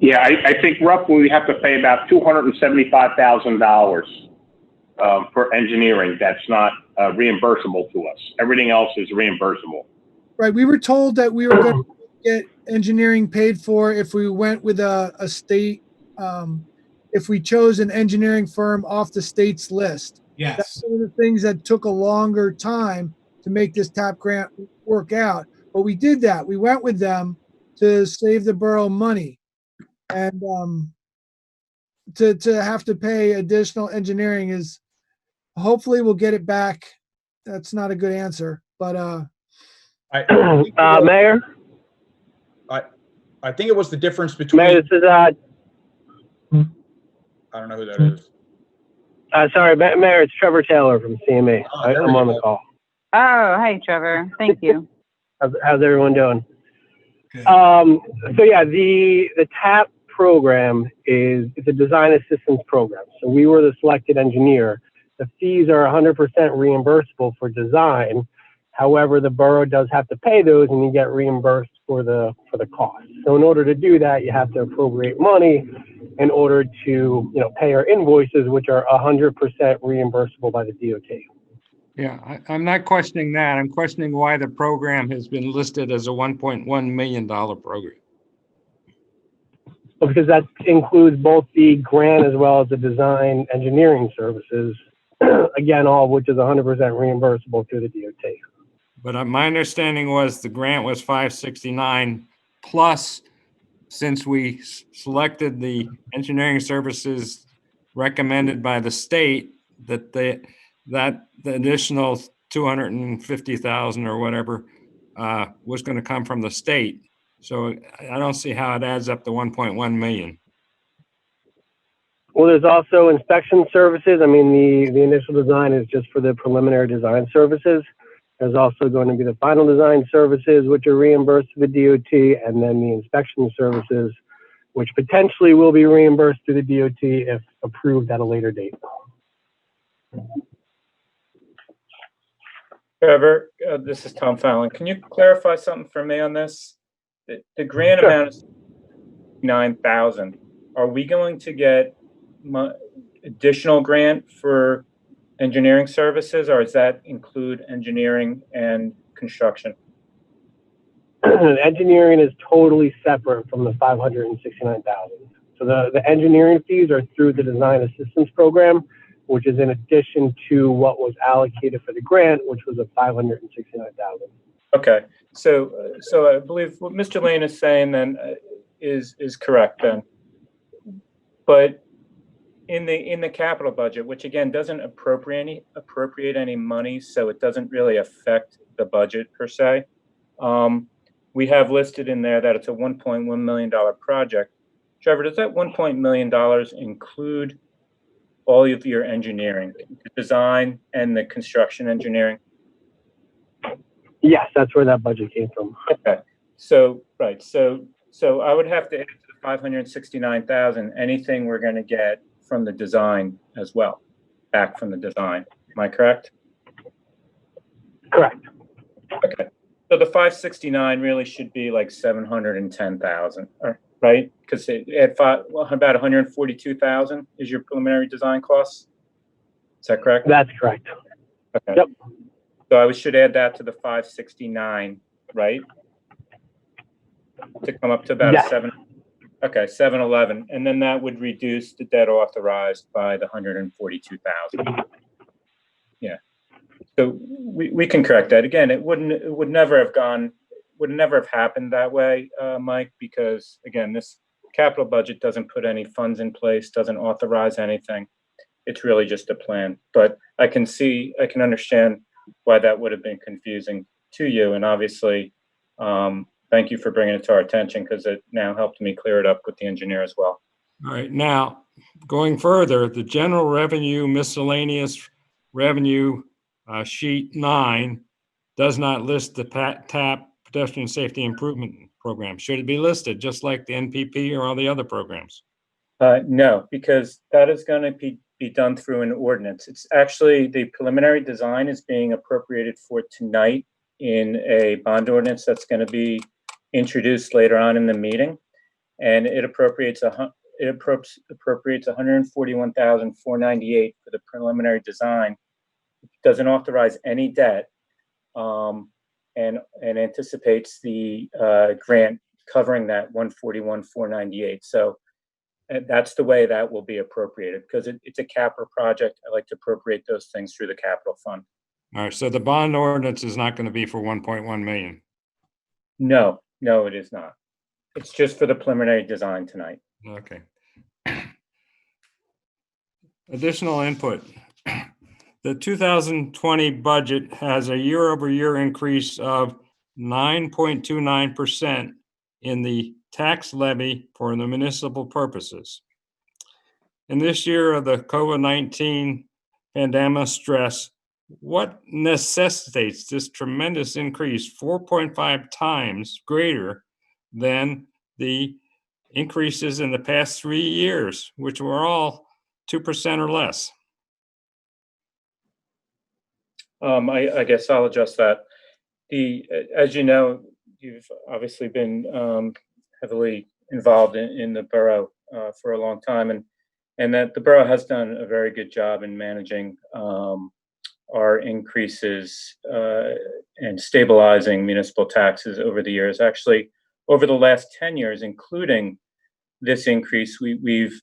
Yeah, I think roughly we have to pay about $275,000 for engineering. That's not reimbursable to us. Everything else is reimbursable. Right. We were told that we were going to get engineering paid for if we went with a state, if we chose an engineering firm off the state's list. Yes. That's one of the things that took a longer time to make this TAP grant work out. But we did that. We went with them to save the borough money. And to have to pay additional engineering is, hopefully we'll get it back. That's not a good answer, but Mayor? I think it was the difference between. Mayor, this is I don't know who that is. sorry, Mayor, it's Trevor Taylor from CMA. there I'm we on go. the call. Oh, hey, Trevor. Thank you. How's everyone doing? So yeah, the TAP program it's a design assistance program. So we were the selected engineer. The fees are 100% reimbursable for design. However, the borough does have to pay those, and you get reimbursed for the cost. So in order to do that, you have to appropriate money in order to pay our invoices, which are 100% reimbursable by the DOT. Yeah, I'm not questioning that. I'm questioning why the program has been listed as a $1.1 million program. Well, because that includes both the grant as well as the design engineering services, again, all of which is 100% reimbursable through the DOT. But my understanding was the grant was 569 plus, since we selected the engineering services recommended by the state, that the additional 250,000 or whatever was going to come from the state. So I don't see how it adds up to 1.1 million. Well, there's also inspection services. I mean, the initial design is just for the preliminary design services. There's also going to be the final design services, which are reimbursed to the DOT, and then the inspection services, which potentially will be reimbursed to the DOT if approved at a later date. Trevor, this is Tom Fallon. Can you clarify something for me on this? The grant amount is 9,000. Are we going to get additional grant for engineering services, or does that include engineering and construction? Engineering is totally separate from the 569,000. So the engineering fees are through the design assistance program, which is in addition to what was allocated for the grant, which was a 569,000. Okay, so I believe what Mr. Lane is saying then is correct then. But in the capital budget, which again doesn't appropriate any money, so it doesn't really affect the budget per se. We have listed in there that it's a $1.1 million project. Trevor, does that $1 million include all of your engineering, the design and the construction engineering? Yes, that's where that budget came from. Okay, so right, so I would have to add to the 569,000 anything we're going to get from the design as well, back from the design. Am I correct? Correct. Okay, so the 569 really should be like 710,000, right? Because about 142,000 is your preliminary design costs. Is that correct? That's correct. Okay. Yep. So I should add that to the 569, right? To come up to about Yes. a 711, and then that would reduce the debt authorized by the 142,000. Yeah. So we can correct that. Again, it would never have happened that way, Mike, because again, this capital budget doesn't put any funds in place, doesn't authorize anything. It's really just a plan. But I can understand why that would have been confusing to you, and obviously, thank you for bringing it to our attention, because it now helped me clear it up with the engineer as well. All right, now, going further, the general revenue miscellaneous revenue sheet 9 does not list the TAP pedestrian safety improvement program. Should it be listed just like the NPP or all the other programs? No, because that is going to be done through an ordinance. It's actually, the preliminary design is being appropriated for tonight in a bond ordinance that's going to be introduced later on in the meeting, and it appropriates $141,498 for the preliminary design. It doesn't authorize any debt, and anticipates the grant covering that $141,498. So that's the way that will be appropriated, because it's a capital project. I like to appropriate those things through the capital fund. All right, so the bond ordinance is not going to be for 1.1 million. No, it is not. It's just for the preliminary design tonight. Okay. Additional input. The 2020 budget has a year-over-year increase of 9.29% in the tax levy for the municipal purposes. In this year of the COVID-19 pandemic stress, what necessitates this tremendous increase 4.5 times greater than the increases in the past 3 years, which were all 2% or less? I guess I'll address that. As you know, you've obviously been heavily involved in the borough for a long time, and that the borough has done a very good job in managing our increases and stabilizing municipal taxes over the years. Actually, over the last 10 years, including this increase, we've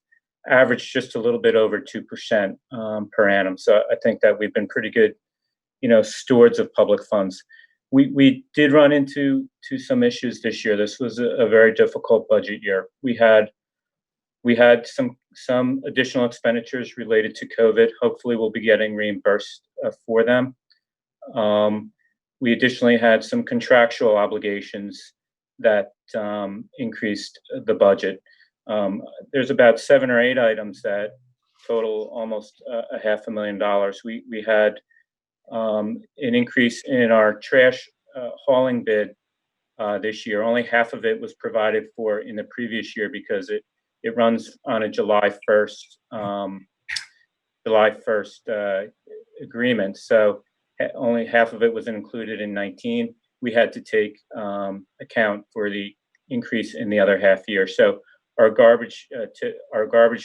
averaged just a little bit over 2% per annum. So I think that we've been pretty good, stewards of public funds. we did run into some issues this year. This was a very difficult budget year. We had some additional expenditures related to COVID. Hopefully, we'll be getting reimbursed for them. We additionally had some contractual obligations that increased the budget. There's about 7 or 8 items that total almost $500,000. We had an increase in our trash hauling bid this year. Only half of it was provided for in the previous year because it runs on a July 1st agreement. So only half of it was included in 19. We had to take account for the increase in the other half year. So our garbage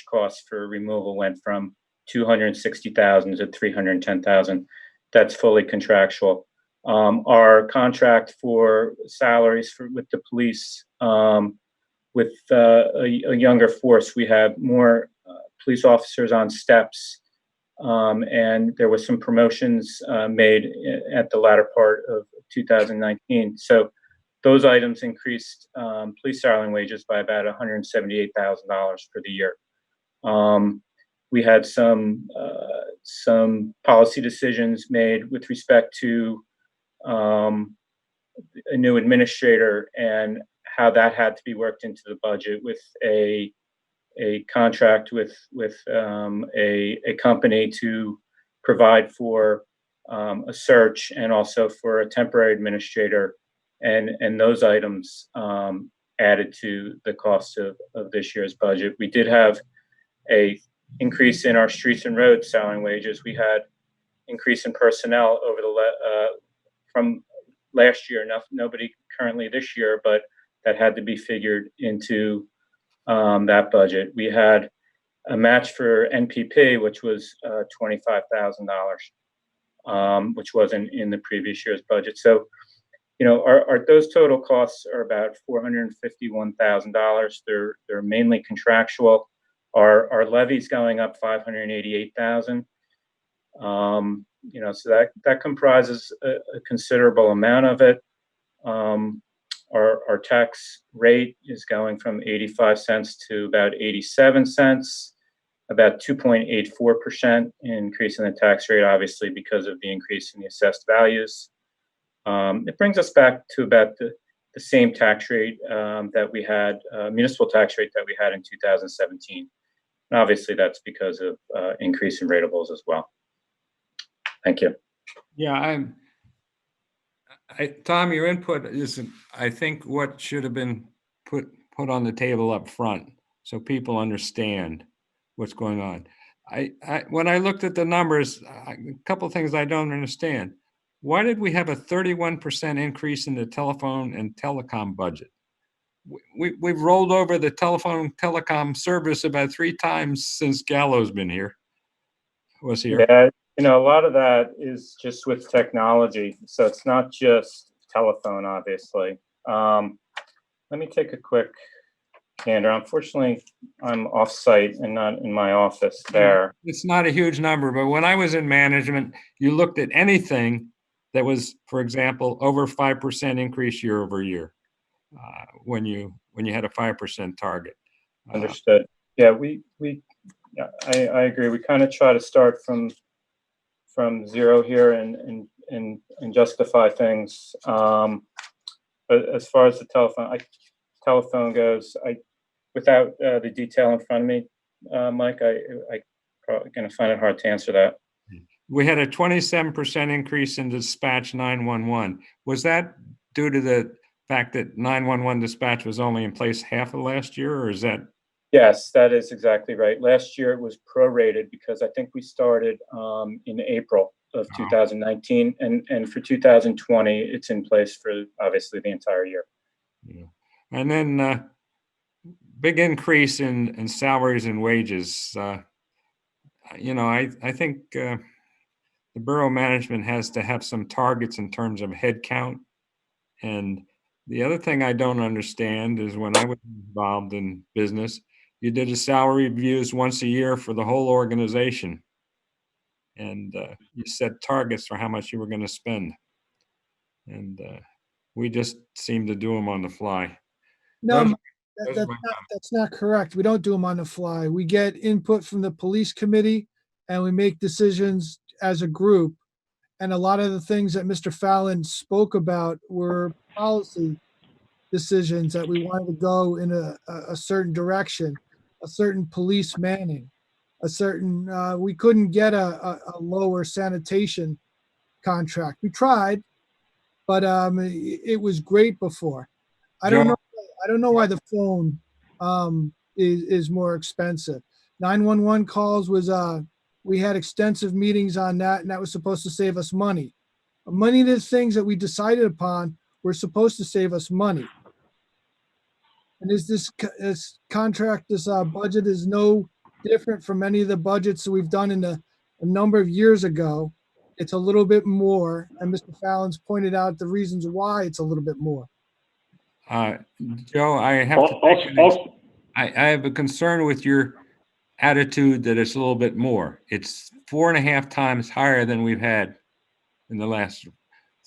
costs for removal went from $260,000 to $310,000. That's fully contractual. Our contract for salaries with the police, with a younger force, we have more police officers on steps, and there was some promotions made at the latter part of 2019. So those items increased police salary and wages by about $178,000 for the year. We had some policy decisions made with respect to a new administrator and how that had to be worked into the budget with a contract with a company to provide for a search and also for a temporary administrator, and those items added to the cost of this year's budget. We did have a increase in our streets and roads salary and wages. We had increase in personnel over from last year. Nobody currently this year, but that had to be figured into that budget. We had a match for NPP, which was $25,000, which wasn't in the previous year's budget. So, those total costs are about $451,000. They're mainly contractual. Our levies going up $588,000. So that comprises a considerable amount of it. Our tax rate is going from 85 cents to about 87 cents, about 2.84% increase in the tax rate, obviously because of the increase in the assessed values. It brings us back to about the same tax rate that we had, municipal tax rate that we had in 2017. And obviously that's because of increase in rateables as well. Thank you. Yeah, Tom, your input is, I think, what should have been put on the table up front so people understand what's going on. When I looked at the numbers, a couple of things I don't understand. Why did we have a 31% increase in the telephone and telecom budget? We've rolled over the telephone telecom service about 3 times since Gallo's been here. Was here. Yeah, a lot of that is just with technology. So it's not just telephone, obviously. Let me take a quick gander. Unfortunately, I'm off-site and not in my office there. It's not a huge number, but when I was in management, you looked at anything that was, for example, over 5% increase year over year, when you had a 5% target. Understood. Yeah, I agree. We kind of try to start from zero here and justify things. But as far as the telephone goes, without the detail in front of me, Mike, I probably going to find it hard to answer that. We had a 27% increase in dispatch 911. Was that due to the fact that 911 dispatch was only in place half of last year, or is that? Yes, that is exactly right. Last year it was prorated because I think we started in April of 2019, and for 2020 it's in place for obviously the entire year. Yeah. And then big increase in salaries and wages. I think the borough management has to have some targets in terms of head count. And the other thing I don't understand is when I was involved in business, you did a salary reviews once a year for the whole organization. And you set targets for how much you were going to spend. And we just seem to do them on the fly. No, Those- that- those are my that's not correct. We don't do them on the fly. We get input from the police committee and we make decisions as a group. And a lot of the things that Mr. Fallon spoke about were policy decisions that we wanted to go in a certain direction, a certain police manning, a certain, we couldn't get a lower sanitation contract. We tried, but it was great before. I don't know why the phone is more expensive. 911 calls was we had extensive meetings on that, and that was supposed to save us money. Many of the things that we decided upon were supposed to save us money. And this contract, this budget is no different from any of the budgets that we've done a number of years ago. It's a little bit more, and Mr. Fallon's pointed out the reasons why it's a little bit more. Joe, I have to I have a concern with your attitude that it's a little bit more. It's 4.5 times higher than we've had in the last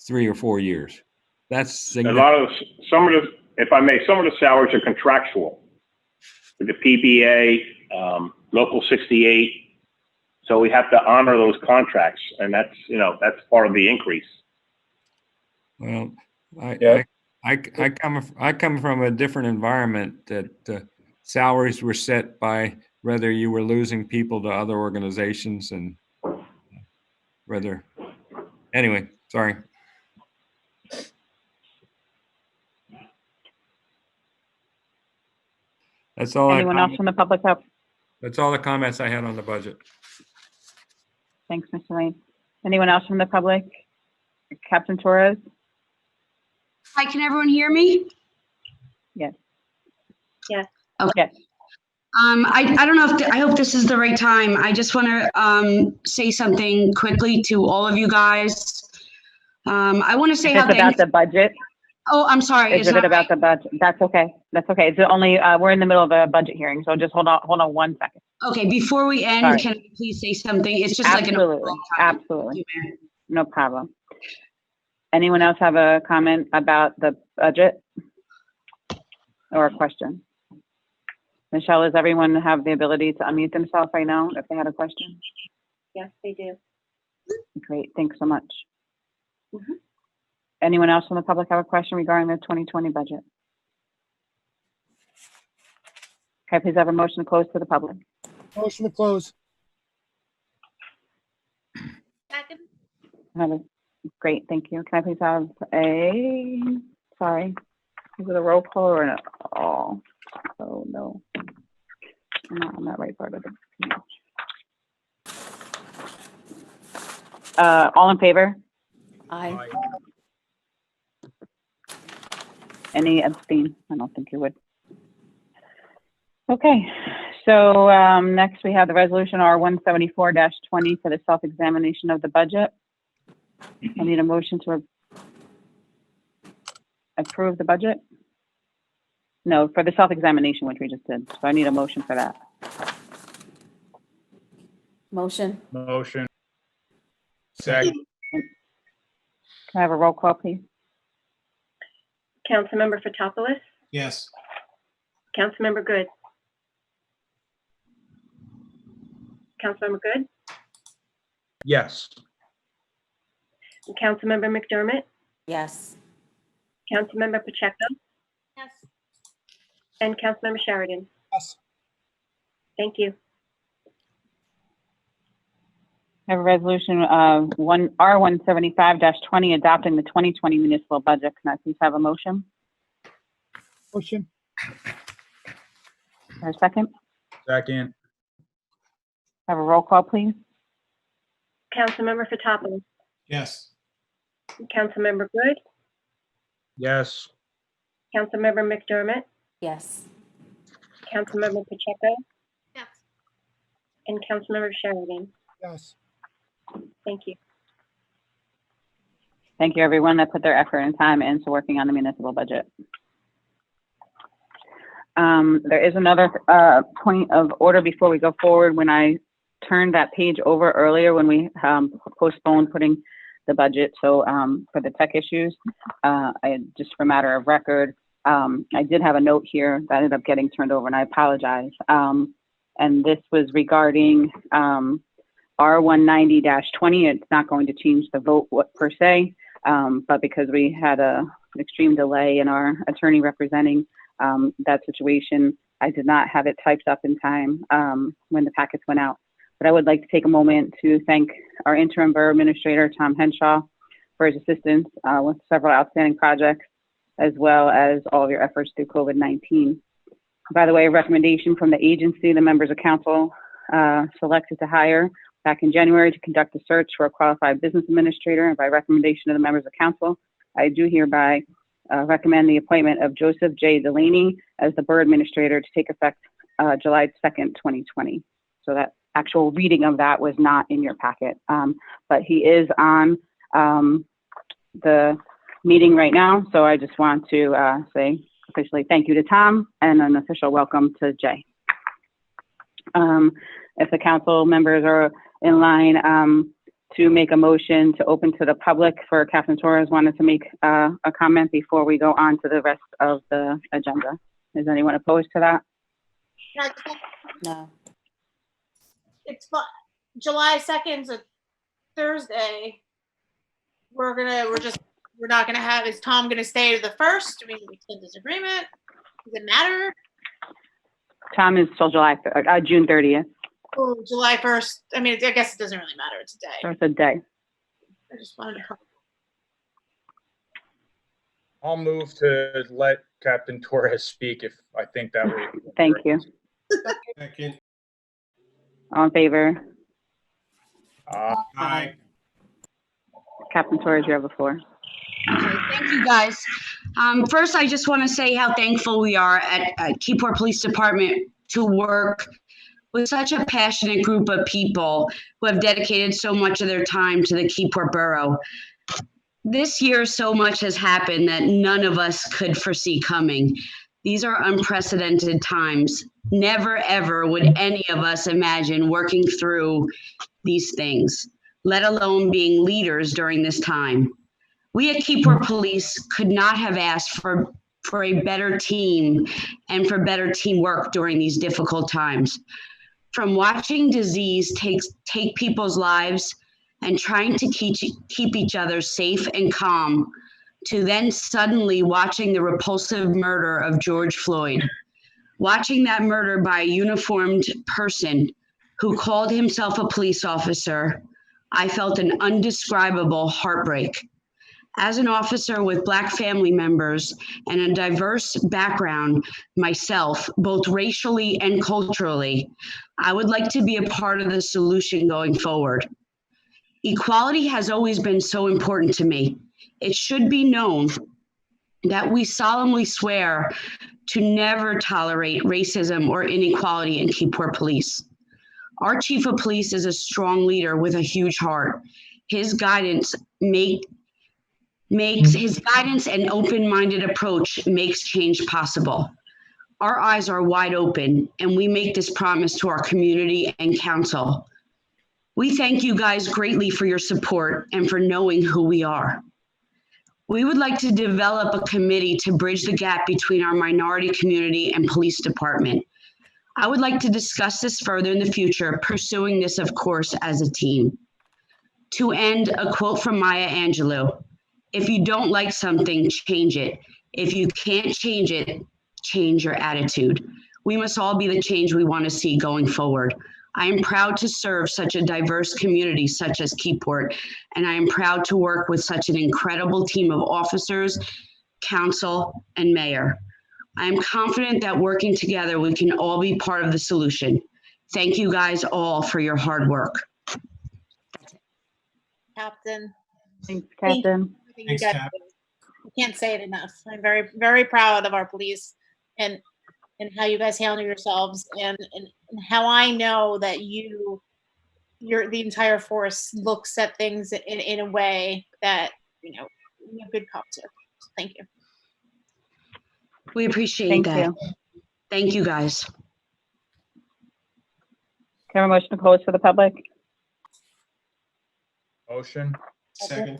3 or 4 years. That's A lot of, some of the, if I may, some of the salaries are contractual with the PBA, Local 68. So we have to honor those contracts, and that's, you know, that's part of the increase. Well, I come from a different environment that salaries were set by whether you were losing people to other organizations and whether, anyway, sorry. That's all. Anyone else from the public have? That's all the comments I had on the budget. Thanks, Mr. Lane. Anyone else from the public? Captain Torres? Hi, can everyone hear me? Yes. Yes. Okay. Yes. I don't know if, I hope this is the right time. I just want to say something quickly to all of you guys. I want to say Is this about the budget? Oh, I'm sorry. Is it about the budget? That's okay. That's okay. It's only, we're in the middle of a budget hearing, so just hold on 1 second. Okay, before we end, Sorry. can I please say something? It's just Absolutely. like an overall comment. Absolutely. No problem. Anyone else have a comment about the budget or a question? Michelle, does everyone have the ability to unmute themselves right now if they had a question? Yes, they do. Great, thanks so much. Anyone else from the public have a question regarding the 2020 budget? Okay, please have a motion to close to the public. Motion to close. Great, thank you. Can I please have sorry, is it a roll call or an all? Oh, no. I'm not on that right part of it. All in favor? Aye. Any abstain? I don't think you would. Okay, so next we have the resolution R-174-20 for the self-examination of the budget. I need a motion to approve the budget. No, for the self-examination, which we just did. So I need a motion for that. Motion. Motion. Second. Can I have a roll call, please? Councilmember Fotopoulos, Yes. Councilmember Good. Councilmember Good, Yes. Councilmember McDermott, Yes. Councilmember Pacheco, Yes. and Councilmember Sheridan. Yes. Thank you. I have a resolution R-175-20 adopting the 2020 municipal budget. Can I please have a motion? Motion. Or a second? Second. Have a roll call, please. Councilmember Fotopoulos, Yes. Councilmember Good, Yes. Councilmember McDermott, Yes. Councilmember Pacheco, Yes. and Councilmember Sheridan. Yes. Thank you. Thank you, everyone that put their effort and time into working on the municipal budget. There is another point of order before we go forward. When I turned that page over earlier, when we postponed putting the budget. So for the tech issues, just for matter of record, I did have a note here that ended up getting turned over, and I apologize. And this was regarding R190-20. It's not going to change the vote per se, but because we had an extreme delay in our attorney representing that situation, I did not have it typed up in time when the packets went out. But I would like to take a moment to thank our interim borough administrator, Tom Henshaw, for his assistance with several outstanding projects, as well as all of your efforts through COVID-19. By the way, a recommendation from the agency the members of council selected to hire back in January to conduct a search for a qualified business administrator, and by recommendation of the members of council, I do hereby recommend the appointment of Joseph J. Delaney as the borough administrator to take effect July 2nd, 2020. So that actual reading of that was not in your packet, but he is on the meeting right now. So I just want to say officially thank you to Tom and an official welcome to Jay. If the council members are in line to make a motion to open to the public, for Captain Torres wanted to make a comment before we go on to the rest of the agenda. Is anyone opposed to that? No. It's July 2nd's a Thursday. We're not gonna have, is Tom gonna stay to the 1st? Do we extend this agreement? Does it matter? Tom is till June 30th. Oh, July 1st. I mean, I guess it doesn't really matter. It's a day. So it's a day. I just wanted to. I'll move to let Captain Torres speak if I think that way. Thank you. Second. All in favor? Aye. Captain Torres, you have the floor. Okay, thank you, guys. First, I just want to say how thankful we are at Keyport Police Department to work with such a passionate group of people who have dedicated so much of their time to the Keyport Borough. This year, so much has happened that none of us could foresee coming. These are unprecedented times. Never, ever would any of us imagine working through these things, let alone being leaders during this time. We at Keyport Police could not have asked for a better team and for better teamwork during these difficult times. From watching disease take people's lives and trying to keep each other safe and calm, to then suddenly watching the repulsive murder of George Floyd. Watching that murder by a uniformed person who called himself a police officer, I felt an indescribable heartbreak. As an officer with Black family members and a diverse background myself, both racially and culturally, I would like to be a part of the solution going forward. Equality has always been so important to me. It should be known that we solemnly swear to never tolerate racism or inequality in Keyport Police. Our chief of police is a strong leader with a huge heart. His guidance his guidance and open-minded approach makes change possible. Our eyes are wide open, and we make this promise to our community and council. We thank you guys greatly for your support and for knowing who we are. We would like to develop a committee to bridge the gap between our minority community and police department. I would like to discuss this further in the future, pursuing this, of course, as a team. To end, a quote from Maya Angelou: "If you don't like something, change it. If you can't change it, change your attitude." We must all be the change we want to see going forward. I am proud to serve such a diverse community such as Keyport, and I am proud to work with such an incredible team of officers, council, and mayor. I am confident that working together, we can all be part of the solution. Thank you guys all for your hard work. Captain. Thanks, Captain. Thanks, Cap. I can't say it enough. I'm very, very proud of our police and how you guys handle yourselves and how I know that the entire force looks at things in a way that, you know, you're good cops here. So thank you. We appreciate Thank that. you. Thank you, guys. Can I have a motion to close for the public? Motion? Second.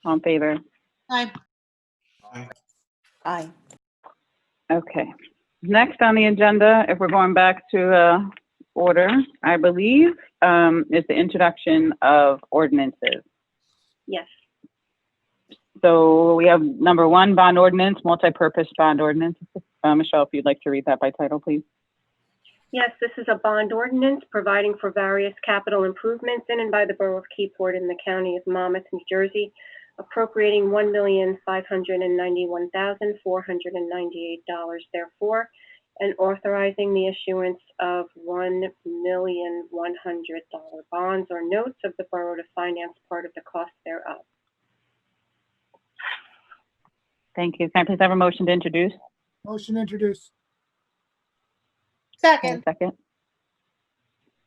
All in favor? Aye. Aye. Okay. Next on the agenda, if we're going back to order, I believe, is the introduction of ordinances. Yes. So we have number one, bond ordinance, multi-purpose bond ordinance. Michelle, if you'd like to read that by title, please. Yes, this is a bond ordinance providing for various capital improvements in and by the Borough of Keyport in the County of Monmouth, New Jersey, appropriating $1,591,498 therefore, and authorizing the issuance of $1,100,000 bonds or notes of the borough to finance part of the cost thereof. Thank you. Can I please have a motion to introduce? Motion introduced. Second. Second.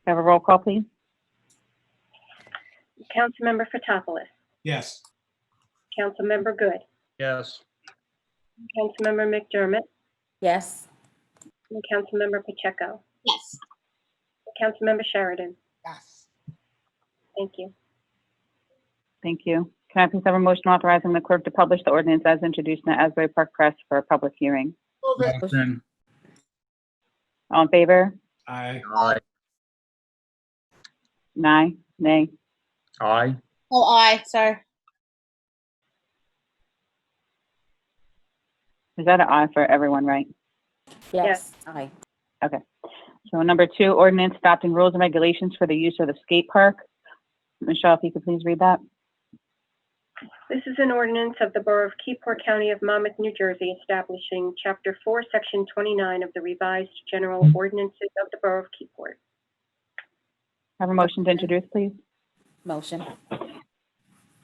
Have a roll call, please. Councilmember Fotopoulos, Yes. Councilmember Good, Yes. Councilmember McDermott, Yes. and Councilmember Pacheco. Yes. Councilmember Sheridan. Yes. Thank you. Thank you. Can I please have a motion authorizing the clerk to publish the ordinance as introduced in the Asbury Park Press for a public hearing? Move it. Motion. All in favor? Aye. Aye. Nay? Nay? Aye. Oh, aye, sorry. Is that an aye for everyone, right? Yes. Aye. Okay. So number two, ordinance adopting rules and regulations for the use of the skate park. Michelle, if you could please read that. This is an ordinance of the Borough of Keyport, County of Monmouth, New Jersey, establishing Chapter 4, Section 29 of the Revised General Ordinances of the Borough of Keyport. Have a motion to introduce, please. Motion.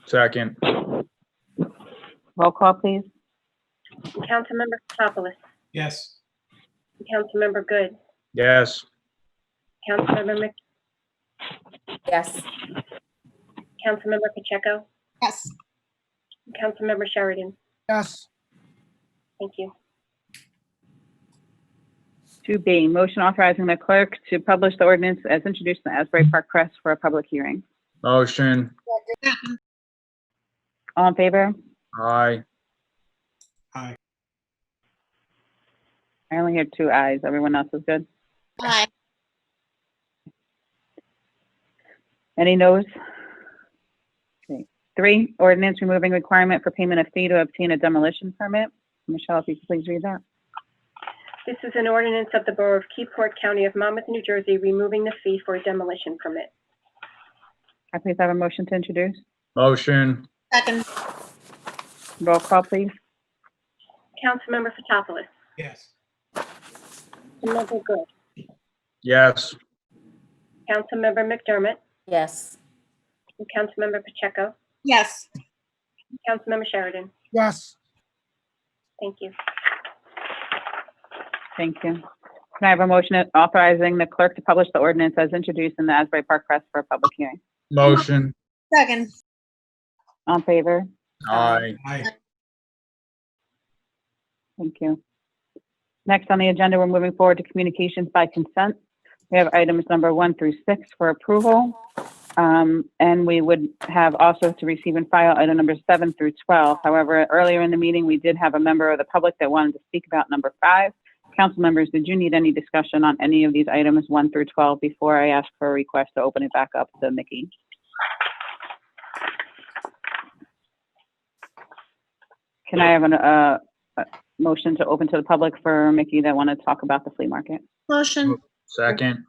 Second. Roll call, please. Councilmember Fotopoulos, Yes. Councilmember Good, Yes. Councilmember Yes. Councilmember Pacheco, Yes. Councilmember Sheridan. Yes. Thank you. 2B, motion authorizing the clerk to publish the ordinance as introduced in the Asbury Park Press for a public hearing. Motion. All in favor? Aye. Aye. I only hear two ayes. Everyone else is good? Aye. Any noes? Okay. 3, ordinance removing requirement for payment of fee to obtain a demolition permit. Michelle, if you could please read that. This is an ordinance of the Borough of Keyport, County of Monmouth, New Jersey, removing the fee for a demolition permit. Can I please have a motion to introduce? Motion. Second. Roll call, please. Councilmember Fotopoulos, Yes. Councilmember Good, Yes. Councilmember McDermott, Yes. and Councilmember Pacheco, Yes. Councilmember Sheridan. Yes. Thank you. Thank you. Can I have a motion authorizing the clerk to publish the ordinance as introduced in the Asbury Park Press for a public hearing? Motion. Second. All in favor? Aye. Aye. Thank you. Next on the agenda, we're moving forward to communications by consent. We have items number 1 through 6 for approval. And we would have also to receive and file item number 7 through 12. However, earlier in the meeting, we did have a member of the public that wanted to speak about number 5. Council members, did you need any discussion on any of these items 1 through 12 before I ask for a request to open it back up to Mickey? Can I have a motion to open to the public for Mickey that want to talk about the flea market? Motion. Second.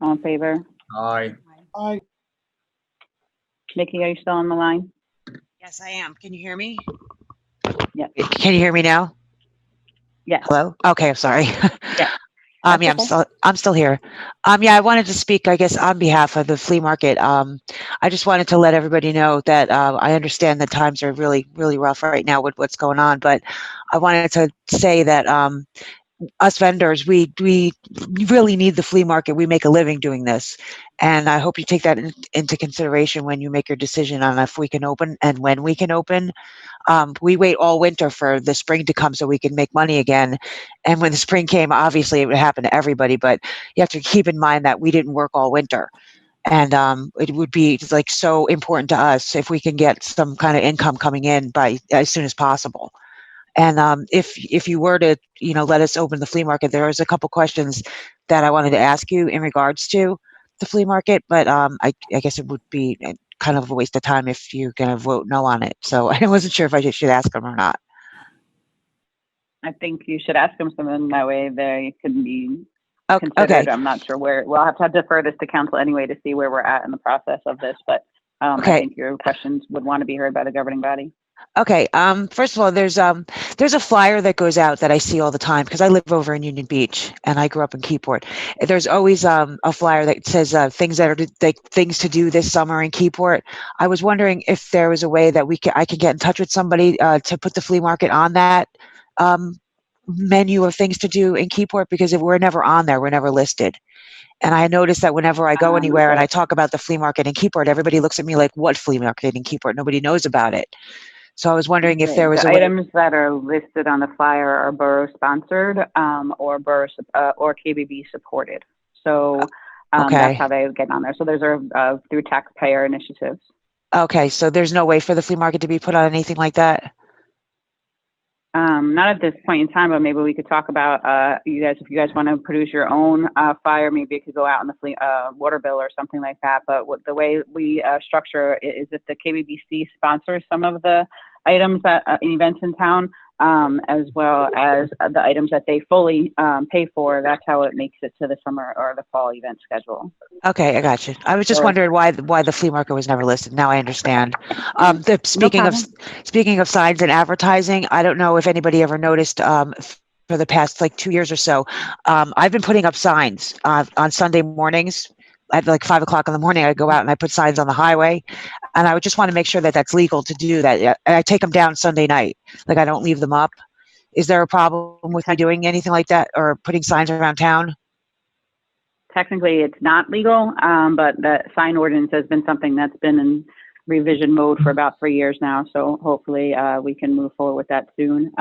All in favor? Aye. Aye. Mickey, are you still on the line? Yes, I am. Can you hear me? Yes. Can you hear me now? Yes. Hello? Okay, I'm sorry. Yeah. Yeah, I'm still here. Yeah, I wanted to speak, I guess, on behalf of the flea market. I just wanted to let everybody know that I understand that times are really, really rough right now with what's going on, but I wanted to say that us vendors, we really need the flea market. We make a living doing this. And I hope you take that into consideration when you make your decision on if we can open and when we can open. We wait all winter for the spring to come so we can make money again. And when the spring came, obviously it would happen to everybody, but you have to keep in mind that we didn't work all winter. And it would be like so important to us if we can get some kind of income coming in by as soon as possible. And if you were to, let us open the flea market, there was a couple questions that I wanted to ask you in regards to the flea market, but I guess it would be kind of a waste of time if you're going to vote no on it. So I wasn't sure if I should ask them or not. I think you should ask them something that way they can be Okay. considered. I'm not sure where, we'll have to defer this to council anyway to see where we're at in the process of this, but I Okay. think your questions would want to be heard by the governing body. Okay. First of all, there's a flyer that goes out that I see all the time because I live over in Union Beach and I grew up in Keyport. There's always a flyer that says things to do this summer in Keyport. I was wondering if there was a way that I could get in touch with somebody to put the flea market on that menu of things to do in Keyport, because if we're never on there, we're never listed. And I noticed that whenever I go anywhere and I talk about the flea market in Keyport, everybody looks at me like, what flea market in Keyport? Nobody knows about it. So I was wondering if there was the a way. items that are listed on the flyer are borough sponsored or borough or KBB supported. So Okay. that's how they get on there. So those are through taxpayer initiatives. Okay, so there's no way for the flea market to be put on anything like that? Not at this point in time, but maybe we could talk about if you guys want to produce your own flyer, maybe it could go out in the water bill or something like that. But the way we structure it is if the KBBC sponsors some of the items that events in town, as well as the items that they fully pay for, that's how it makes it to the summer or the fall event schedule. Okay, I got you. I was just Sure. wondering why the flea market was never listed. Now I understand. Speaking of signs and advertising, I don't know if anybody ever noticed for the past like 2 years or so, I've been putting up signs on Sunday mornings at like 5 o'clock in the morning. I go out and I put signs on the highway, and I would just want to make sure that that's legal to do that. And I take them down Sunday night. Like I don't leave them up. Is there a problem with me doing anything like that or putting signs around town? Technically, it's not legal, but the sign ordinance has been something that's been in revision mode for about 3 years now. So hopefully we can move forward with that soon.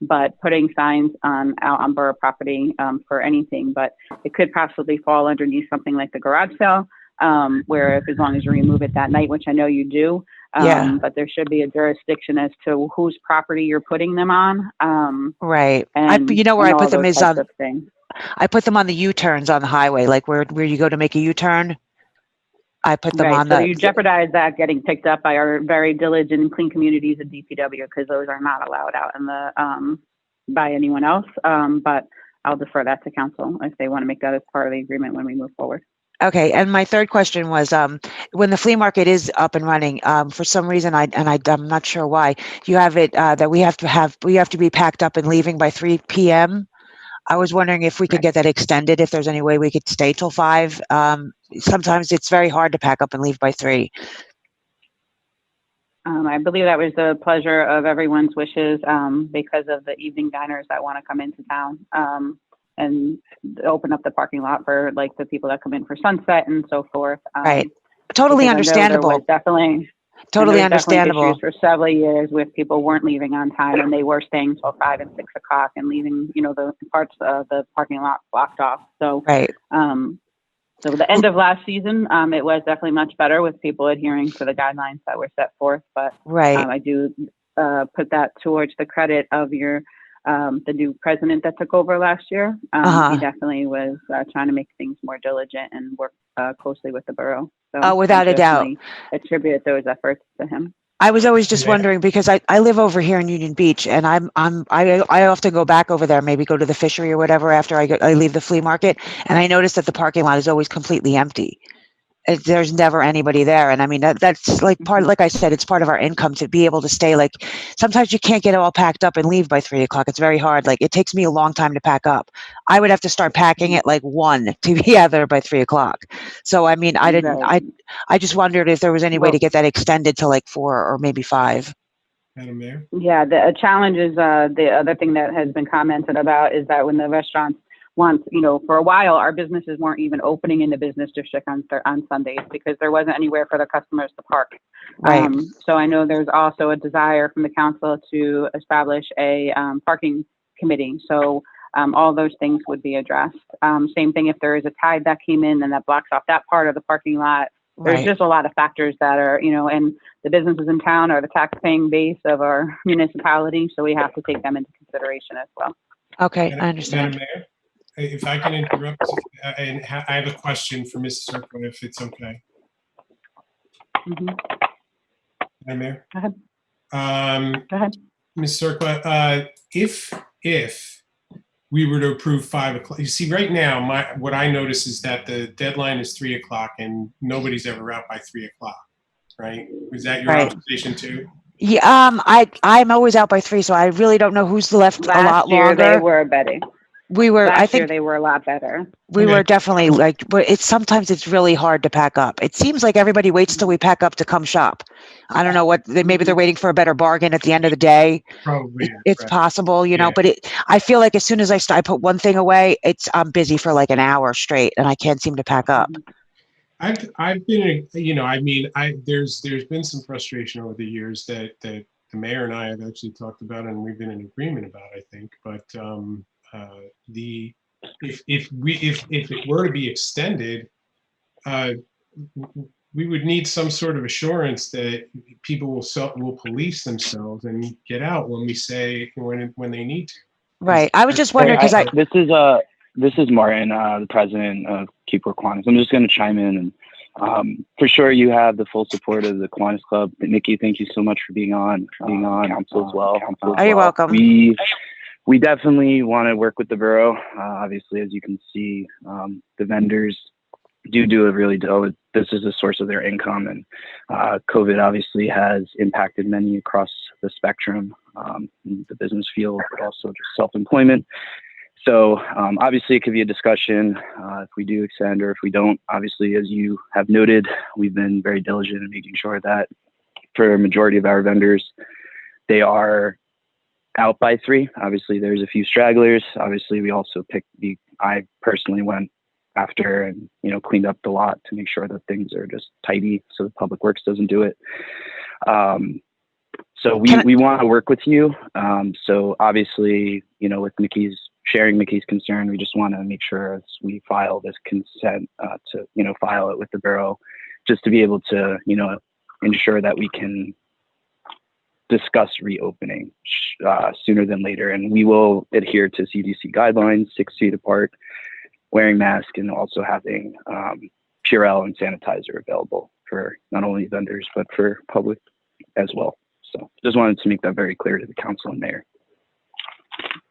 But putting signs out on borough property for anything, but it could possibly fall underneath something like the garage sale, where as long as you remove it that night, which I know you do, Yeah. but there should be a jurisdiction as to whose property you're putting them on. Right. And You know where I put them is types on. of things. I put them on the U-turns on the highway, like where you go to make a U-turn. I put them Right, on so the. you jeopardize that getting picked up by our very diligent and clean communities at DPW, because those are not allowed out in the by anyone else. But I'll defer that to council if they want to make that as part of the agreement when we move forward. Okay, and my third question was, when the flea market is up and running, for some reason, I'm not sure why, you have it that we have to be packed up and leaving by 3 p.m. I was wondering if we could get that extended, if there's any way we could stay till 5. Sometimes it's very hard to pack up and leave by 3. I believe that was the pleasure of everyone's wishes because of the evening diners that want to come into town and open up the parking lot for like the people that come in for sunset and so forth. Right. Totally because I know there was understandable. Definitely. Totally and there was definitely understandable. issues for several years with people weren't leaving on time and they were staying till 5 and 6 o'clock and leaving, the parts of the parking lot blocked off. So, Right. So the end of last season, it was definitely much better with people adhering to the guidelines that were set forth. But Right. I do put that towards the credit of the new president that took over last year. He definitely was trying to make things more diligent and work closely with the borough. So Oh, without I a doubt. definitely attribute those efforts to him. I was always just wondering because I live over here in Union Beach, and I often go back over there, maybe go to the fishery or whatever after I leave the flea market, and I notice that the parking lot is always completely empty. There's never anybody there, and I mean that's like like I said, it's part of our income to be able to stay. Like sometimes you can't get all packed up and leave by 3 o'clock. It's very hard. Like it takes me a long time to pack up. I would have to start packing at like 1 to be out there by 3 o'clock. So I mean, I just wondered if there was any way to get that extended to like 4 or maybe 5. Madam Mayor? Yeah, the challenge is the other thing that has been commented about is that when the restaurants want, for a while, our businesses weren't even opening in the business district on Sundays because there wasn't anywhere for the customers to park. Right. So I know there's also a desire from the council to establish a parking committee. So all those things would be addressed. Same thing if there is a tide that came in and that blocks off that part of the parking lot. There's Right. just a lot of factors that are, and the businesses in town are the tax-paying base of our municipality, so we have to take them into consideration as well. Okay, Madam- I understand. Madam Mayor, if I can interrupt, and I have a question for Mrs. Zerko, if it's okay. Mhm. Madam Mayor? Go ahead. Go ahead. Ms. Zerko, if we were to approve 5 o'clock, you see, right now, what I notice is that the deadline is 3 o'clock and nobody's ever out by 3 o'clock, right? Was that your Right. observation too? Yeah, I'm always out by 3, so I really don't know who's left a lot Last year, longer. they were better. We were, I Last year, think they were a lot better. we were definitely like, but sometimes it's really hard to pack up. It seems like everybody waits till we pack up to come shop. I don't know maybe they're waiting for a better bargain at the end of the day. Probably. It's right. possible, Yeah. but I feel like as soon as I put one thing away, I'm busy for like an hour straight and I can't seem to pack up. I've been, there's been some frustration over the years that the mayor and I have actually talked about, and we've been in agreement about, I think. But if it were to be extended, we would need some sort of assurance that people will police themselves and get out when we say when they need to. Right. I was just wondering because This is Martin, the president of Keyport Kiwanis. I'm just going to chime in, and for sure you have the full support of the Kiwanis Club. Nikki, thank you so much for being on council as well. Oh, you're welcome. We definitely want to work with the borough. Obviously, as you can see, the vendors do a really this is a source of their income, and COVID obviously has impacted many across the spectrum, in the business field, but also just self-employment. So obviously it could be a discussion if we do extend or if we don't. Obviously, as you have noted, we've been very diligent in making sure that for a majority of our vendors, they are out by 3. Obviously, there's a few stragglers. Obviously, we also I personally went after and, cleaned up the lot to make sure that things are just tidy so the public works doesn't do it. So we want to work with you. So obviously, with sharing Mickey's concern, we just want to make sure as we file this consent to, file it with the borough, just to be able to, ensure that we can discuss reopening sooner than later. And we will adhere to CDC guidelines, 6 feet apart, wearing masks, and also having Purell and sanitizer available for not only vendors, but for public as well. So just wanted to make that very clear to the council and mayor.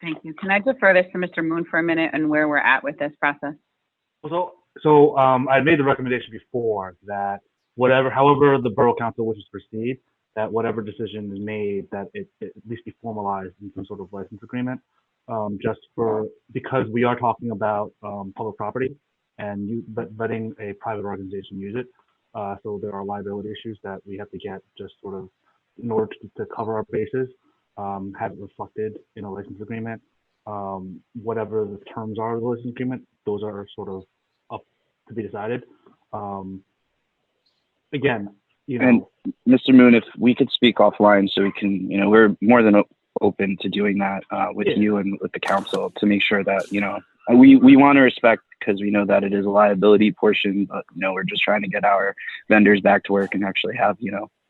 Thank you. Can I defer this to Mr. Moon for a minute and where we're at with this process? So I made the recommendation before that however the borough council wishes to proceed, that whatever decision is made, that it at least be formalized in some sort of license agreement, because we are talking about public property and letting a private organization use it. So there are liability issues that we have to get just sort of in order to cover our bases, have it reflected in a license agreement. Whatever the terms are of the license agreement, those are sort of up to be decided. Again, And Mr. Moon, if we could speak offline so we can, we're more than open to doing that with you and with the council to make sure that, we want to respect, because we know that it is a liability portion, but, we're just trying to get our vendors back to work and actually have,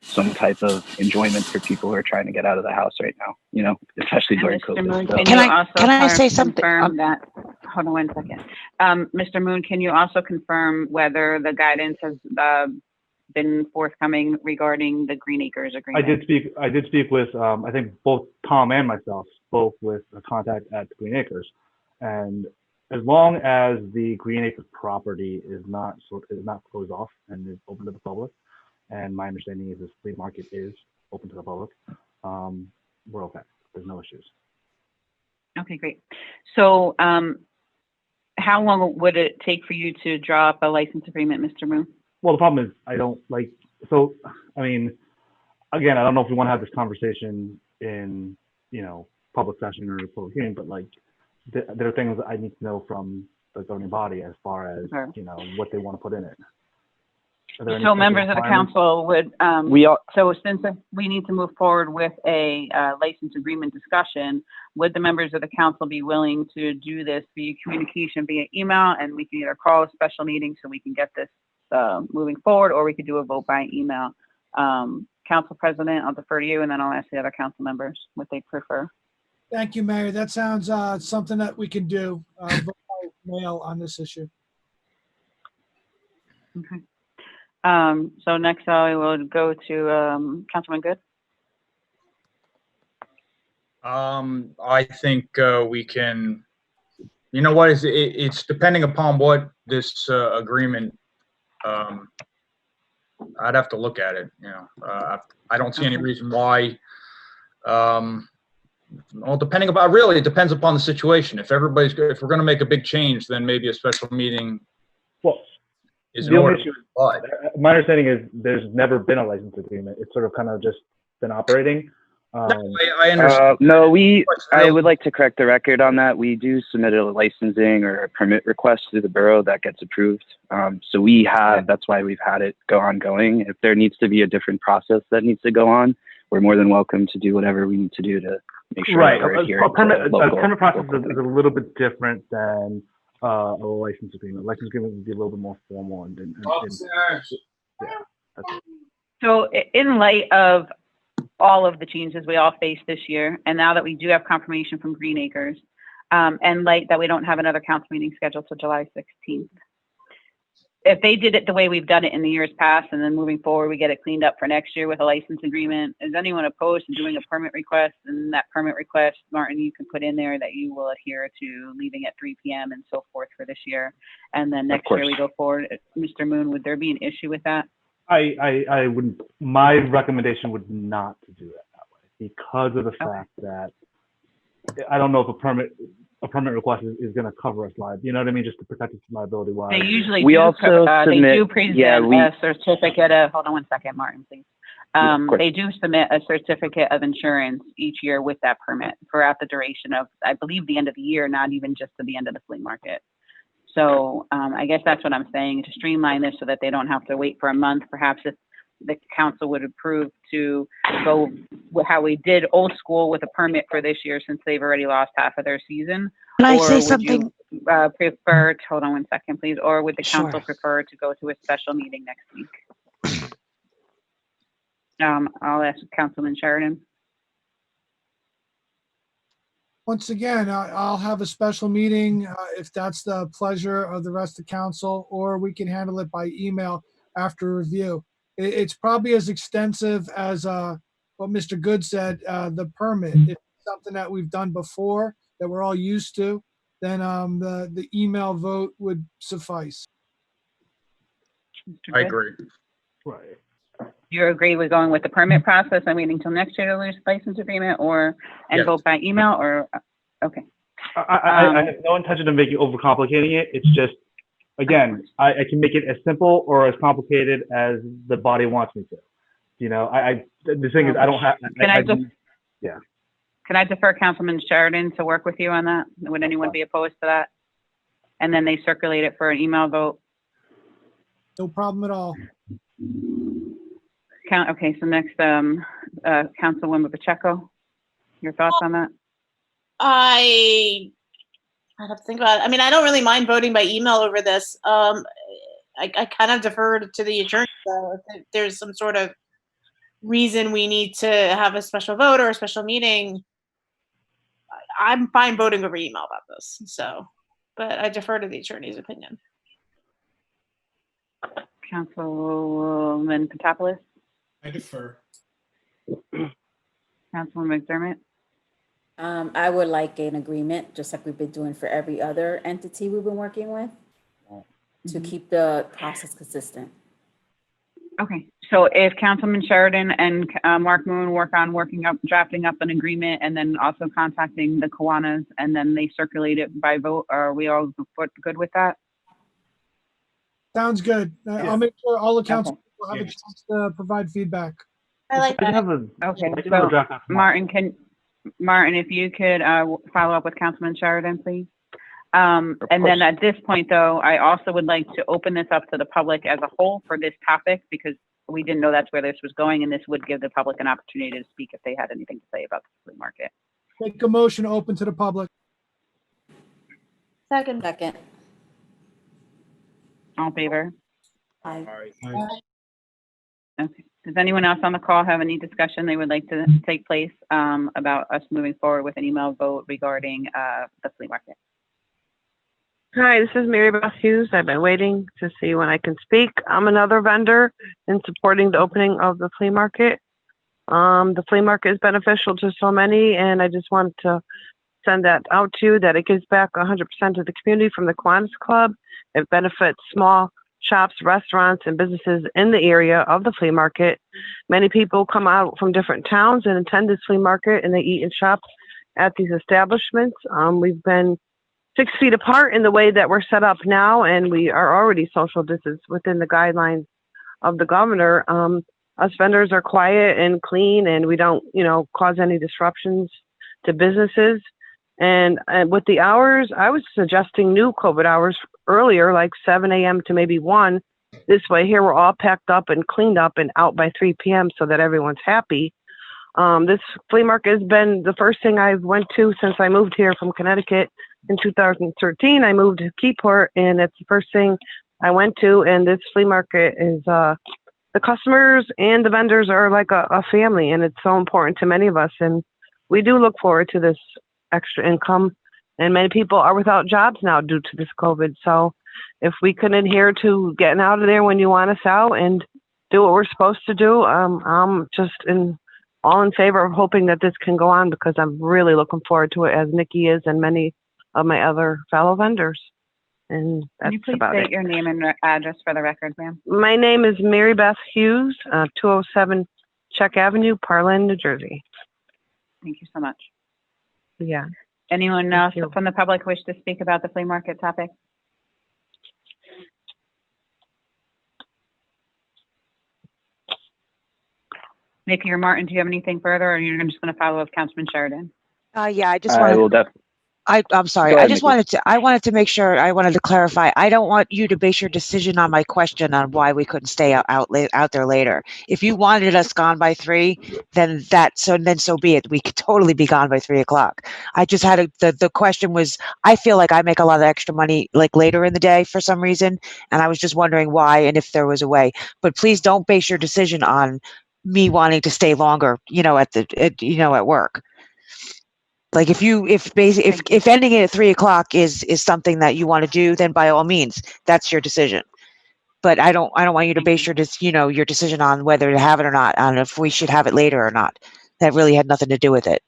some type of enjoyment for people who are trying to get out of the house right now, especially during COVID. Moon, So- Can I say something? Confirm that, hold on 1 second. Mr. Moon, can you also confirm whether the guidance has been forthcoming regarding the Green Acres agreement? I did speak with, I think both Tom and myself spoke with a contact at Green Acres. And as long as the Green Acres property is not closed off and is open to the public, and my understanding is this flea market is open to the public, we're okay. There's no issues. Okay, great. So how long would it take for you to draw up a license agreement, Mr. Moon? Well, the problem is I don't like, so, I mean, again, I don't know if we want to have this conversation in, public session or public hearing, but like, there are things that I need to know from the governing body as far as, Sure. what they want to put in it. Are there any So special members of the requirements? council would, We all, so since we need to move forward with a license agreement discussion, would the members of the council be willing to do this via communication via email, and we can either call a special meeting so we can get this moving forward, or we could do a vote by email? Council President, I'll defer to you, and then I'll ask the other council members what they prefer. Thank you, Mayor. That sounds something that we can do, vote by mail on this issue. Okay. So next I will go to Councilman Good. I think we can, you know what, it's depending upon what this agreement, I'd have to look at it, you know. I don't see any reason why, well, depending about, really, it depends upon the situation. If everybody's, if we're gonna make a big change, then maybe a special meeting Well, is in the order. only issue, But my understanding is there's never been a license agreement. It's sort of kind of just been operating. I understand. no, I would like to correct the record on that. We do submit a licensing or a permit request to the borough that gets approved. So we have, that's why we've had it go ongoing. If there needs to be a different process that needs to go on, we're more than welcome to do whatever we need to do to make sure Right. that we're adhering A permit, to local, permit process local is a little bit different than a license agreement. License agreement would be a little bit more formal and yeah, that's it. So in light of all of the changes we all faced this year, and now that we do have confirmation from Green Acres, and light that we don't have another council meeting scheduled till July 16th. If they did it the way we've done it in the years past, and then moving forward, we get it cleaned up for next year with a license agreement, is anyone opposed to doing a permit request? And that permit request, Martin, you can put in there that you will adhere to leaving at 3 p.m. and so forth for this year. And then next year we go forward. Mr. Moon, would there be an issue with that? I wouldn't, my recommendation would not to do it that way because of the fact that I don't know if a permit request is going to cover us live. You know what I mean? Just to protect us liability wise. They usually We do, also they submit- do present yeah, we- a certificate of, hold on one second, Martin, please. of course. They do submit a certificate of insurance each year with that permit throughout the duration of, I believe, the end of the year, not even just to the end of the flea market. So I guess that's what I'm saying, to streamline this so that they don't have to wait for a month. Perhaps if the council would approve to go with how we did old school with a permit for this year, since they've already lost half of their season. Can I Or say would something? you prefer, hold on one second, please, or would the council Sure. prefer to go to a special meeting next week? I'll ask Councilman Sheridan. Once again, I'll have a special meeting if that's the pleasure of the rest of council, or we can handle it by email after review. It's probably as extensive as what Mr. Good said, the permit. If it's something that we've done before, that we're all used to, then the email vote would suffice. I agree. Right. You agree with going with the permit process and waiting until next year to lose license agreement, and Yes. vote by email, or, okay. I have no intention of making overcomplicating it. It's just, again, I can make it as simple or as complicated as the body wants me to. You know, the thing is, I don't have. Yeah. Can I defer Councilman Sheridan to work with you on that? Would anyone be opposed to that? And then they circulate it for an email vote? No problem at all. Okay, so next, Councilwoman Pacheco, your thoughts on that? I have to think about it. I mean, I don't really mind voting by email over this. I kind of deferred to the attorney, so if there's some sort of reason we need to have a special vote or a special meeting, I'm fine voting over email about this. So, but I defer to the attorney's opinion. Councilwoman Potapoulos, I defer. Councilwoman McDermott? I would like an agreement, just like we've been doing for every other entity we've been working with, to keep the process consistent. Okay, so if Councilman Sheridan and Mark Moon drafting up an agreement, and then also contacting the Kiwanis, and then they circulate it by vote, are we all good with that? Sounds good. I'll make sure all the council Okay. will have a chance to provide feedback. I like that. Okay, I can have a so draft document. Martin, if you could follow up with Councilman Sheridan, please. And then at this point, though, I also would like to open this up to the public as a whole for this topic, because we didn't know that's where this was going, and this would give the public an opportunity to speak if they had anything to say about the flea market. Make a motion open to the public. Second. Second. All in favor? Aye. Okay. Does anyone else on the call have any discussion they would like to take place about us moving forward with an email vote regarding the flea market? Hi, this is Mary Beth Hughes. I've been waiting to see when I can speak. I'm another vendor in supporting the opening of the flea market. The flea market is beneficial to so many, and I just want to send that out to you, that it gives back 100% to the community from the Kiwanis Club. It benefits small shops, restaurants, and businesses in the area of the flea market. Many people come out from different towns and attend this flea market, and they eat and shop at these establishments. We've been 6 feet apart in the way that we're set up now, and we are already social distance within the guidelines of the governor. Us vendors are quiet and clean, and we don't, cause any disruptions to businesses. And with the hours, I was suggesting new COVID hours earlier, like 7 a.m. to maybe 1. This way here, we're all packed up and cleaned up and out by 3 p.m. so that everyone's happy. This flea market has been the first thing I've went to since I moved here from Connecticut in 2013. I moved to Keyport, and it's the first thing I went to. And this flea market is, the customers and the vendors are like a family, and it's so important to many of us. And we do look forward to this extra income. And many people are without jobs now due to this COVID. So if we can adhere to getting out of there when you want us out and do what we're supposed to do, I'm just all in favor of hoping that this can go on, because I'm really looking forward to it, as Nikki is and many of my other fellow vendors. And that's Can you please about state it. your name and address for the record, ma'am? My name is Mary Beth Hughes, 207 Check Avenue, Parlin, New Jersey. Thank you so much. Yeah. Anyone else from the public wish to speak about the flea market topic? Nikki or Martin, do you have anything further, or you're just going to follow up Councilman Sheridan? Yeah, I just I wanted, will definitely. I'm sorry. Go I ahead, just Nikki. wanted to make sure, I wanted to clarify. I don't want you to base your decision on my question on why we couldn't stay out there later. If you wanted us gone by 3, then so be it. We could totally be gone by 3 o'clock. I just had the question was, I feel like I make a lot of extra money like later in the day for some reason. And I was just wondering why and if there was a way, but please don't base your decision on me wanting to stay longer, at work. Like if ending it at 3 o'clock is something that you want to do, then by all means, that's your decision. But I don't want you to base your decision on whether to have it or not, on if we should have it later or not. That really had nothing to do with it,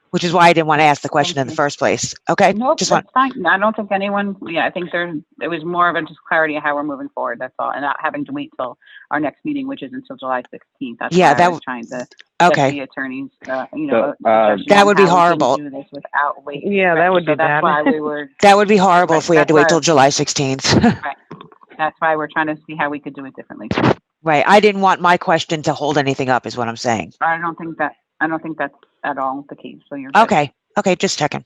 which is why I didn't want to ask the question in the first place. Okay. Nope, that's fine. I don't think anyone, I think it was more of a just clarity of how we're moving forward. That's all. And not having to wait till our next meeting, which is until July 16th. That's Yeah, why that I was trying to okay. get the attorneys, that would be horrible. Do this without waiting. Yeah, that would be that's bad. why we were. That would be horrible Right, if we had to that's wait why- till July 16th. Right. That's why we're trying to see how we could do it differently. Right. I didn't want my question to hold anything up is what I'm saying. I don't think that's at all the case. So you're good. Okay. Okay. Just checking.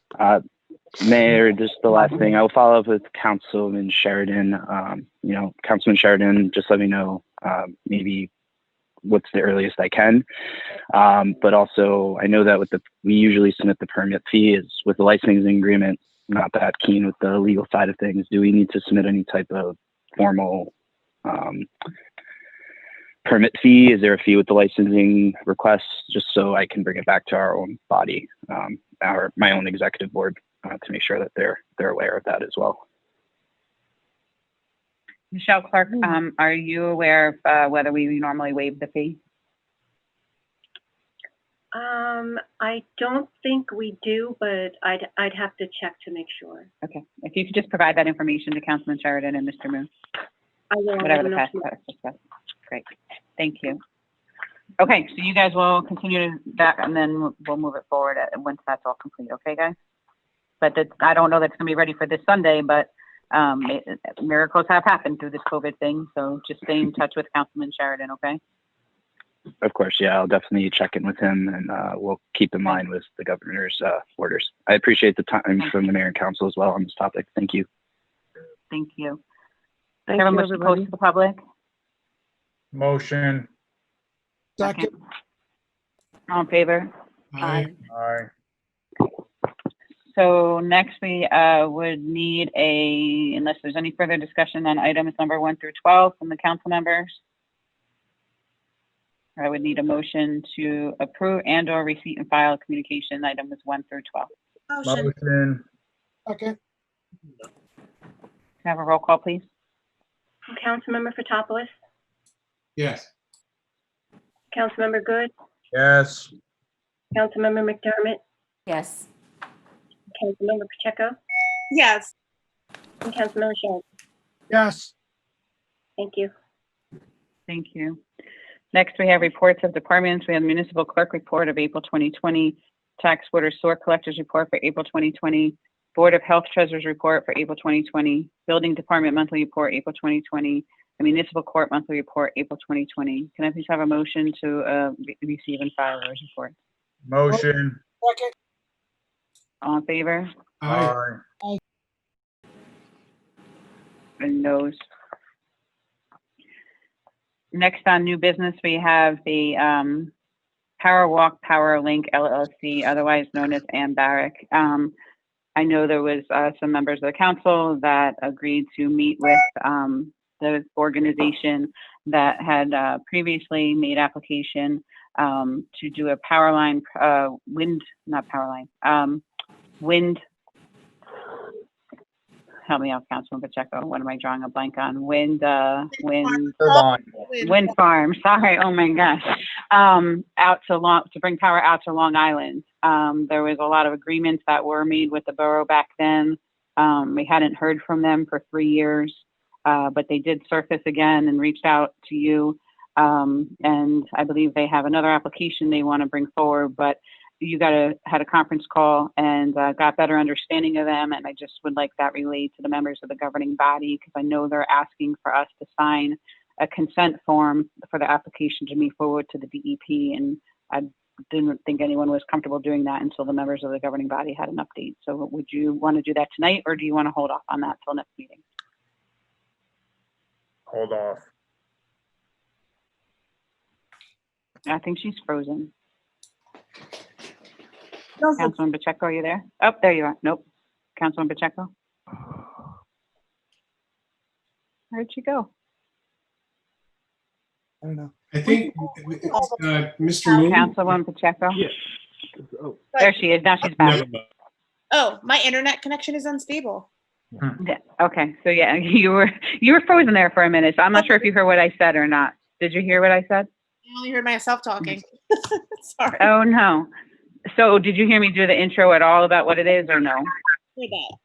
Mayor, just the last thing. I will follow up with Councilman Sheridan. Councilman Sheridan, just let me know maybe what's the earliest I can. But also, I know that we usually submit the permit fee is with the licensing agreement. Not that keen with the legal side of things. Do we need to submit any type of formal permit fee? Is there a fee with the licensing request? Just so I can bring it back to our own body, my own executive board, to make sure that they're aware of that as well. Michelle Clark, are you aware of whether we normally waive the fee? I don't think we do, but I'd have to check to make sure. Okay. If you could just provide that information to Councilman Sheridan and Mr. Moon. I will. Whatever the past discussed. Great. Thank you. Okay, so you guys will continue that, and then we'll move it forward once that's all complete. Okay, guys? But I don't know that's going to be ready for this Sunday, but miracles have happened through this COVID thing. So just stay in touch with Councilman Sheridan, okay? Of course, yeah, I'll definitely check in with him, and we'll keep in line with the governor's orders. I appreciate the time from the mayor and council as well on this topic. Thank you. Thank you. Thank Have a you, motion to everybody. post to the public? Motion. Second. All in favor? Aye. Aye. So next we would need unless there's any further discussion on items number 1 through 12 from the council members. I would need a motion to approve and/or receipt and file communication items 1 through 12. Motion. Motion. Okay. Can I have a roll call, please? Councilmember Fotopoulos, Yes. Councilmember Good, Yes. Councilmember McDermott, Yes. Councilmember Pacheco, Yes. and Councilmember Short. Yes. Thank you. Thank you. Next, we have reports of departments. We have municipal clerk report of April 2020, tax water sewer collectors report for April 2020, Board of Health Treasurers report for April 2020, Building Department monthly report April 2020, the Municipal Court monthly report April 2020. Can I please have a motion to receive and file those reports? Motion. Second. All in favor? Aye. And noes. Next on new business, we have the Power Walk Power Link LLC, otherwise known as Ambarek. I know there was some members of the council that agreed to meet with the organization that had previously made application to do a power line, wind, help me out, Councilman Pacheco. What am I drawing a blank on? Wind farm. Sorry. Oh my gosh. To bring power out to Long Island. There was a lot of agreements that were made with the borough back then. We hadn't heard from them for 3 years, but they did surface again and reached out to you. And I believe they have another application they want to bring forward, but you had a conference call and got better understanding of them. And I just would like that relayed to the members of the governing body, because I know they're asking for us to sign a consent form for the application to move forward to the DEP. And I didn't think anyone was comfortable doing that until the members of the governing body had an update. So would you want to do that tonight, or do you want to hold off on that till next meeting? Hold off. I think she's frozen. Councilman Pacheco, are you there? Oh, there you are. Nope. Councilman Pacheco? Where'd she go? I don't know. I think Mr. Moon. Councilwoman Pacheco? Yes. There she is. Now she's back. Oh, my internet connection is unstable. Yeah. Okay. So yeah, you were frozen there for a minute. So I'm not sure if you heard what I said or not. Did you hear what I said? I only heard myself talking. Sorry. Oh no. So did you hear me do the intro at all about what it is, or no? Heard that.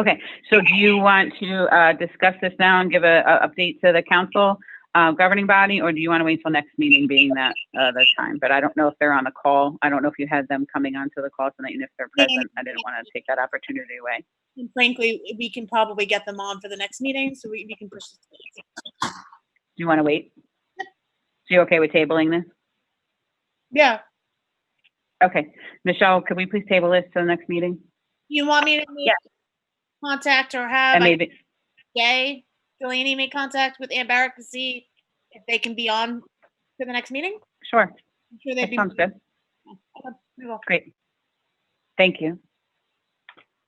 Okay. So do you want to discuss this now and give a update to the council governing body, or do you want to wait till next meeting, being that the time? But I don't know if they're on the call. I don't know if you had them coming onto the call tonight, and if they're present, I didn't want to take that opportunity away. And frankly, we can probably get them on for the next meeting, so we can push this. Do you want to wait? So you okay with tabling this? Yeah. Okay. Michelle, could we please table this to the next meeting? You want me to make contact or have And maybe, Jay Delaney make contact with Ambarek to see if they can be on for the next meeting? sure. I'm sure they'd That be. sounds good. Okay, we will. Great. Thank you.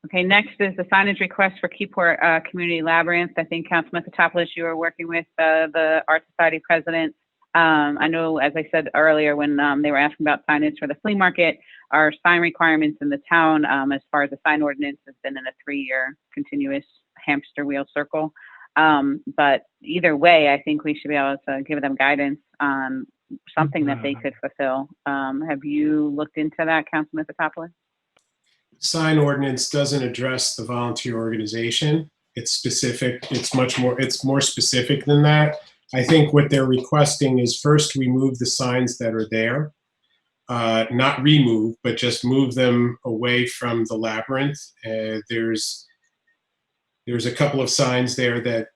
Okay, next is the signage request for Keyport Community Labyrinth. I think Councilman Fotopoulos, you were working with the Art Society president. I know, as I said earlier, when they were asking about signage for the flea market, our sign requirements in the town, as far as the sign ordinance, has been in a 3-year continuous hamster wheel circle. But either way, I think we should be able to give them guidance on something that they could fulfill. Have you looked into that, Councilman Fotopoulos? Sign ordinance doesn't address the volunteer organization. It's specific. It's more specific than that. I think what they're requesting is first remove the signs that are there, not remove, but just move them away from the labyrinth. There's a couple of signs there that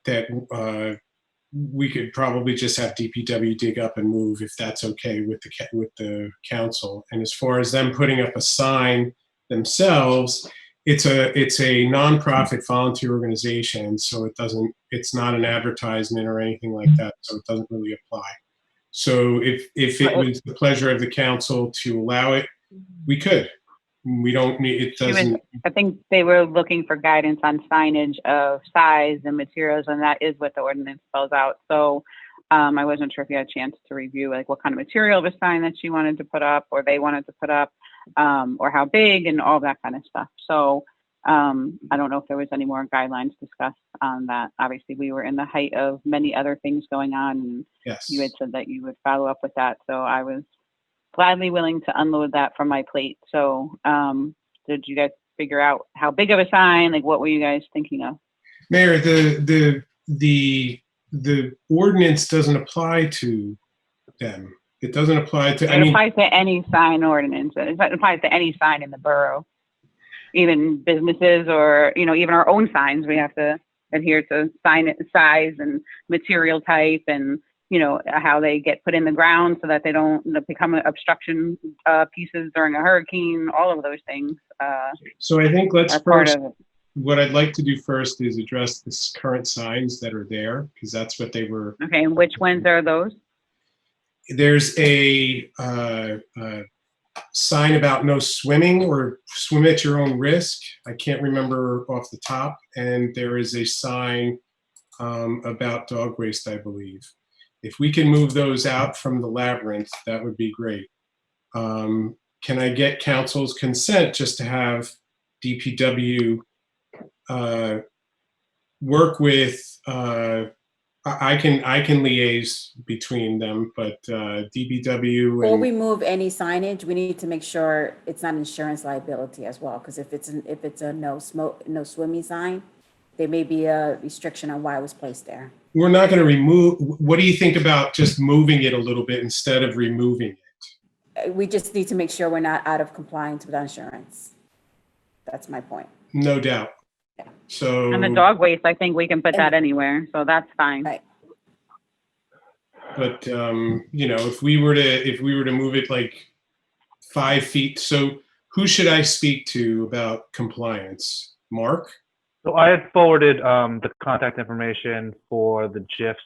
we could probably just have DPW dig up and move if that's okay with the council. And as far as them putting up a sign themselves, it's a nonprofit volunteer organization, so it's not an advertisement or anything like that, so it doesn't really apply. So if it was the pleasure of the council to allow it, we could. We don't need, it doesn't. I think they were looking for guidance on signage of size and materials, and that is what the ordinance spells out. So I wasn't sure if you had a chance to review like what kind of material of a sign that she wanted to put up or they wanted to put up, or how big and all that kind of stuff. So I don't know if there was any more guidelines discussed on that. Obviously, we were in the height of many other things going on, and yes, you had said that you would follow up with that. So I was gladly willing to unload that from my plate. So did you guys figure out how big of a sign? Like, what were you guys thinking of? Mayor, the ordinance doesn't apply to them. It doesn't apply to, It applies to any sign ordinance. It applies to any sign in the borough, even businesses or, even our own signs. We have to adhere to sign size and material type and, how they get put in the ground so that they don't become obstruction pieces during a hurricane, all of those things. So I think let's are part first, of it. what I'd like to do first is address the current signs that are there, because that's what they were. Okay, and which ones are those? There's a sign about no swimming or swim at your own risk. I can't remember off the top. And there is a sign about dog waste, I believe. If we can move those out from the labyrinth, that would be great. Can I get council's consent just to have DPW work with, I can liaise between them, but DPW Before and we move any signage, we need to make sure it's not insurance liability as well, because if it's a no swimming sign, there may be a restriction on why it was placed there. we're not going to remove, what do you think about just moving it a little bit instead of removing it? We just need to make sure we're not out of compliance with insurance. That's my point. No doubt. So. And the dog waste, I think we can put that anywhere, so that's fine. Right. But if we were to move it like 5 feet, so who should I speak to about compliance? Mark? So I had forwarded the contact information for the GIFs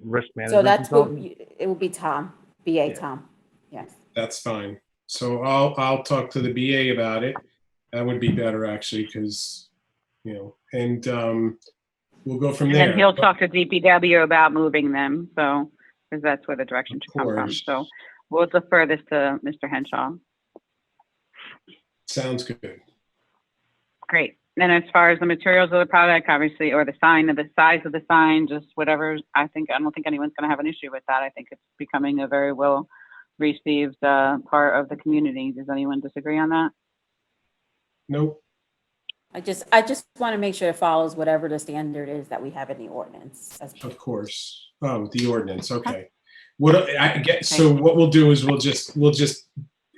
risk management. So that's consultant. it will be Tom, BA Tom. Yes. That's fine. So I'll talk to the BA about it. That would be better actually, because and we'll go from And there. then he'll talk to DPW about moving them, so, because that's where the direction should come from. course. So we'll defer this to Mr. Henshaw. Sounds good. Great. And as far as the materials of the product, obviously, or the sign, or the size of the sign, just whatever, I don't think anyone's going to have an issue with that. I think it's becoming a very well received part of the community. Does anyone disagree on that? Nope. I just want to make sure it follows whatever the standard is that we have in the ordinance. Of course. Oh, the ordinance. Okay. What I get. So what we'll do is we'll just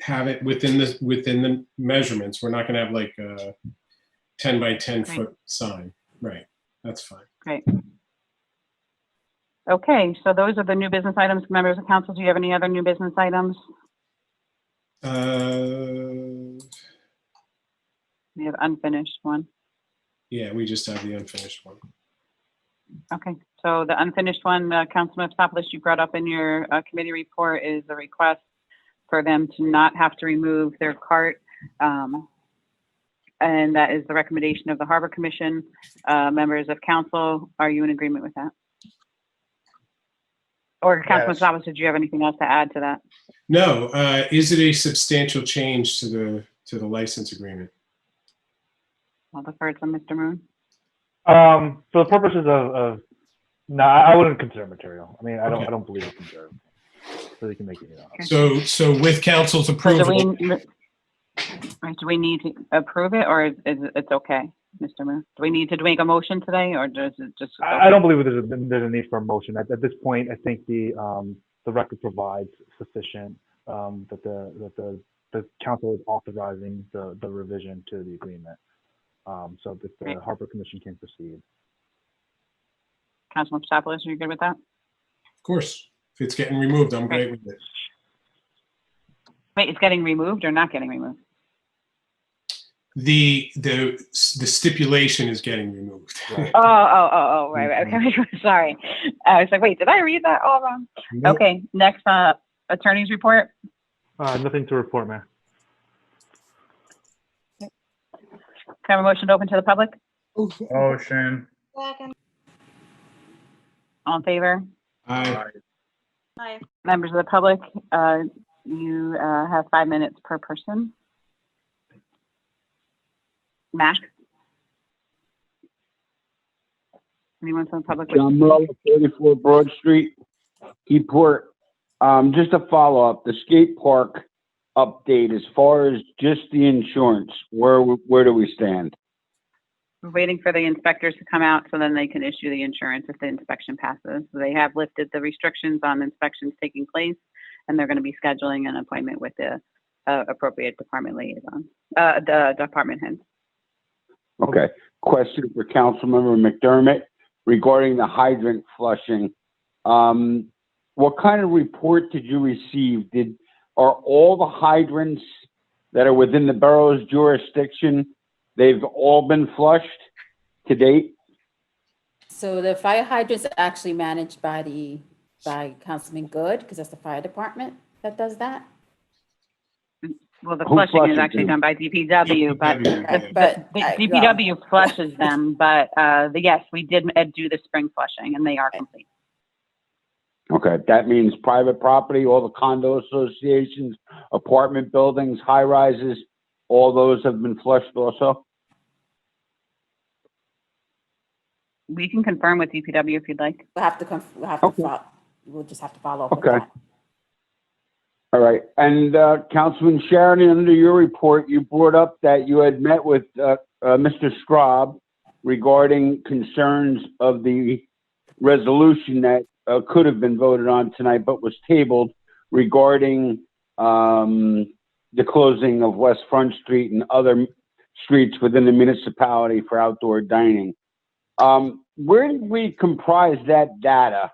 have it within the measurements. We're not going to have like a 10 by 10 foot sign. Right. That's fine. Great. Okay, so those are the new business items. Members of council, do you have any other new business items? We have unfinished one. Yeah, we just have the unfinished one. Okay, so the unfinished one, Councilman Papadopoulos, you brought up in your committee report is the request for them to not have to remove their cart. And that is the recommendation of the Harbor Commission. Members of council, are you in agreement with that? Or Councilman Papadopoulos, did you have anything else to add to that? No. Is it a substantial change to the license agreement? I'll defer to Mr. Moon. For the purposes of no, I wouldn't consider material. I mean, I don't believe it's material. So they can make it. So with council's approval. Do we need to approve it, or is it's okay, Mr. Moon? Do we need to make a motion today, or does it just? Okay? I don't believe there's a need for a motion at this point. I think the record provides sufficient that the council is authorizing the revision to the agreement. So that the Harbor Commission can proceed. Councilman Papadopoulos, are you good with that? Of course, if it's getting removed, I'm great with it. Wait, it's getting removed or not getting removed? The stipulation is getting removed. Right. Okay, sorry. I was like, wait, did I read that all wrong? Nope. Okay, next, attorney's report. Nothing to report, Mayor. Can I have a motion to open to the public? Motion. All in favor? Aye. Aye. Members of the public, you have 5 minutes per person. Max? Anyone from the public? John Morello, 34 Broad Street, Keyport. Just a follow-up, the skate park update, as far as just the insurance, where do we stand? We're waiting for the inspectors to come out so then they can issue the insurance if the inspection passes. So they have lifted the restrictions on inspections taking place, and they're going to be scheduling an appointment with the appropriate department liaison, the department head. Okay. Question for Councilmember McDermott regarding the hydrant flushing. What kind of report did you receive? Are all the hydrants that are within the borough's jurisdiction, they've all been flushed to date? So the fire hydrants are actually managed by Councilman Good, because that's the fire department that does that. Well, the Who flushing flushes is actually them? done by DPW, but But the DPW flushes them, but yes, we did do the spring flushing and they are complete. Okay, that means private property, all the condo associations, apartment buildings, high rises, all those have been flushed also? We can confirm with DPW if you'd like. We'll just have to follow up with Okay. that. All right, and Councilman Sharon, under your report, you brought up that you had met with Mr. Straub regarding concerns of the resolution that could have been voted on tonight but was tabled regarding the closing of West Front Street and other streets within the municipality for outdoor dining. Where did we comprise that data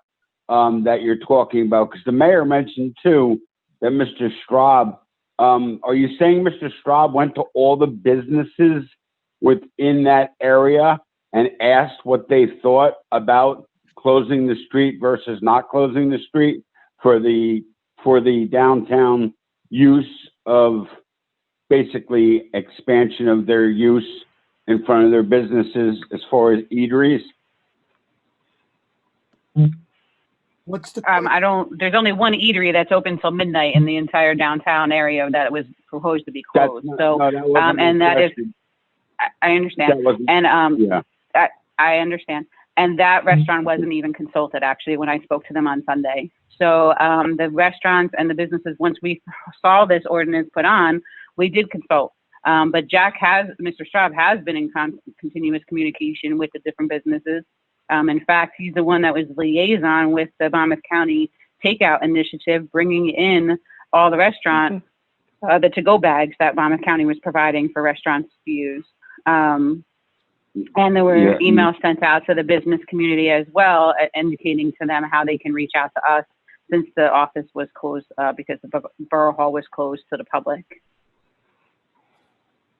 that you're talking about? Because the mayor mentioned too that Mr. Straub, are you saying Mr. Straub went to all the businesses within that area and asked what they thought about closing the street versus not closing the street for the downtown use of basically expansion of their use in front of their businesses as far as eateries? What's the there's only one eatery that's open till midnight in the entire downtown area that was proposed to be closed. And that is, I understand. And I understand. And that restaurant wasn't even consulted actually when I spoke to them on Sunday. So the restaurants and the businesses, once we saw this ordinance put on, we did consult. But Mr. Straub has been in continuous communication with the different businesses. In fact, he's the one that was liaison with the Monmouth County Takeout Initiative, bringing in all the restaurant, the to-go bags that Monmouth County was providing for restaurants to use. And there were emails sent out to the business community as well, indicating to them how they can reach out to us since the office was closed because the Borough Hall was closed to the public.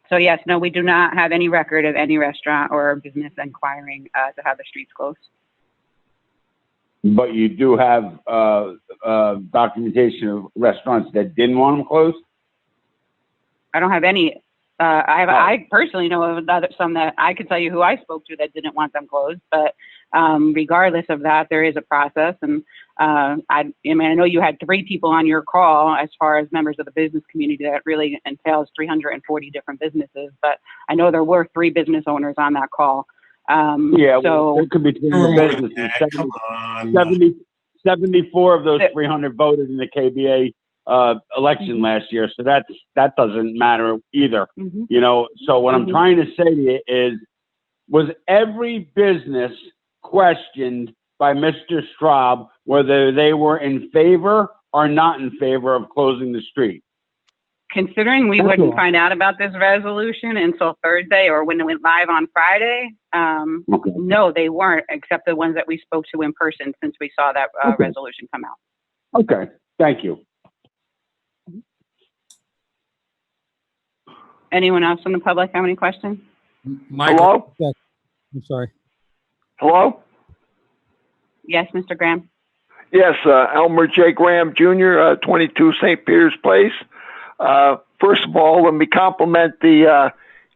So yes, no, we do not have any record of any restaurant or business inquiring to have the streets closed. But you do have documentation of restaurants that didn't want them closed? I don't have any. I personally know of some that I could tell you who I spoke to that didn't want them closed. But regardless of that, there is a process. And I know you had 3 people on your call as far as members of the business community. That really entails 340 different businesses. But I know there were 3 business owners on that call. So it could be 2 businesses. 74 of those 300 voted in the KBA election last year, so that doesn't matter either. You know, so what I'm trying to say to you is, was every business questioned by Mr. Straub whether they were in favor or not in favor of closing the street? Considering we wouldn't find out about this resolution until Thursday or when it went live on Friday, no, they weren't, except the ones that we spoke to in person since we saw that resolution come out. Okay, thank you. Anyone else from the public have any questions? Hello? I'm sorry. Hello? Yes, Mr. Graham? Yes, Elmer J. Graham Jr., 22 St. Peter's Place. First of all, let me compliment the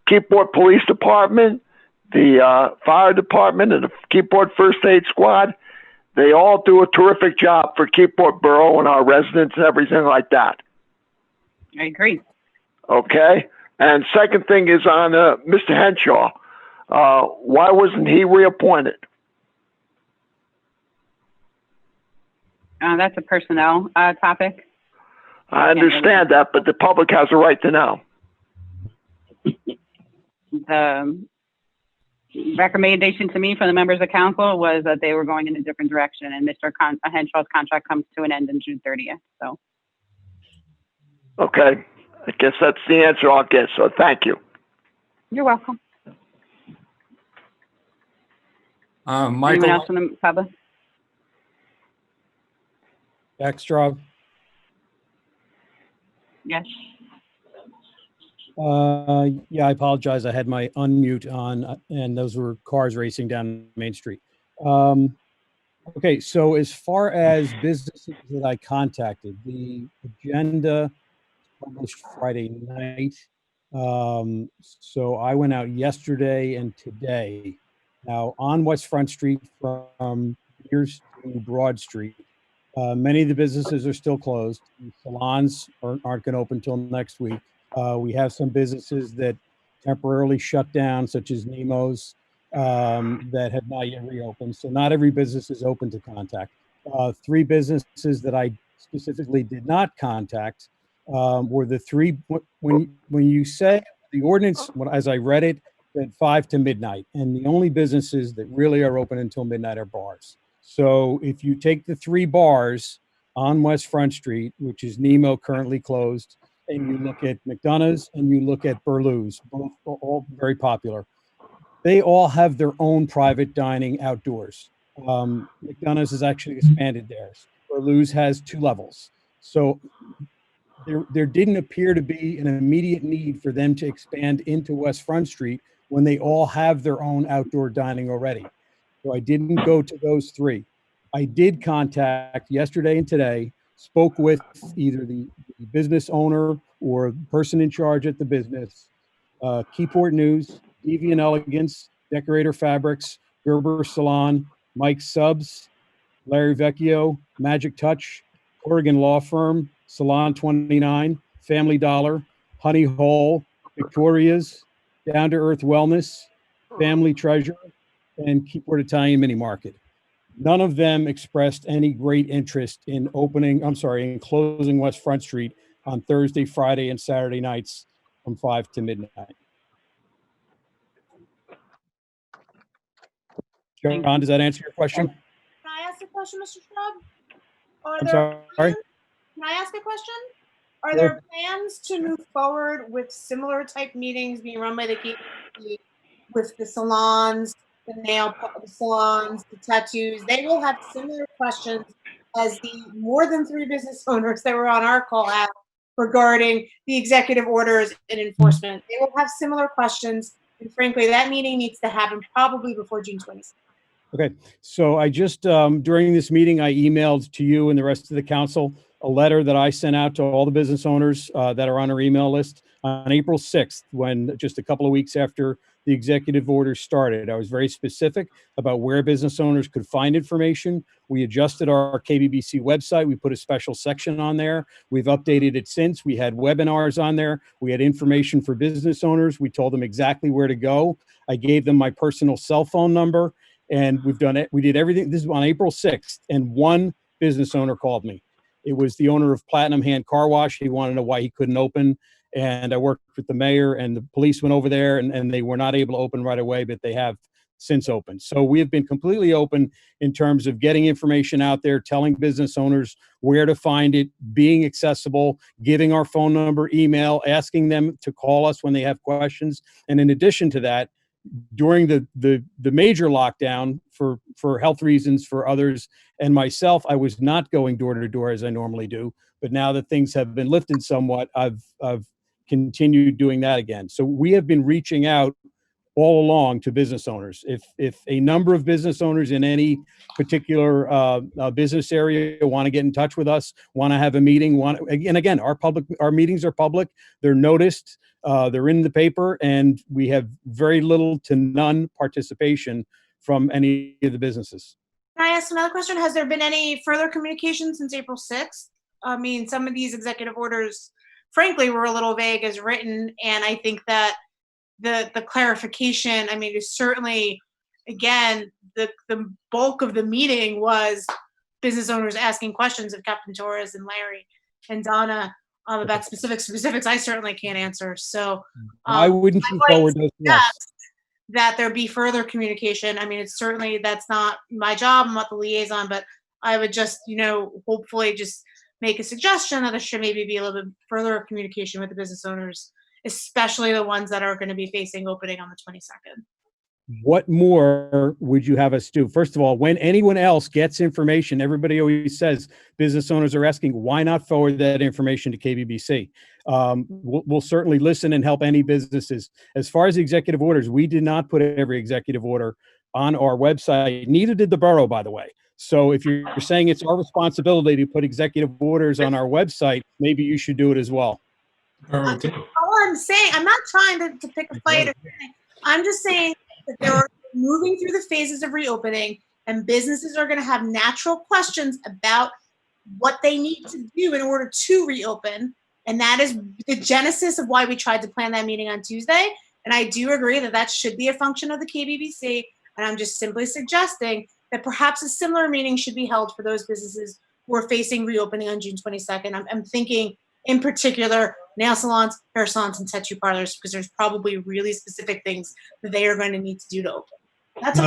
Keyport Police Department, the Fire Department, and the Keyport First Aid Squad. They all do a terrific job for Keyport Borough and our residents and everything like that. I agree. Okay? And second thing is on Mr. Henshaw. Why wasn't he reappointed? That's a personnel topic. I understand that, but the public has a right to know. The recommendation to me from the members of council was that they were going in a different direction, and Mr. Henshaw's contract comes to an end on June 30th. So, Okay. I guess that's the answer I'll get, so thank you. you're welcome. Anyone Michael, else from the public? Extra. Yes. Yeah, I apologize. I had my unmute on, and those were cars racing down Main Street. Okay, so as far as businesses that I contacted, the agenda published Friday night. So I went out yesterday and today. Now on West Front Street from Mears to Broad Street, many of the businesses are still closed. The salons aren't going to open until next week. We have some businesses that temporarily shut down, such as Nemo's, that have not yet reopened. So not every business is open to contact. 3 businesses that I specifically did not contact were the 3, when you say the ordinance, as I read it, at 5 to midnight, and the only businesses that really are open until midnight are bars. So if you take the 3 bars on West Front Street, which is Nemo currently closed, and you look at McDonough's and you look at Burlough's, both all very popular, they all have their own private dining outdoors. McDonough's has actually expanded theirs. Burlough's has 2 levels. So there didn't appear to be an immediate need for them to expand into West Front Street when they all have their own outdoor dining already. So I didn't go to those 3. I did contact yesterday and today, spoke with either the business owner or person in charge at the business, Keyport News, Deviant Elegance, Decorator Fabrics, Gerber Salon, Mike Subs, Larry Vecchio, Magic Touch, Oregon Law Firm, Salon 29, Family Dollar, Honey Hole, Victoria's, Down to Earth Wellness, Family Treasure, and Keyport Italian Mini Market. None of them expressed any great interest in in closing West Front Street on Thursday, Friday, and Saturday nights from 5 to midnight. John, does that answer your question? Can I ask a question, Mr. Schwab? I'm sorry? Can I ask a question? Are Sure. there plans to move forward with similar type meetings being run by the KPC with the salons, the salons, the tattoos? They will have similar questions as the more than 3 business owners that were on our call asked regarding the executive orders and enforcement. They will have similar questions, and frankly, that meeting needs to happen probably before June 26th. Okay, so I just, during this meeting, I emailed to you and the rest of the council a letter that I sent out to all the business owners that are on our email list on April 6th, when just a couple of weeks after the executive order started. I was very specific about where business owners could find information. We adjusted our KBBC website. We put a special section on there. We've updated it since. We had webinars on there. We had information for business owners. We told them exactly where to go. I gave them my personal cell phone number, and we've done it. We did everything. This is on April 6th, and one business owner called me. It was the owner of Platinum Hand Car Wash. He wanted to know why he couldn't open. And I worked with the mayor, and the police went over there, and they were not able to open right away, but they have since open. So we have been completely open in terms of getting information out there, telling business owners where to find it, being accessible, giving our phone number, email, asking them to call us when they have questions. And in addition to that, during the major lockdown for health reasons for others and myself, I was not going door to door as I normally do. But now that things have been lifted somewhat, I've continued doing that again. So we have been reaching out all along to business owners. If a number of business owners in any particular business area want to get in touch with us, want to have a meeting, and again, our meetings are public, they're noticed, they're in the paper, and we have very little to none participation from any of the businesses. Can I ask another question? Has there been any further communication since April 6th? I mean, some of these executive orders, frankly, were a little vague as written, and I think that the clarification, I mean, is certainly, again, the bulk of the meeting was business owners asking questions of Captain Torres and Larry and Donna about specifics I certainly can't answer. So I wouldn't forward those to us. That there be further communication. I mean, it's certainly, that's not my job, I'm not the liaison, but I would just, hopefully just make a suggestion that there should maybe be a little bit further communication with the business owners, especially the ones that are going to be facing opening on the 22nd. What more would you have us do? First of all, when anyone else gets information, everybody always says business owners are asking, why not forward that information to KBBC? We'll certainly listen and help any businesses. As far as the executive orders, we did not put every executive order on our website. Neither did the borough, by the way. So if you're saying it's our responsibility to put executive orders on our website, maybe you should do it as well. All I'm saying, I'm not trying to pick a fight or anything. I'm just saying that they're moving through the phases of reopening, and businesses are going to have natural questions about what they need to do in order to reopen. And that is the genesis of why we tried to plan that meeting on Tuesday. And I do agree that that should be a function of the KBBC. And I'm just simply suggesting that perhaps a similar meeting should be held for those businesses who are facing reopening on June 22nd. I'm thinking in particular nail salons, hair salons, and tattoo parlors, because there's probably really specific things that they are going to need to do to open. That's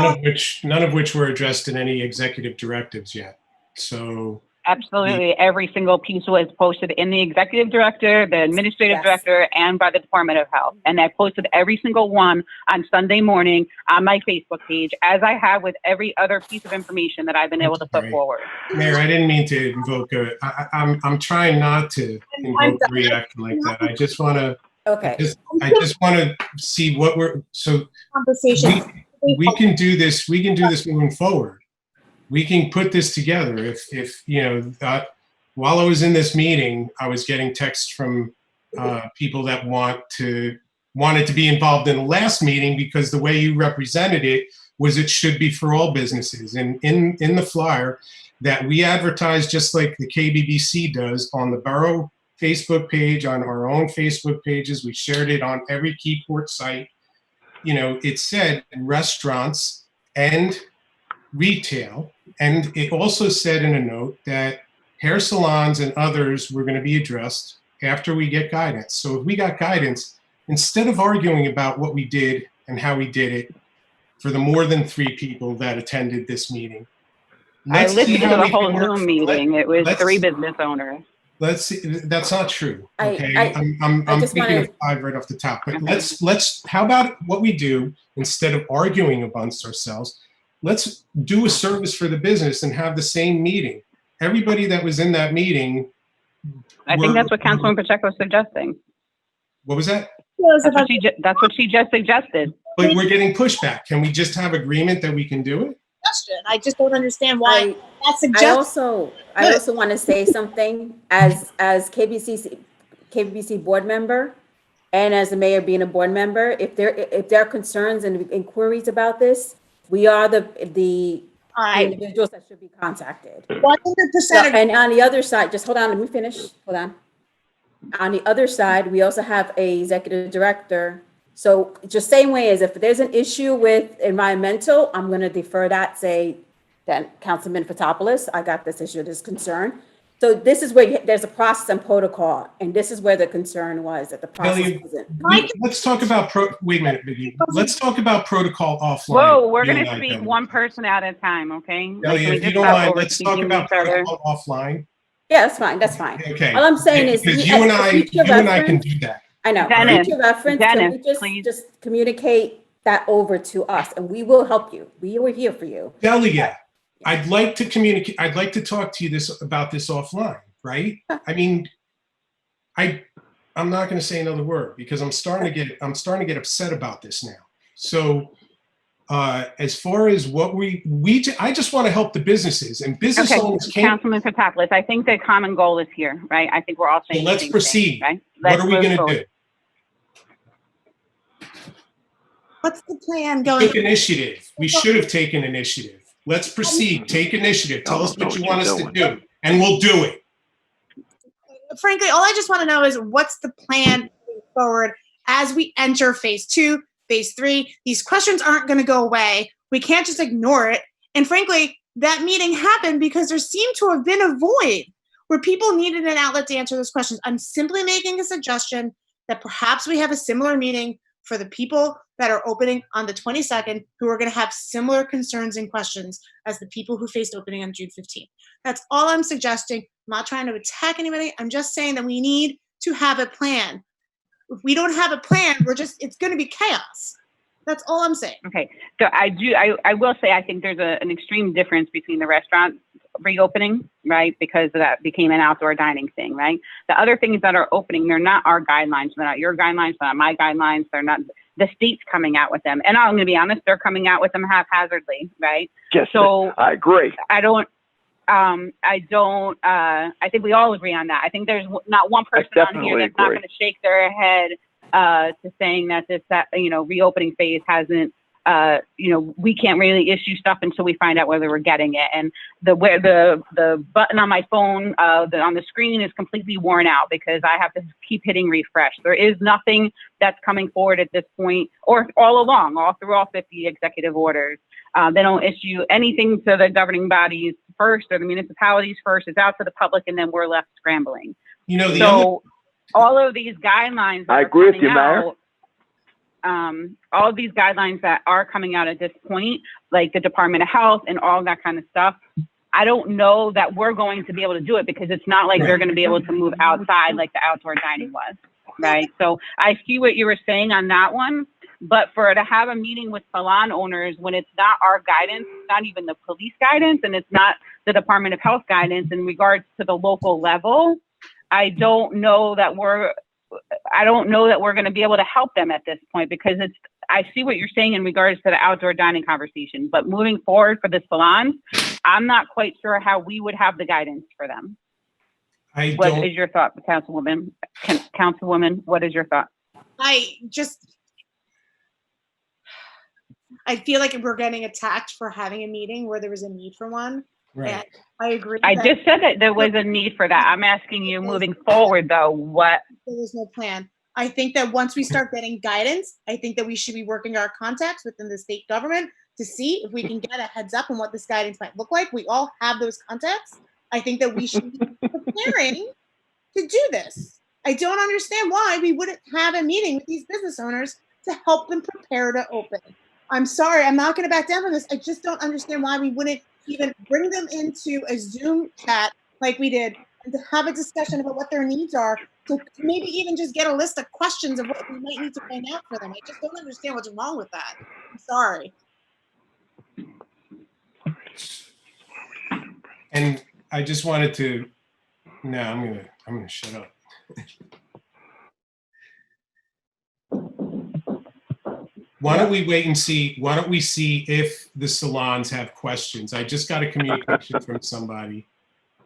None of which were addressed in any executive directives yet. So absolutely, every single piece was posted in the executive director, the administrative director, and by the Department of Health. And I posted every single one on Sunday morning on my Facebook page, as I have with every other piece of information that I've been able to put forward. Mayor, I didn't mean to invoke I'm trying not to invoke a reaction like that. I just want to. Okay. I just want to see what conversation. We can do this. We can do this moving forward. We can put this together. If while I was in this meeting, I was getting texts from people that wanted to be involved in the last meeting, because the way you represented it was it should be for all businesses. And in the flyer that we advertise, just like the KBBC does, on the borough Facebook page, on our own Facebook pages, we shared it on every Keyport site. It said restaurants and retail. And it also said in a note that hair salons and others were going to be addressed after we get guidance. So if we got guidance, instead of arguing about what we did and how we did it for the more than 3 people that attended this meeting, I listened to the whole Zoom meeting. It was 3 business owners. Let's see. That's not true. Okay, I'm thinking of 5 right off the top. But let's. How about what we do instead of arguing amongst ourselves? Let's do a service for the business and have the same meeting. Everybody that was in that meeting. I think that's what Councilwoman Pacheco was suggesting. What was that? That's what she just suggested. But we're getting pushback. Can we just have agreement that we can do it? I just don't understand why that suggests. I also want to say something as KBBC board member, and as the mayor being a board member. If there are concerns and inquiries about this, we are the individuals that should be contacted. 100%. And on the other side, just hold on, let me finish. Hold on. On the other side, we also have a executive director. So just same way as if there's an issue with environmental, I'm going to defer that, say that Councilman Fotopoulos, I got this issue, this concern, So this is where there's a process and protocol, and this is where the concern was, that the process Ellie, wasn't. let's talk about wait a minute, Vicky. Let's talk about protocol offline. Whoa, we're you going and to I, speak Kelly. one person at a time, okay? Like, Ellie, can we if you just don't stop mind, let's talk over-speaking about each other? protocol offline. Yeah, that's fine, that's fine. Okay. All I'm saying is. Because we- you and as I future can reference- do that. I know. Dennis, Future reference, Dennis, can we just communicate that over to us, and we will help you. We are here for you. Delia, I'd like to communicate. I'd like to talk to you about this offline, right? I mean, I'm not going to say another word because I'm starting to get upset about this now. So, as far as what I just want to help the businesses and business Okay, owners can't. Councilman Patopoulos, I think the common goal is here, right? I think we're all saying. So the let's same thing, proceed. right? What Let's are we move going to forward. do? What's the plan We going? took initiative. We should have taken initiative. Let's proceed. Take initiative. Tell us what you want us to do, and we'll do it. Frankly, all I just want to know is what's the plan moving forward as we enter phase 2, phase 3. These questions aren't going to go away. We can't just ignore it. And frankly, that meeting happened because there seemed to have been a void where people needed an outlet to answer those questions. I'm simply making a suggestion that perhaps we have a similar meeting for the people that are opening on the 22nd who are going to have similar concerns and questions as the people who faced opening on June 15th. That's all I'm suggesting. I'm not trying to attack anybody. I'm just saying that we need to have a plan. If we don't have a plan, it's going to be chaos. That's all I'm saying. Okay, so I will say, I think there's an extreme difference between the restaurant reopening, right? Because that became an outdoor dining thing, right? The other things that are opening, they're not our guidelines. They're not your guidelines. They're not my guidelines. They're not the state's coming out with them. And I'm going to be honest, they're coming out with them haphazardly, right? Yes, So I agree. I think we all agree on that. I think there's not one person on here definitely that's not agree. going to shake their head to saying that reopening phase hasn't, we can't really issue stuff until we find out whether we're getting it. And the button on my phone on the screen is completely worn out because I have to keep hitting refresh. There is nothing that's coming forward at this point, or all along, all through all 50 executive orders. They don't issue anything to the governing bodies first or the municipalities first. It's out to the public, and then we're left scrambling. All of these guidelines. I agree with you, Mayor. All of these guidelines that are coming out at this point, like the Department of Health and all that kind of stuff, I don't know that we're going to be able to do it because it's not like they're going to be able to move outside like the outdoor dining was, right? So I see what you were saying on that one, but to have a meeting with salon owners when it's not our guidance, not even the police guidance, and it's not the Department of Health guidance in regards to the local level, I don't know that we're going to be able to help them at this point because I see what you're saying in regards to the outdoor dining conversation, but moving forward for the salons, I'm not quite sure how we would have the guidance for them. What is your thought, Councilwoman? Councilwoman, what is your thought? I feel like we're getting attacked for having a meeting where there was a need for one. Right. And I agree. I just said that there was a need for that. I'm asking you moving forward though, what? There was no plan. I think that once we start getting guidance, I think that we should be working our contacts within the state government to see if we can get a heads up on what this guidance might look like. We all have those contacts. I think that we should be preparing to do this. I don't understand why we wouldn't have a meeting with these business owners to help them prepare to open. I'm sorry, I'm not going to back down from this. I just don't understand why we wouldn't even bring them into a Zoom chat like we did and to have a discussion about what their needs are, to maybe even just get a list of questions of what we might need to find out for them. I just don't understand what's wrong with that. I'm sorry. And I just wanted to, no, I'm gonna shut up. Why don't we wait and see, why don't we see if the salons have questions? I just got a communication from somebody.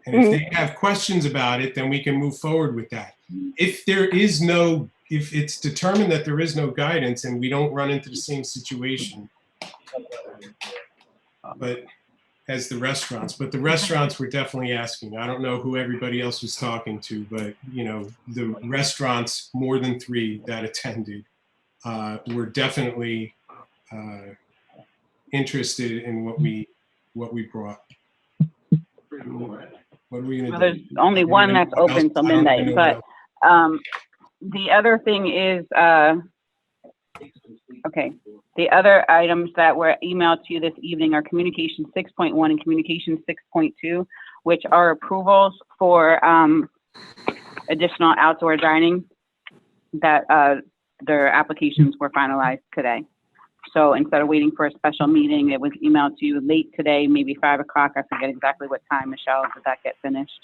And if they have questions about it, then we can move forward with that. If it's determined that there is no guidance and we don't run into the same situation, but as the restaurants were definitely asking. I don't know who everybody else was talking to, but the restaurants, more than 3 that attended, were definitely interested in what we brought. What are we Well, gonna there's do? only Are we one gonna- that's open till I don't midnight, know but, what- the other thing is, okay, the other items that were emailed to you this evening are communication 6.1 and communication 6.2, which are approvals for, additional outdoor dining that, their applications were finalized today. So instead of waiting for a special meeting, it was emailed to you late today, maybe 5 o'clock. I forget exactly what time, Michelle, did that get finished?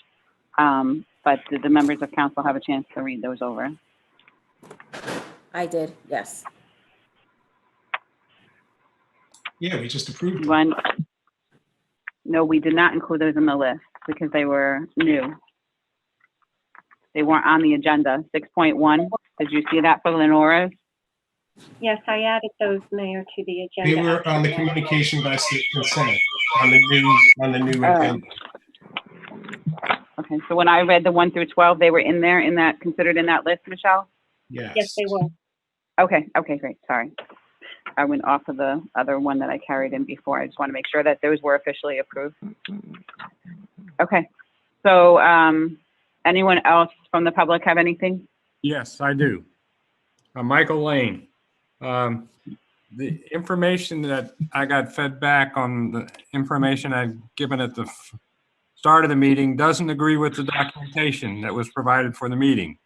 But did the members of council have a chance to read those over? I did, yes. Yeah, we just approved. One, no, we did not include those in the list because they were new. They weren't on the agenda. 6.1, did you see that for Lenora's? Yes, I added those, Mayor, to the They agenda. were on the communication by consent, on the new Oh. agenda. Okay, so when I read the 1 through 12, they were in there, considered in that list, Michelle? Yes, they were. Okay, great, sorry. I went off of the other one that I carried in before. I just want to make sure that those were officially approved. Okay, so, anyone else from the public have anything? Yes, I do. Michael Lane. The information that I got fed back on the information I'd given at the start of the meeting doesn't agree with the documentation that was provided for the meeting.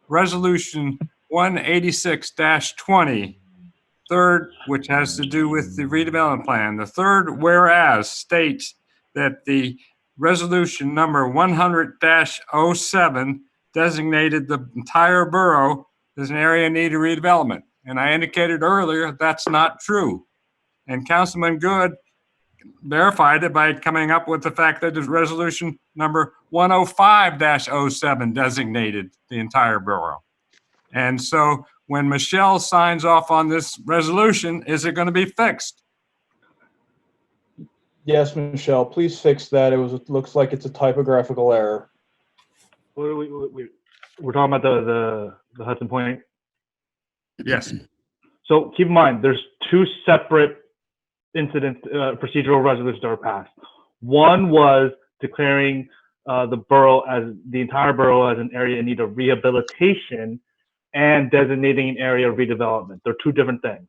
Resolution 186-20, third, which has to do with the redevelopment plan. The third whereas states that the resolution number 100-07 designated the entire borough as an area in need of redevelopment. And I indicated earlier that's not true. And Councilman Good verified it by coming up with the fact that the resolution number 105-07 designated the entire borough. And so when Michelle signs off on this resolution, is it going to be fixed? Yes, Michelle, please fix that. It looks like it's a typographical error. We're talking about the Hudson Point. Yes. So keep in mind, there's two separate incidents, procedural resolutions that were passed. One was declaring the entire borough as an area in need of rehabilitation and designating an area of redevelopment. They're two different things.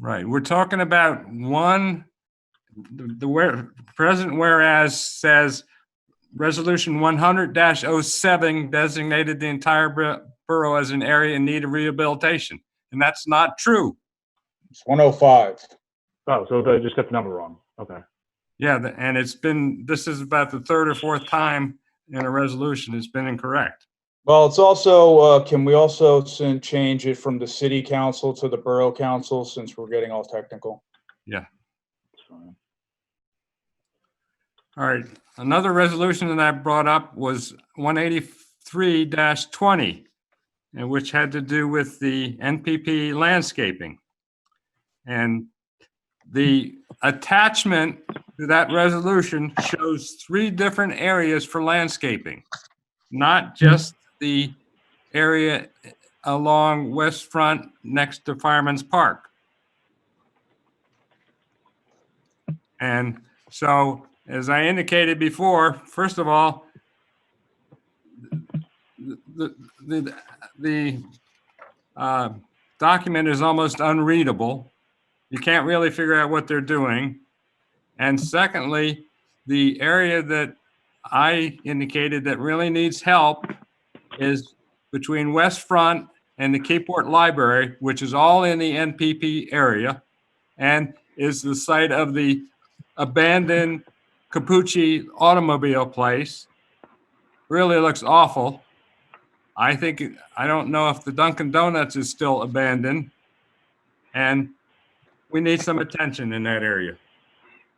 Right. We're talking about one, the present whereas says resolution 100-07 designated the entire borough as an area in need of rehabilitation. And that's not true. It's 105. Oh, so they just got the number wrong. Okay. Yeah, and this is about the third or fourth time in a resolution it's been incorrect. Well, it's also, can we also change it from the city council to the borough council since we're getting all technical? Yeah. All right. Another resolution that I brought up was 183-20, and which had to do with the NPP landscaping. And the attachment to that resolution shows 3 different areas for landscaping, not just the area along West Front next to Fireman's Park. And so, as I indicated before, first of all, the document is almost unreadable. You can't really figure out what they're doing. And secondly, the area that I indicated that really needs help is between West Front and the Keyport Library, which is all in the NPP area, and is the site of the abandoned Capucci automobile place. Really looks awful. I don't know if the Dunkin' Donuts is still abandoned, and we need some attention in that area.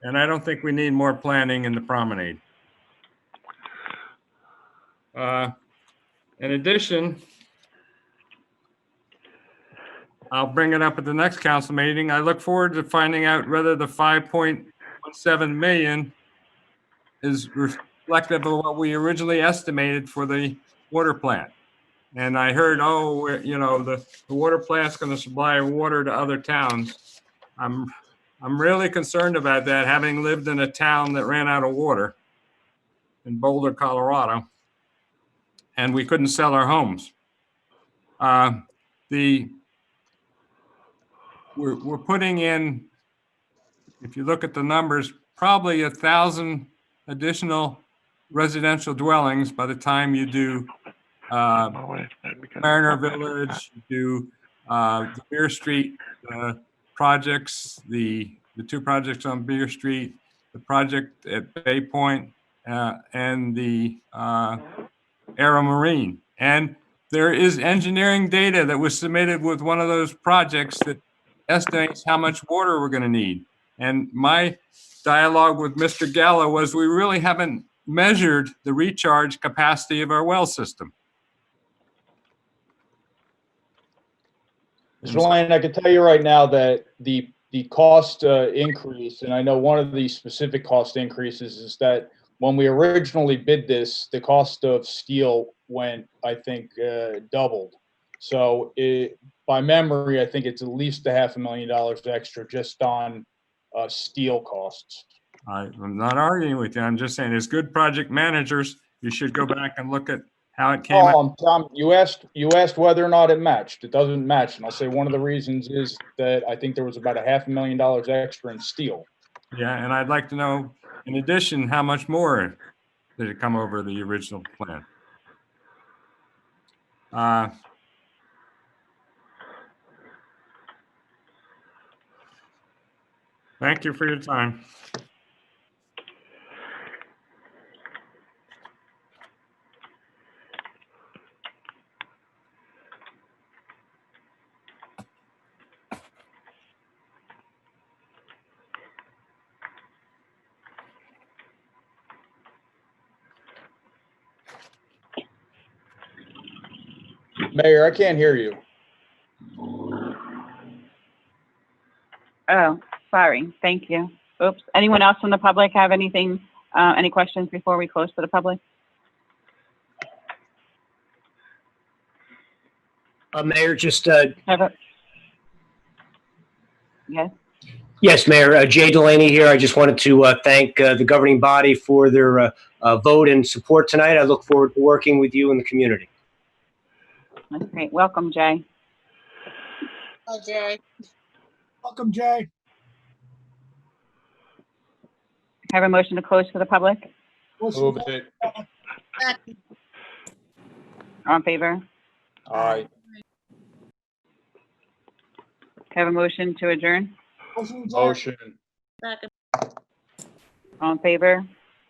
And I don't think we need more planning in the promenade. In addition, I'll bring it up at the next council meeting. I look forward to finding out whether the 5.17 million is reflective of what we originally estimated for the water plant. And I heard, the water plant's going to supply water to other towns. I'm really concerned about that, having lived in a town that ran out of water. in Boulder, Colorado, and we couldn't sell our homes. We're putting in, if you look at the numbers, probably 1,000 additional residential dwellings by the time you do Mariner Village, you do the Beer Street projects, the two projects on Beer Street, the project at Bay Point, and the Aero Marine. And there is engineering data that was submitted with one of those projects that estimates how much water we're going to need. And my dialogue with Mr. Gala was we really haven't measured the recharge capacity of our well system. Mr. Lane, I can tell you right now that the cost increase, and I know one of the specific cost increases is that when we originally bid this, the cost of steel went, I think, doubled. So by memory, I think it's at least $500,000 extra just on steel costs. I'm not arguing with you. I'm just saying, as good project managers, you should go back and look at how it came out. Tom, you asked whether or not it matched. It doesn't match, and I'll say one of the reasons is that I think there was about $500,000 extra in steel. Yeah, and I'd like to know, in addition, how much more did it come over the original plan? Thank you for your time. Mayor, I can't hear you. Oh, sorry. Thank you. Oops. Anyone else from the public have anything, any questions before we close to the public? Mayor, just Yes. yes, Mayor. Jay Delaney here. I just wanted to thank the governing body for their vote and support tonight. I look forward to working with you and the community. That's great. Welcome, Jay. Hi, Jay. Welcome, Jay. Have a motion to close to the public? Move it. All in favor? Aye. Have a motion to adjourn? Motion. All in favor?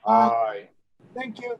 Aye. Thank you.